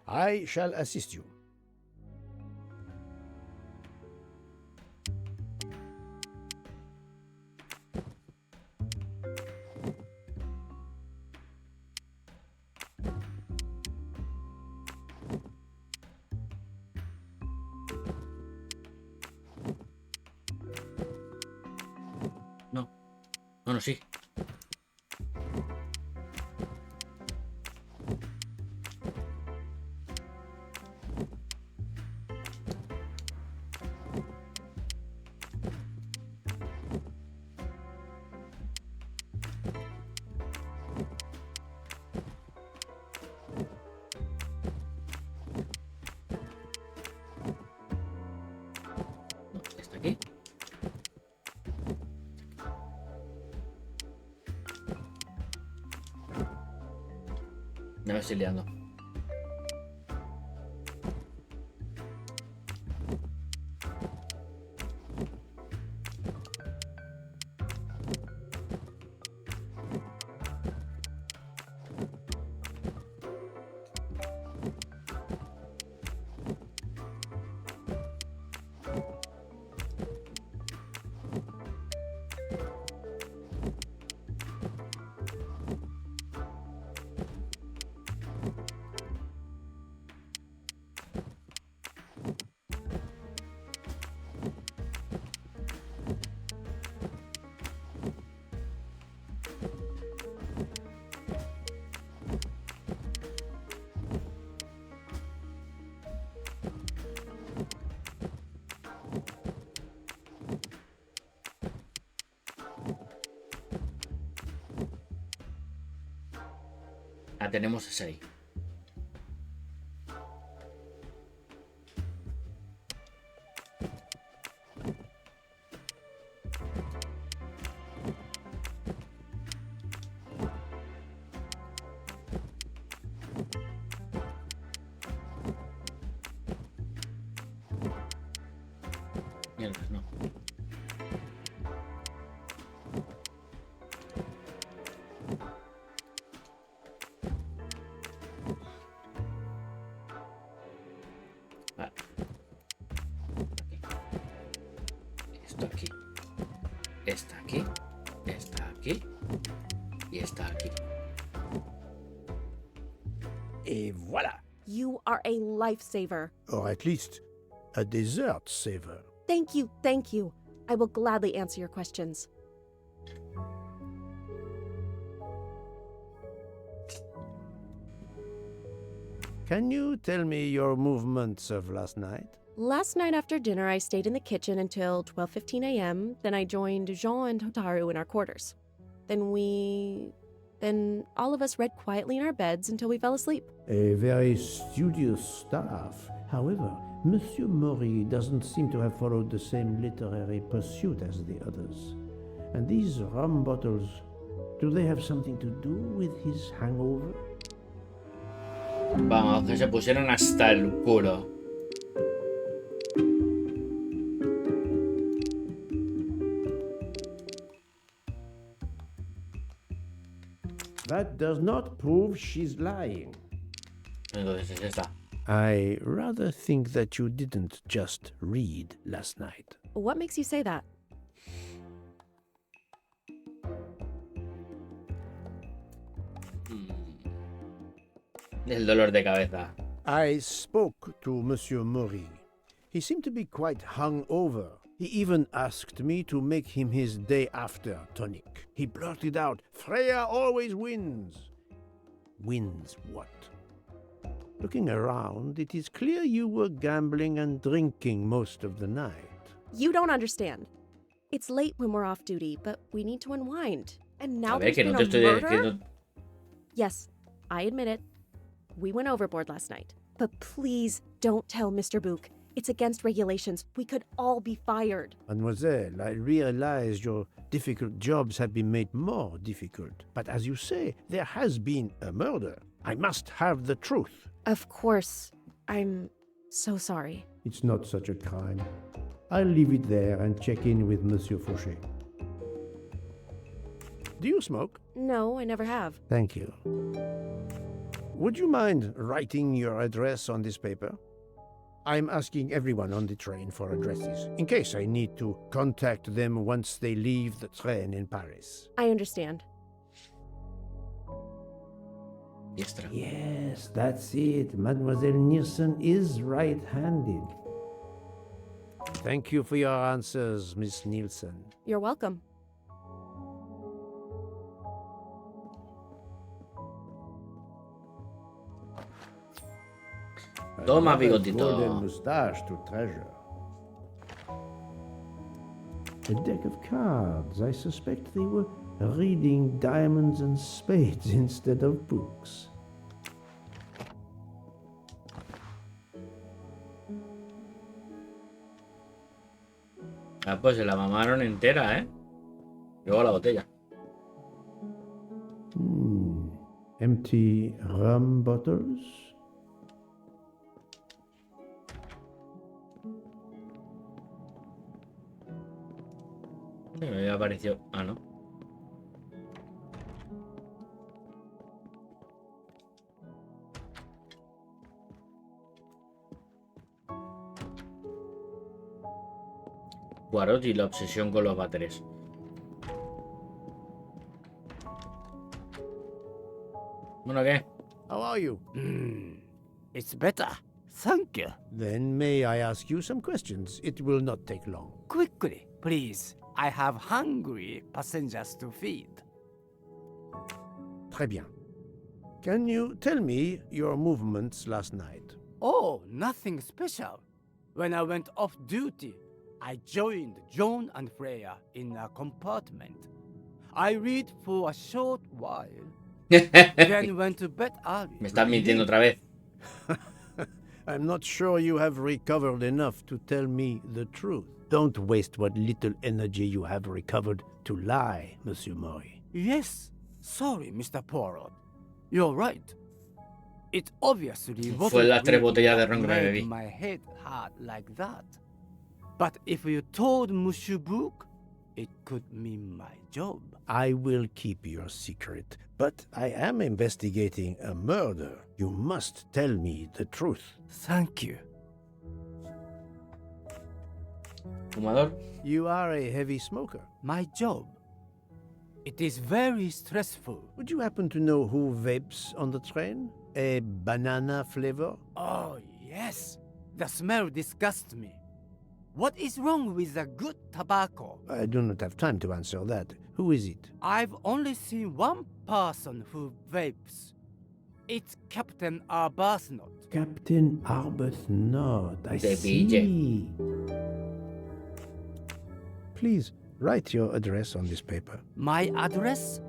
I shall assist you. No, sí. No, está aquí. No me estoy liando. La tenemos a 6. Mierda, no. Vale. Esto aquí. Está aquí. Está aquí. Y está aquí. Et voilà. You are a lifesaver. Or at least, a dessert saver. Thank you, thank you. I will gladly answer your questions. Can you tell me your movements of last night? Last night after dinner, I stayed in the kitchen until 12:15 a.m. Then I joined Jean and Hotaru in our quarters. Then all of us read quietly in our beds until we fell asleep. A very studious staff. However, Monsieur Maury doesn't seem to have followed the same literary pursuit as the others. And these rum bottles, do they have something to do with his hangover? Vamos, que se pusieron hasta el culo. That does not prove she's lying. Entonces ya está. I rather think that you didn't just read last night. What makes you say that? El dolor de cabeza. I spoke to Monsieur Maury. He seemed to be quite hungover. He even asked me to make him his day after tonic. He blurted out, "Freya always wins." Wins what? Looking around, it is clear you were gambling and drinking most of the night. You don't understand. It's late when we're off duty, but we need to unwind. And now A ver, there's que been no te a estoy murder? diciendo. Yes, I admit it. We went overboard last night. But please don't tell Mr. Book. It's against regulations. We could all be fired. Mademoiselle, I realize your difficult jobs have been made more difficult. But as you say, there has been a murder. I must have the truth. Of course. I'm so sorry. It's not such a crime. I'll leave it there and check in with Monsieur Fauché. Do you smoke? No, I never have. Thank you. Would you mind writing your address on this paper? I'm asking everyone on the train for addresses, in case I need to contact them once they leave the train in Paris. I understand. Yes, that's it. Mademoiselle Nielsen is right-handed. Thank you for your answers, Miss Nielsen. You're welcome. Toma, Another bigotito. golden mustache to treasure. A deck of cards. I suspect they were reading diamonds and spades instead of books. Ah, pues se la mamaron entera, ¿eh? Luego la botella. Empty rum bottles. Me había aparecido. Ah, no. Poirot y la obsesión con los váteres. Bueno, ¿qué? How are you? It's better. Thank you. Then may I ask you some questions? It will not take long. Quickly, please. I have hungry passengers to feed. Très bien. Can you tell me your movements last night? Oh, nothing special. When I went off duty, I joined John and Freya in a compartment. I read for a short while, then went to bed early. Me estás mintiendo otra vez. I'm not sure you have recovered enough to tell me the truth. Don't waste what little energy you have recovered to lie, Monsieur Maury. Yes. Sorry, Mr. Poirot. You're right. It obviously Fue las 3 botellas de ron que me made bebí. my head hard like that. But if you told Monsieur Book, it could mean my job. I will keep your secret, but I am investigating a murder. You must tell me the truth. Thank you. Fumador. You are a heavy smoker. My job. It is very stressful. Would you happen to know who vapes on the train? A banana flavor? Oh, yes. The smell disgusts me. What is wrong with a good tobacco? I do not have time to answer that. Who is it? I've only seen one person who vapes. It's Captain Arbuthnot. Captain Arbuthnot. I De see. Please write your address on this paper. My address?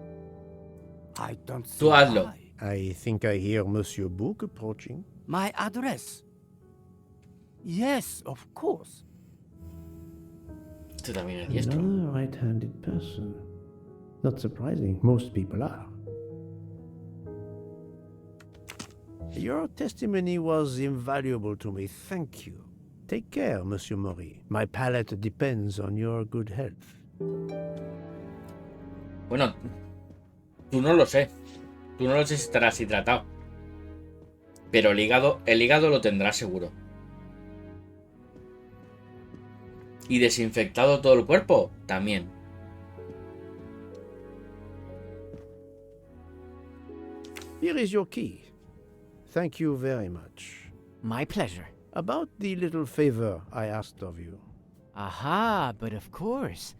I don't see Tú hazlo. why. I think I hear Monsieur Book approaching. My address? Yes, of course. Tú también eres diestro. Another right-handed person. Not surprising. Most people are. Your testimony was invaluable to me. Thank you. Take care, Monsieur Maury. My palate depends on your good health. Bueno, tú no lo sé. Tú no lo sé si estarás hidratado. Pero el hígado lo tendrás seguro. Y desinfectado todo el cuerpo, también. Here is your key. Thank you very much. My pleasure. About the little favor I asked of you. Aha, but of course.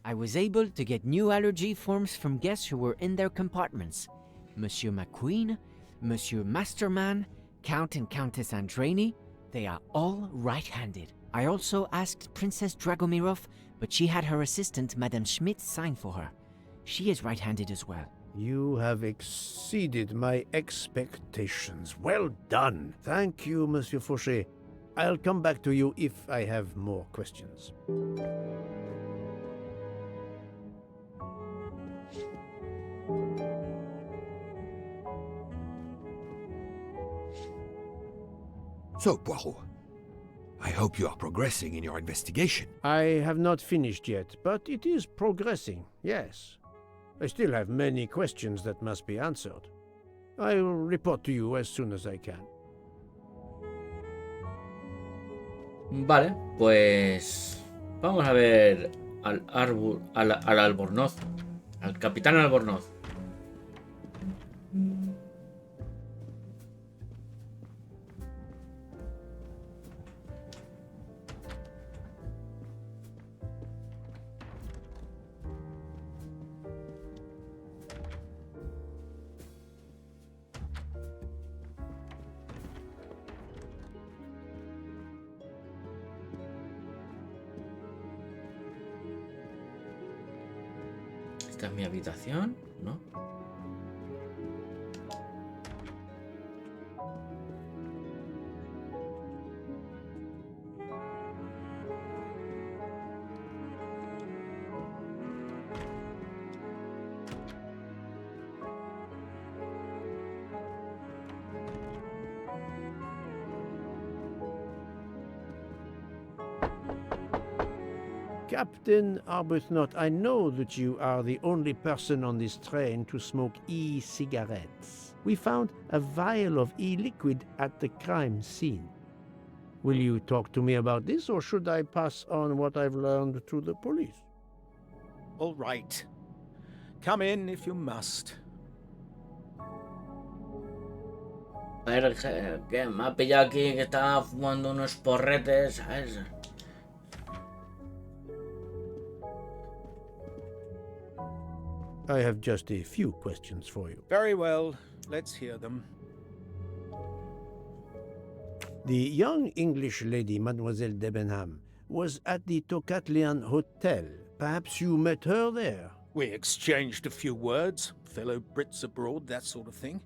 I was able to get new allergy forms from guests who were in their compartments. Monsieur McQueen, Monsieur Masterman, Count and Countess Andreni, they are all right-handed. I also asked Princess Dragomirov, but she had her assistant, Madame Schmidt, sign for her. She is right-handed as well. You have exceeded my expectations. Well done. Thank you, Monsieur Fauché. I'll come back to you if I have more questions. So, Poirot, I hope you are progressing in your investigation. I have not finished yet, but it is progressing, yes. I still have many questions that must be answered. I will report to you as soon as I can. Vale, pues vamos a ver al Albornoz, al capitán Albornoz. Esta es mi habitación, ¿no? Captain Arbuthnot, I know that you are the only person on this train to smoke e-cigarettes. We found a vial of e-liquid at the crime scene. Will you talk to me about this, or should I pass on what I've learned to the police? All right. Come in if you must. A ver, que me ha pillado aquí que estaba fumando unos porretes, ¿sabes? I have just a few questions for you. Very well. Let's hear them. The young English lady, Mademoiselle Debenham, was at the Tocatlian Hotel. Perhaps you met her there? We exchanged a few words. Fellow Brits abroad, that sort of thing.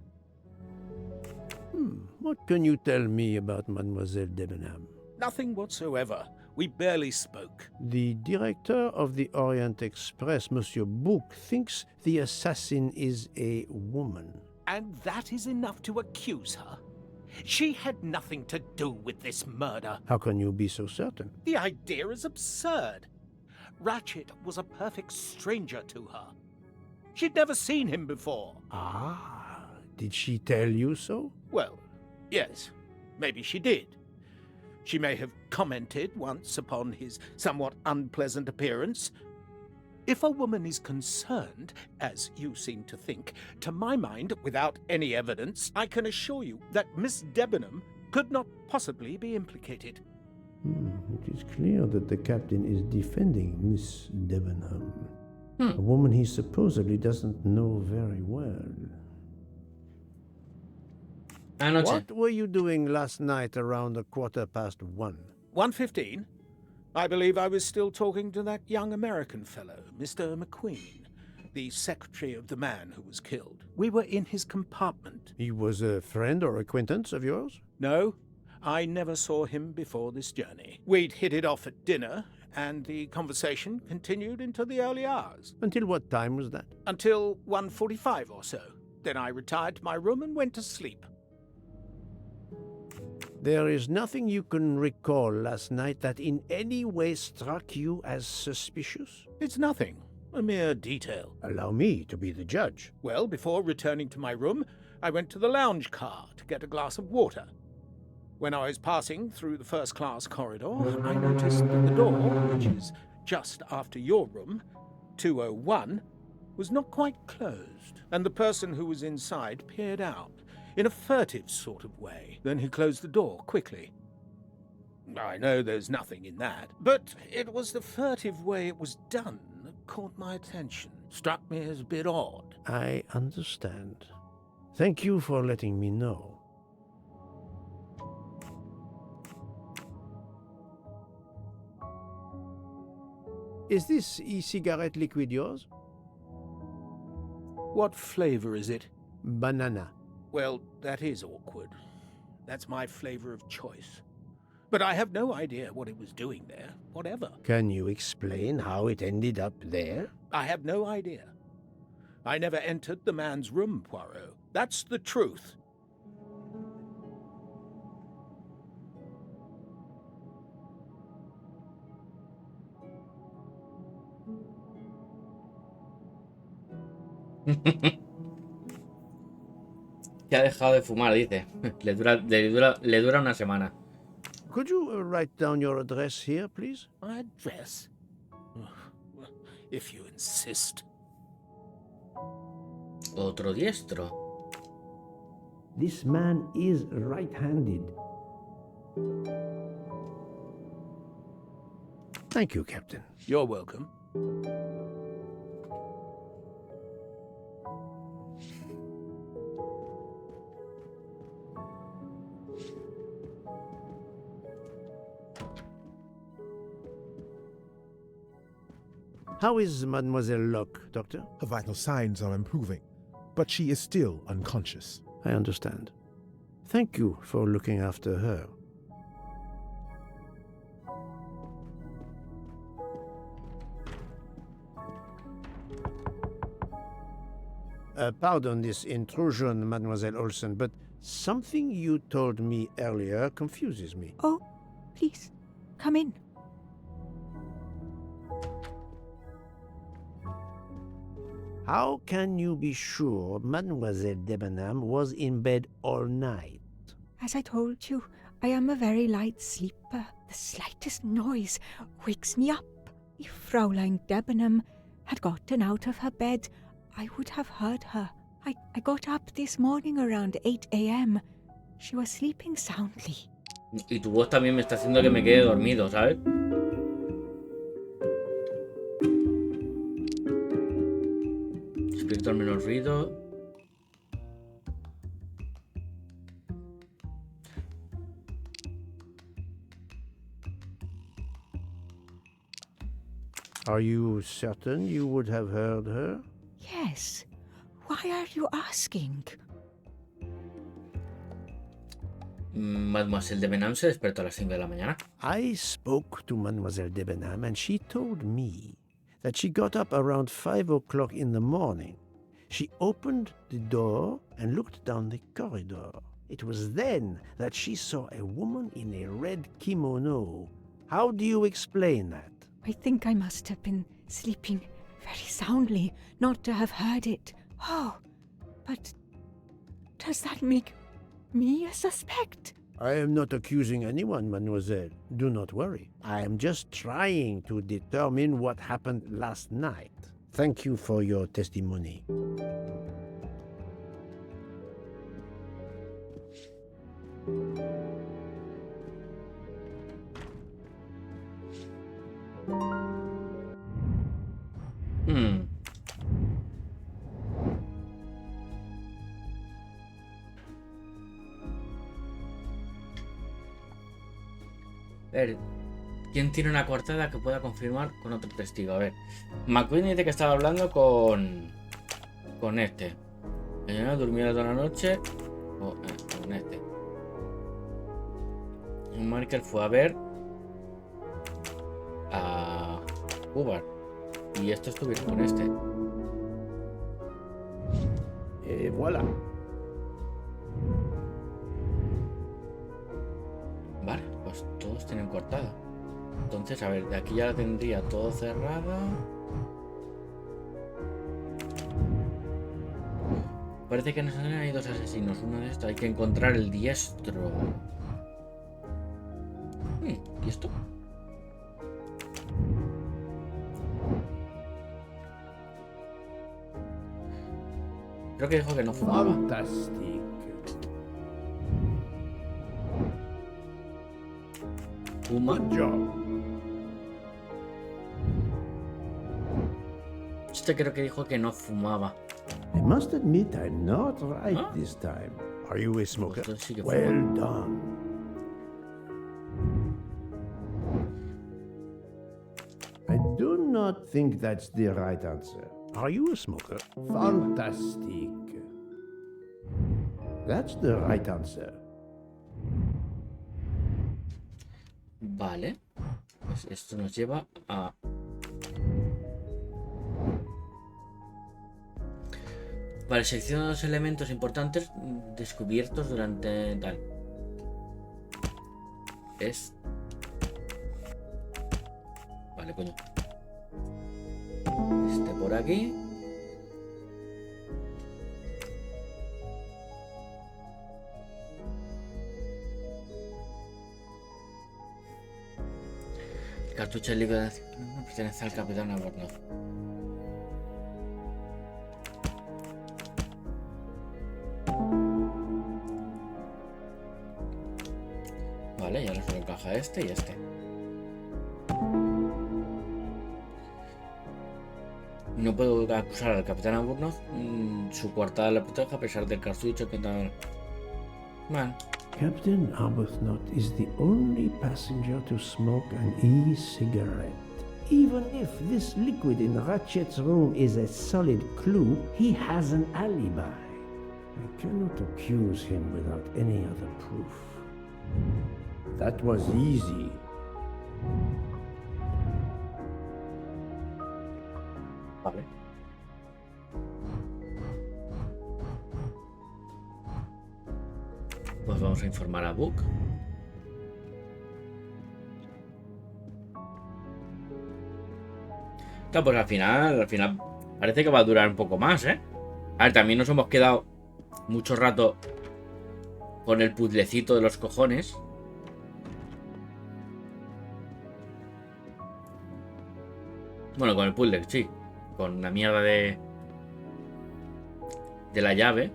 What can you tell me about Mademoiselle Debenham? Nothing whatsoever. We barely spoke. The director of the Orient Express, Monsieur Bouc, thinks the assassin is a woman. And that is enough to accuse her? She had nothing to do with this murder. How can you be so certain? The idea is absurd. Ratchet was a perfect stranger to her. She'd never seen him before. Ah, did she tell you so? Well, yes, maybe she did. She may have commented once upon his somewhat unpleasant appearance. If a woman is concerned, as you seem to think, to my mind, without any evidence, I can assure you that Miss Debenham could not possibly be implicated. It is clear that the captain is defending Miss Debenham, a woman he supposedly doesn't know very well. What were you doing last night around 1:15? 1:15? I believe I was still talking to that young American fellow, Mr. McQueen, the secretary of the man who was killed. We were in his compartment. He was a friend or acquaintance of yours? No, I never saw him before this journey. We'd hit it off at dinner, and the conversation continued into the early hours. Until what time was that? Until 1:45 or so. Then I retired to my room and went to sleep. There is nothing you can recall last night that in any way struck you as suspicious? It's nothing. A mere detail. Allow me to be the judge. Well, before returning to my room, I went to the lounge car to get a glass of water. When I was passing through the first-class corridor, I noticed that the door, which is just after your room, 201, was not quite closed, and the person who was inside peered out in a furtive sort of way. Then he closed the door quickly. I know there's nothing in that, but it was the furtive way it was done that caught my attention. Struck me as a bit odd. I understand. Thank you for letting me know. Is this e-cigarette liquid yours? What flavor is it? Banana. Well, that is awkward. That's my flavor of choice. But I have no idea what it was doing there, whatever. Can you explain how it ended up there? I have no idea. I never entered the man's room, Poirot. That's the truth. Que ha dejado de fumar, dice. Le dura una semana. Could you write down your address here, please? My address? If you insist. Otro diestro. This man is right-handed. Thank you, Captain. You're welcome. How is Mademoiselle Locke, Doctor? Her vital signs are improving, but she is still unconscious. I understand. Thank you for looking after her. Pardon this intrusion, Mademoiselle Olsen, but something you told me earlier confuses me. Oh, please, come in. How can you be sure Mademoiselle Debenham was in bed all night? As I told you, I am a very light sleeper. The slightest noise wakes me up. If Fraulein Debenham had gotten out of her bed, I would have heard her. I got up this morning around 8 a.m. She was sleeping soundly. Y tu voz también me está haciendo que me quede dormido, ¿sabes? Despierto al menos ruido. Are you certain you would have heard her? Yes. Why are you asking? Mademoiselle Debenham se despertó a las 5 de la mañana. I spoke to Mademoiselle Debenham and she told me that she got up around 5 o'clock in the morning. She opened the door and looked down the corridor. It was then that she saw a woman in a red kimono. How do you explain that? I think I must have been sleeping very soundly not to have heard it. Oh, but does that make me a suspect? I am not accusing anyone, mademoiselle. Do not worry. I am just trying to determine what happened last night. Thank you for your testimony. A ver, ¿quién tiene una coartada que pueda confirmar con otro testigo? A ver, McQueen dice que estaba hablando con este. El señor durmió toda la noche con este. Y Marker fue a ver a Hubbard y estos estuvieron con este. Et voilà. Vale, pues todos tienen cortada. Entonces, a ver, de aquí ya la tendría todo cerrada. Parece que en esa zona hay dos asesinos. Uno de estos hay que encontrar el diestro. ¿Y esto? Creo que dijo que no fumaba. Fantastic. Fuma. Good job. Este creo que dijo que no fumaba. I must admit I'm not right this time. Are you a smoker? Pues sí que Well fuma. done. I do not think that's the right answer. Are you a smoker? Fantastic. That's the right answer. Vale. Pues esto nos lleva a... Vale, selecciona los elementos importantes descubiertos durante tal. Es... Vale, coño. Este por aquí. cartucho del libro pertenece al capitán Albornoz. Vale, ya nos lo encaja este y este. No puedo acusar al capitán Albornoz. Su coartada la protege a pesar del cartucho que tal. Bueno. Captain Arbuthnot is the only passenger to smoke an e-cigarette. Even if this liquid in Ratchet's room is a solid clue, he has an alibi. I cannot accuse him without any other proof. That was easy. Vale. Pues vamos a informar a Book. Claro, pues al final parece que va a durar un poco más, ¿eh? A ver, también nos hemos quedado mucho rato con el puzzlecito de los cojones. Bueno, con el puzzle, sí. Con la mierda de la llave.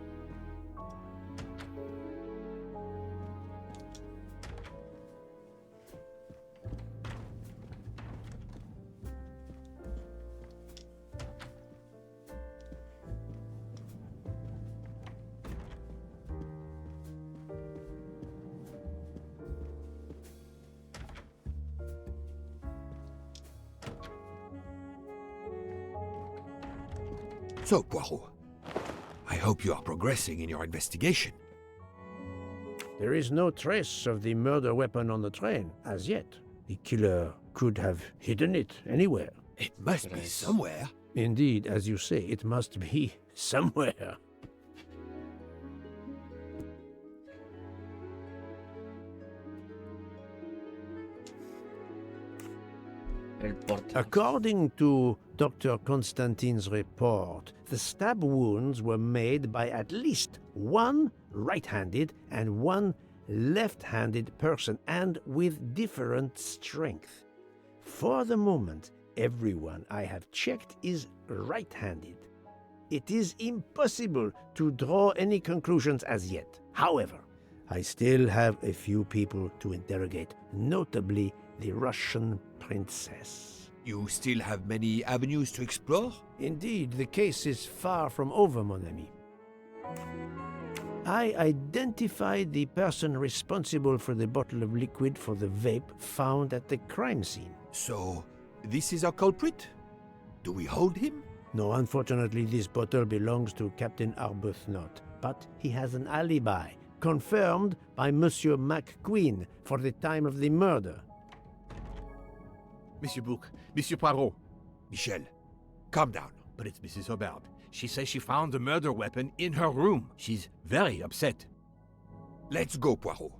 So, Poirot, I hope you are progressing in your investigation. There is no trace of the murder weapon on the train, as yet. The killer could have hidden it anywhere. It must be somewhere. Indeed, as you say, it must be somewhere. According to Dr. Constantine's report, the stab wounds were made by at least one right-handed and one left-handed person, and with different strength. For the moment, everyone I have checked is right-handed. It is impossible to draw any conclusions as yet. However, I still have a few people to interrogate, notably the Russian princess. You still have many avenues to explore? Indeed, the case is far from over, mon ami. I identified the person responsible for the bottle of liquid for the vape found at the crime scene. So, this is our culprit? Do we hold him? No, unfortunately, this bottle belongs to Captain Arbuthnot, but he has an alibi, confirmed by Monsieur McQueen for the time of the murder. Monsieur Bouc, Monsieur Poirot. Michel, calm down. But it's Mrs. Aubert. She says she found the murder weapon in her room. She's very upset. Let's go, Poirot.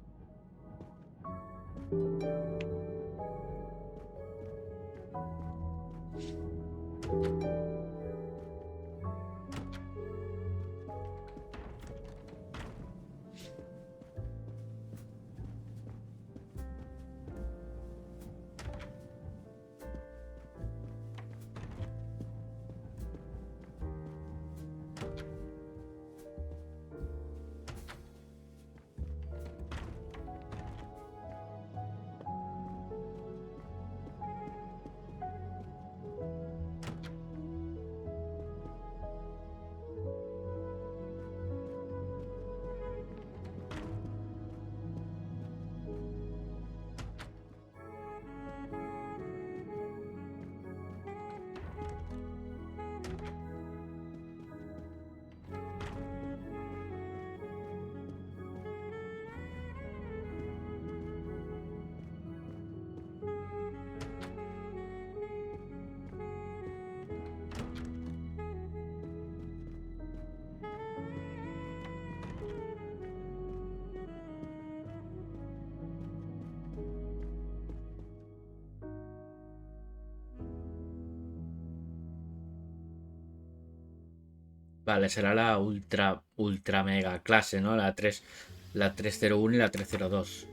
Vale, será la ultra mega clase, ¿no? La 301 y la 302.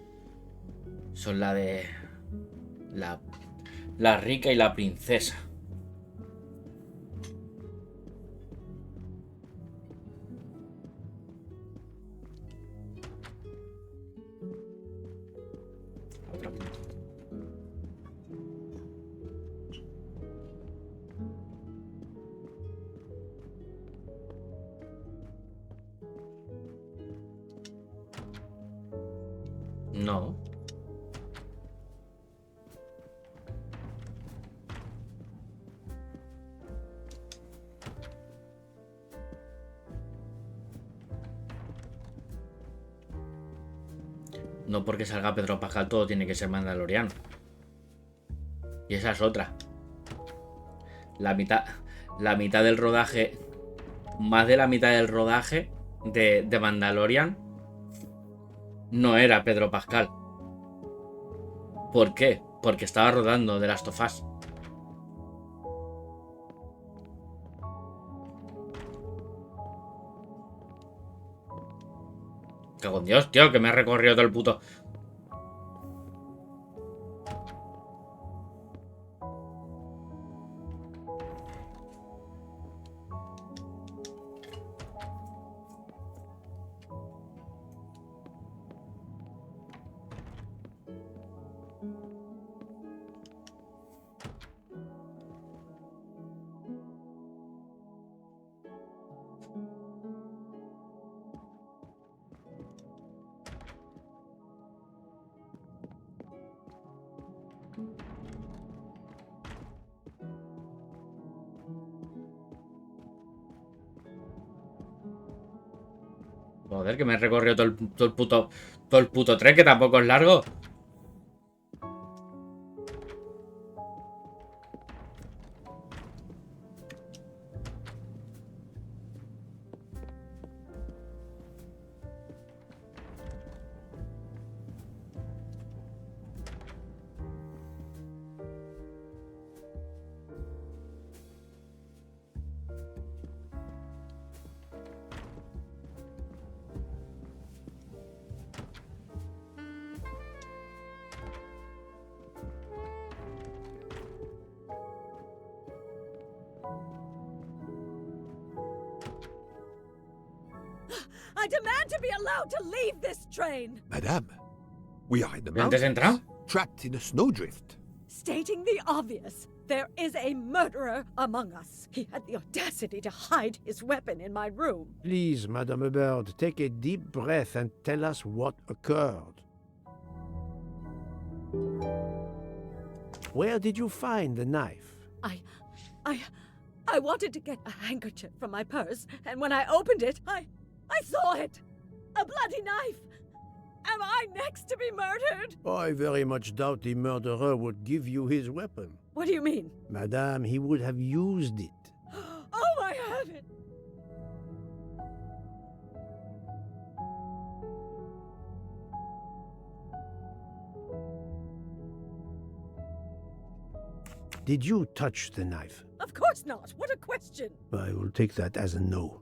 Son la de... La rica y la princesa. No. No porque salga Pedro Pascal todo tiene que ser mandaloriano. Y esa es otra. La mitad del rodaje, más de la mitad del rodaje de Mandalorian no era Pedro Pascal. ¿Por qué? Porque estaba rodando The Last of Us. Cago en Dios, tío, que me ha recorrido todo el puto... Joder, que me he recorrido todo el puto tren, que tampoco es largo. I demand to be allowed to leave this train. Madame, we are in the ¿Antes mountains, entrado? trapped in a snowdrift. Stating the obvious, there is a murderer among us. He had the audacity to hide his weapon in my room. Please, Madame Bird, take a deep breath and tell us what occurred. Where did you find the knife? I wanted to get a handkerchief from my purse, and when I opened it, I saw it! A bloody knife! Am I next to be murdered? I very much doubt the murderer would give you his weapon. What do you mean? Madame, he would have used it. Oh, I have it! Did you touch the knife? Of course not! What a question! I will take that as a no.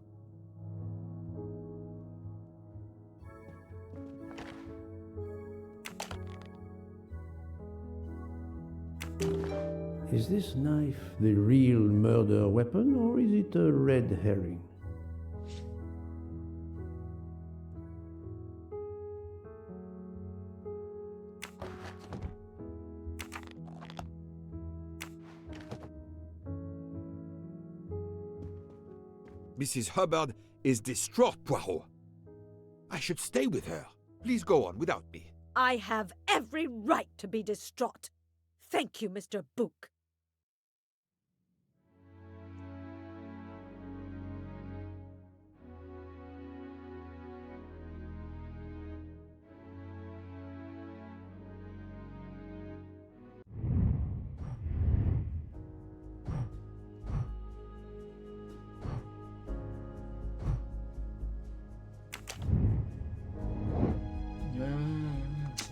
Is this knife the real murder weapon, or is it a red herring? Mrs. Hubbard is distraught, Poirot. I should stay with her. Please go on without me. I have every right to be distraught. Thank you, Mr. Book.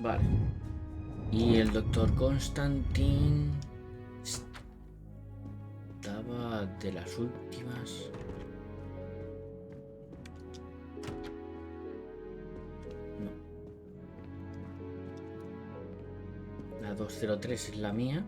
Vale. Y el doctor Constantin estaba de las últimas. No. La 203 es la mía.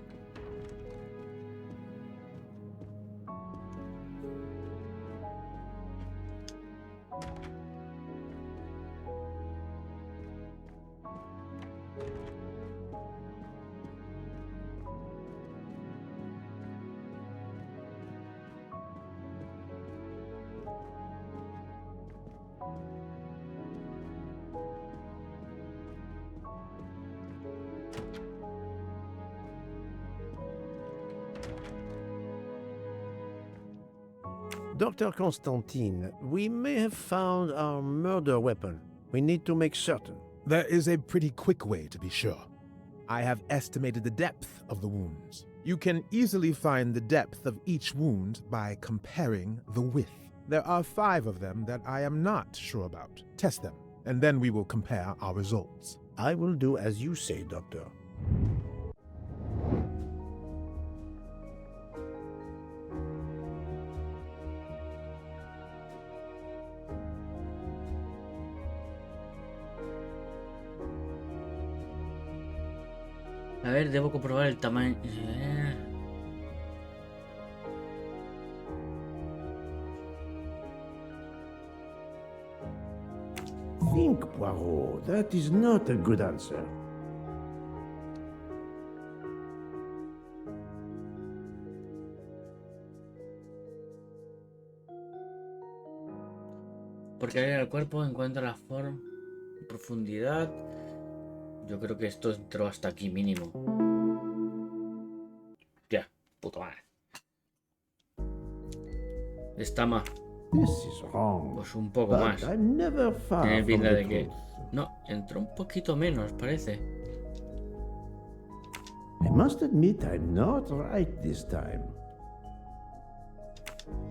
Dr. Constantine, we may have found our murder weapon. We need to make certain. There is a pretty quick way to be sure. I have estimated the depth of the wounds. You can easily find the depth of each wound by comparing the width. There are 5 of them that I am not sure about. Test them, and then we will compare our results. I will do as you say, Doctor. A ver, debo comprobar el tamaño. Think, Poirot. That is not a good answer. Porque en el cuerpo encuentra la forma, profundidad. Yo creo que esto entró hasta aquí mínimo. Ya, puto madre. Está más. This is wrong. Pues un poco But más. I'm never far Tiene from pinta the de que. truth. No, entró un poquito menos, parece. I must admit I'm not right this time.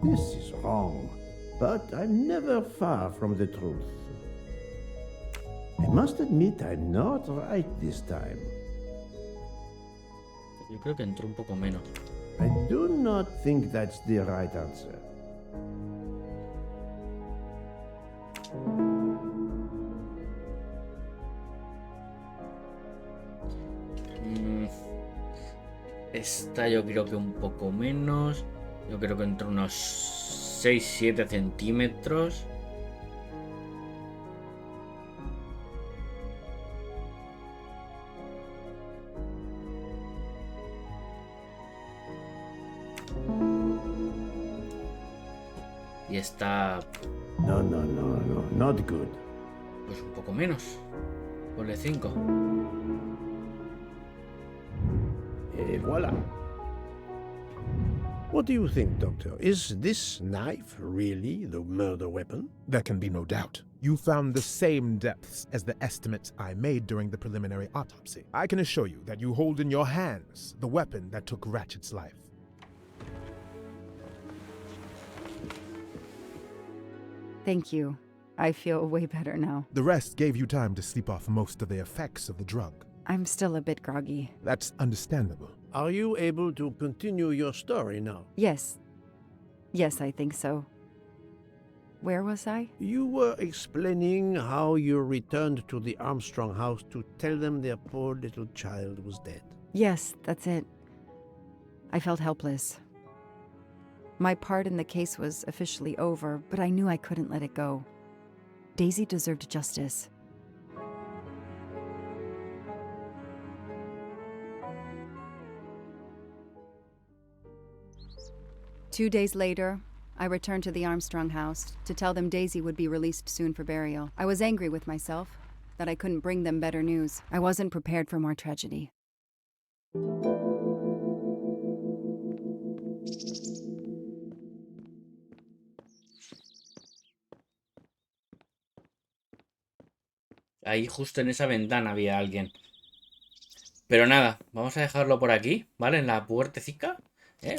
This is wrong, but I'm never far from the truth. I must admit I'm not right this time. Yo creo que entró un poco menos. I do not think that's the right answer. Esta yo creo que un poco menos. Yo creo que entre unos 6-7 centímetros. Y esta... No, not good. Pues un poco menos. Ponle 5. Et voilà. What do you think, Doctor? Is this knife really the murder weapon? There can be no doubt. You found the same depths as the estimates I made during the preliminary autopsy. I can assure you that you hold in your hands the weapon that took Ratchet's life. Thank you. I feel way better now. The rest gave you time to sleep off most of the effects of the drug. I'm still a bit groggy. That's understandable. Are you able to continue your story now? Yes. Yes, I think so. Where was I? You were explaining how you returned to the Armstrong house to tell them their poor little child was dead. Yes, that's it. I felt helpless. My part in the case was officially over, but I knew I couldn't let it go. Daisy deserved justice. Two days later, I returned to the Armstrong house to tell them Daisy would be released soon for burial. I was angry with myself that I couldn't bring them better news. I wasn't prepared for more tragedy. Ahí justo en esa ventana había alguien. Pero nada, vamos a dejarlo por aquí, ¿vale? En la puertecica.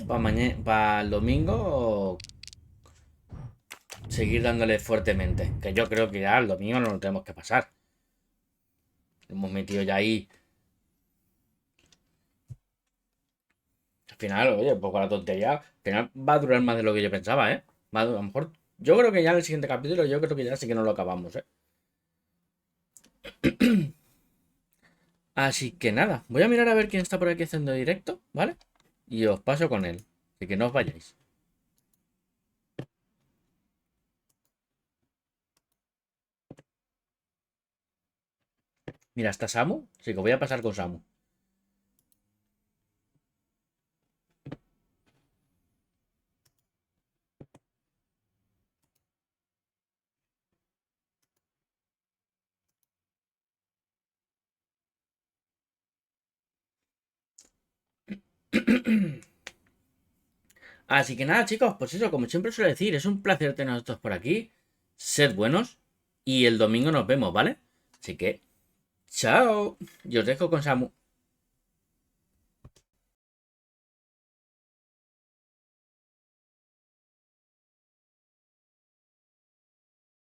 Para el domingo seguir dándole fuertemente. Que yo creo que ya el domingo no lo tenemos que pasar. Hemos metido ya ahí. Al final, oye, un poco la tontería. Al final va a durar más de lo que yo pensaba, ¿eh? A lo mejor. Yo creo que ya en el siguiente capítulo, yo creo que ya sí que no lo acabamos, ¿eh? Así que nada, voy a mirar a ver quién está por aquí haciendo directo, ¿vale? Y os paso con él, así que no os vayáis. Mira, ¿está Samu? Sí, que voy a pasar con Samu. Así que nada, chicos, pues eso, como siempre suelo decir, es un placer teneros todos por aquí. Sed buenos y el domingo nos vemos, ¿vale? Así que, chao. Y os dejo con Samu.